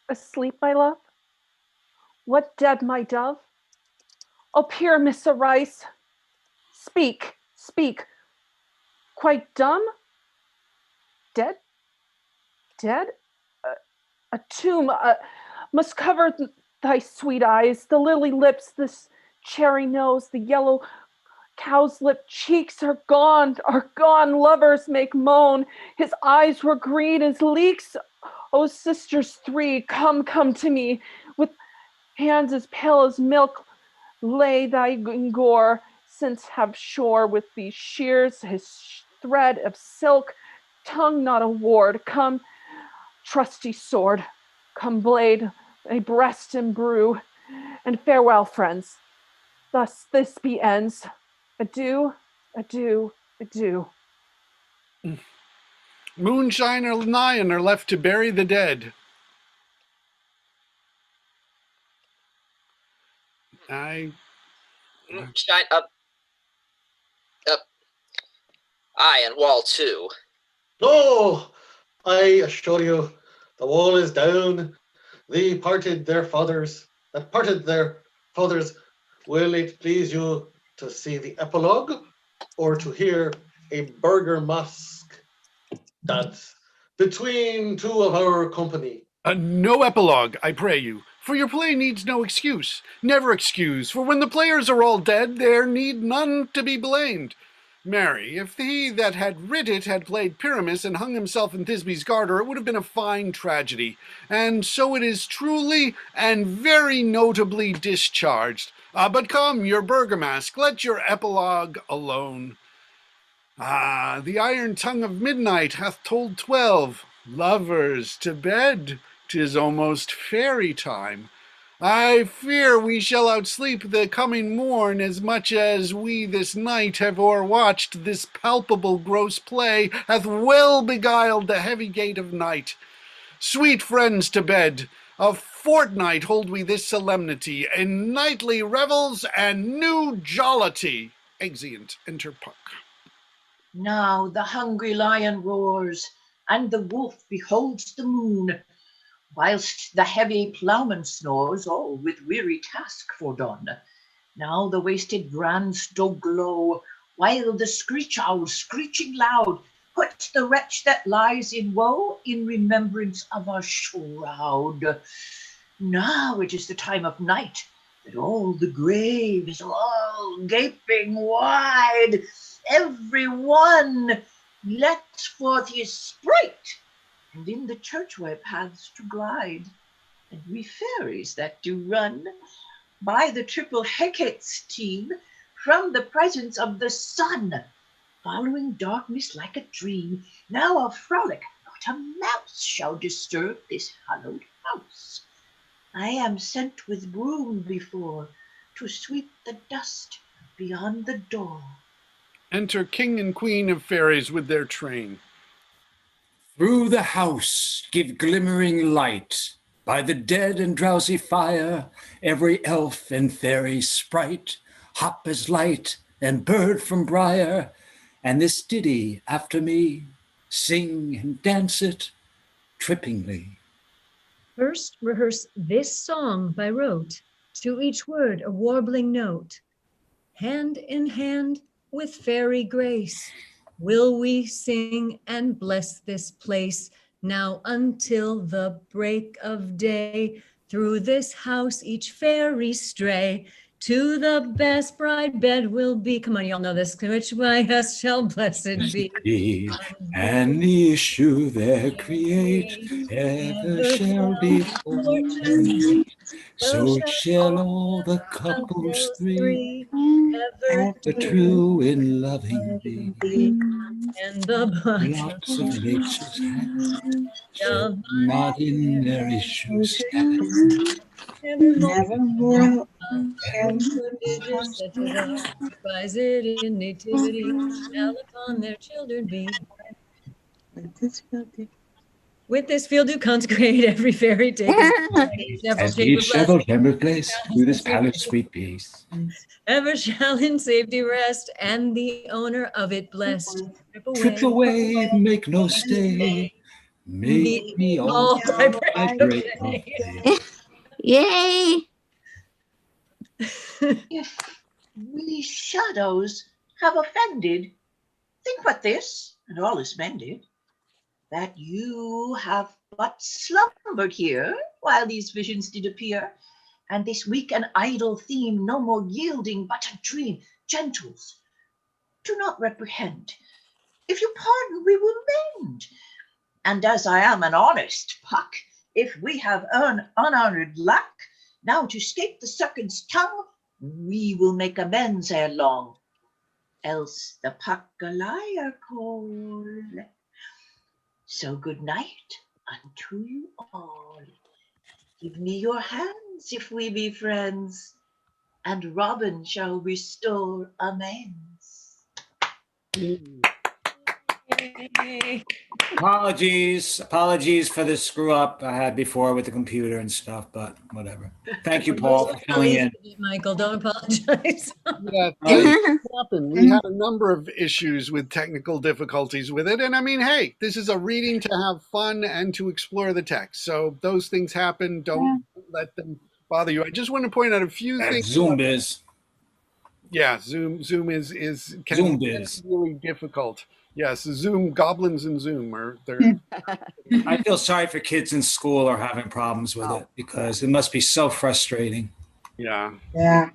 Asleep, my love? What dead, my dove? O Pyramus, arise. Speak, speak. Quite dumb? Dead? Dead? A tomb must cover thy sweet eyes, the lily lips, this cherry nose, the yellow cow's lip cheeks are gone, lovers make moan. His eyes were green as leeks. O sisters three, come to me, with hands as pale as milk, lay thy gore, since have shore with these shears his thread of silk, tongue not a ward, come trusty sword, come blade, a breast imbrue, and farewell, friends. Thus this be ends. Adieu, adieu, adieu. Moonshine or Lion are left to bury the dead. Shine up. Aye, and wall too. No, I assure you, the wall is down. They parted their fathers. Will it please you to see the epilogue, or to hear a burger mask dance between two of our company? No epilogue, I pray you, for your play needs no excuse. Never excuse, for when the players are all dead, there need none to be blamed. Marry, if he that had writ it had played Pyramus and hung himself in Thisbe's garter, it would have been a fine tragedy. And so it is truly and very notably discharged. But come, your burgomask, let your epilogue alone. The iron tongue of midnight hath told 12. Lovers, to bed, 'tis almost fairy time. I fear we shall outsleep the coming morn, as much as we this night have o'erwatched this palpable gross play hath well beguiled the heavy gate of night. Sweet friends, to bed. A fortnight hold we this solemnity, in nightly revels and new jollity. Exeunt. Enter Puck. Now the hungry lion roars, and the wolf beholds the moon, whilst the heavy ploughman snores, all with weary task fordone. Now the wasted brands do glow, while the screech owl, screeching loud, puts the wretch that lies in woe in remembrance of a shroud. Now it is the time of night, that all the graves all gaping wide, every one lets forth his sprite, and in the churchway paths to glide. And we fairies that do run by the triple Hecate's team from the presence of the sun, following darkness like a dream. Now a frolic, not a mouse shall disturb this hallowed house. I am sent with broom before to sweep the dust beyond the door. Enter King and Queen of Fairies with their train. Through the house give glimmering light. By the dead and drowsy fire, every elf and fairy sprite hop as light and bird from briar. And this ditty after me, sing and dance it trippingly. First rehearse this song by rote, to each word a warbling note. Hand in hand with fairy grace, will we sing and bless this place now until the break of day. Through this house each fairy stray, to the best bride bed will be. Come on, y'all know this. Which by us shall blessed be. And the issue there create ever shall be fortunate. So shall all the couples three ever true in loving be. And the Lots of nature's hand shall not in their issues stand. Nevermore prodigious such as are, despise it in nativity, shall upon their children be. With this field do consecrate every fairy take And each several chamber place through this palace sweet peace. Ever shall in safety rest, and the owner of it blessed. Trip away, make no stay. Make me all by break of day. Yay! If we shadows have offended, think what this, and all is mended, that you have but slumbered here while these visions did appear, and this weak and idle theme no more yielding but a dream. Gentles, do not reprehend. If you pardon, we will mend. And as I am an honest Puck, if we have earned unhonored luck, now to scape the serpent's tongue, we will make amends ere long. Else the Puck a liar call. So good night unto you all. Give me your hands if we be friends, and Robin shall restore amends. Apologies for the screw up I had before with the computer and stuff, but whatever. Thank you, Paul, for filling in. Michael, don't apologize. Yeah, things happen. We had a number of issues with technical difficulties with it. And I mean, hey, this is a reading to have fun and to explore the text. So those things happen. Don't let them bother you. I just want to point out a few things. Zoom is. Yeah, Zoom is Zoom is really difficult. Yes, Zoom, goblins and Zoom are there. I feel sorry for kids in school are having problems with it because it must be so frustrating. Yeah. Yeah.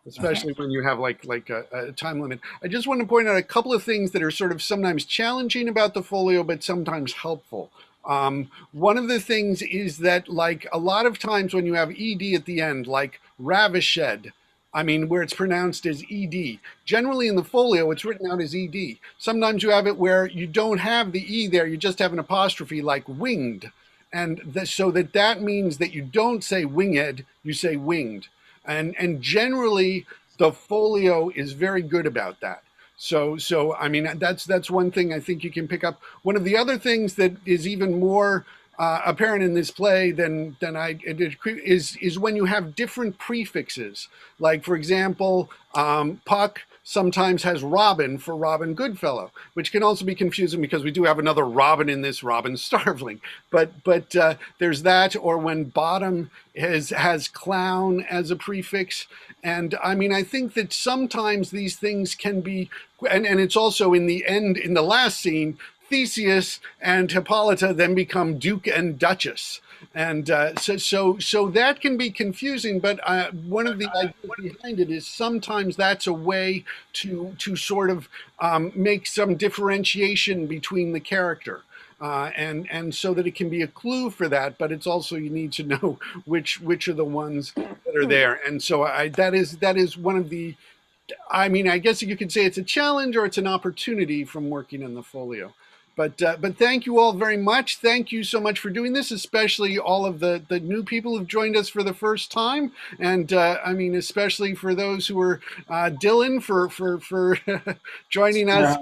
Especially when you have like a time limit. I just want to point out a couple of things that are sort of sometimes challenging about the folio, but sometimes helpful. One of the things is that like a lot of times when you have ed at the end, like ravished, I mean, where it's pronounced as ed. Generally in the folio, it's written out as ed. Sometimes you have it where you don't have the e there, you just have an apostrophe like winged. And so that means that you don't say winged, you say winged. And generally, the folio is very good about that. So I mean, that's one thing I think you can pick up. One of the other things that is even more apparent in this play than is when you have different prefixes. Like, for example, Puck sometimes has Robin for Robin Goodfellow, which can also be confusing because we do have another Robin in this, Robin Starveling. But there's that, or when Bottom has clown as a prefix. And I mean, I think that sometimes these things can be, and it's also in the end, in the last scene, Theseus and Hippolyta then become Duke and Duchess. And so that can be confusing, but one of the ideas behind it is sometimes that's a way to sort of make some differentiation between the character. And so that it can be a clue for that, but it's also, you need to know which are the ones that are there. And so that is one of the, I mean, I guess you could say it's a challenge or it's an opportunity from working in the folio. But thank you all very much. Thank you so much for doing this, especially all of the new people who've joined us for the first time. And I mean, especially for those who are Dylan for joining us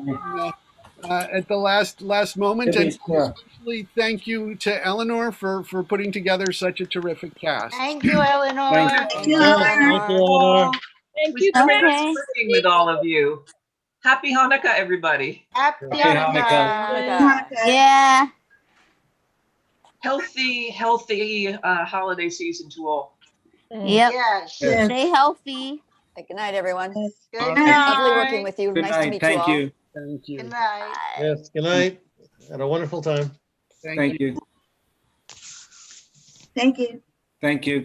at the last moment. And especially thank you to Eleanor for putting together such a terrific cast. Thank you, Eleanor. Thank you. Thank you, Eleanor. Thank you, Great Okay. working with all of you. Happy Hanukkah, everybody. Happy Happy Hanukkah. Yeah. Healthy holiday season to all. Yep. Yes. Stay healthy. Good night, everyone. Good Okay. Lovely night. working with you. Good Nice to night. meet Thank you all. you. Thank you. Good night. Yes, good night. Had a wonderful time. Thank Thank you. you. Thank you. Thank you.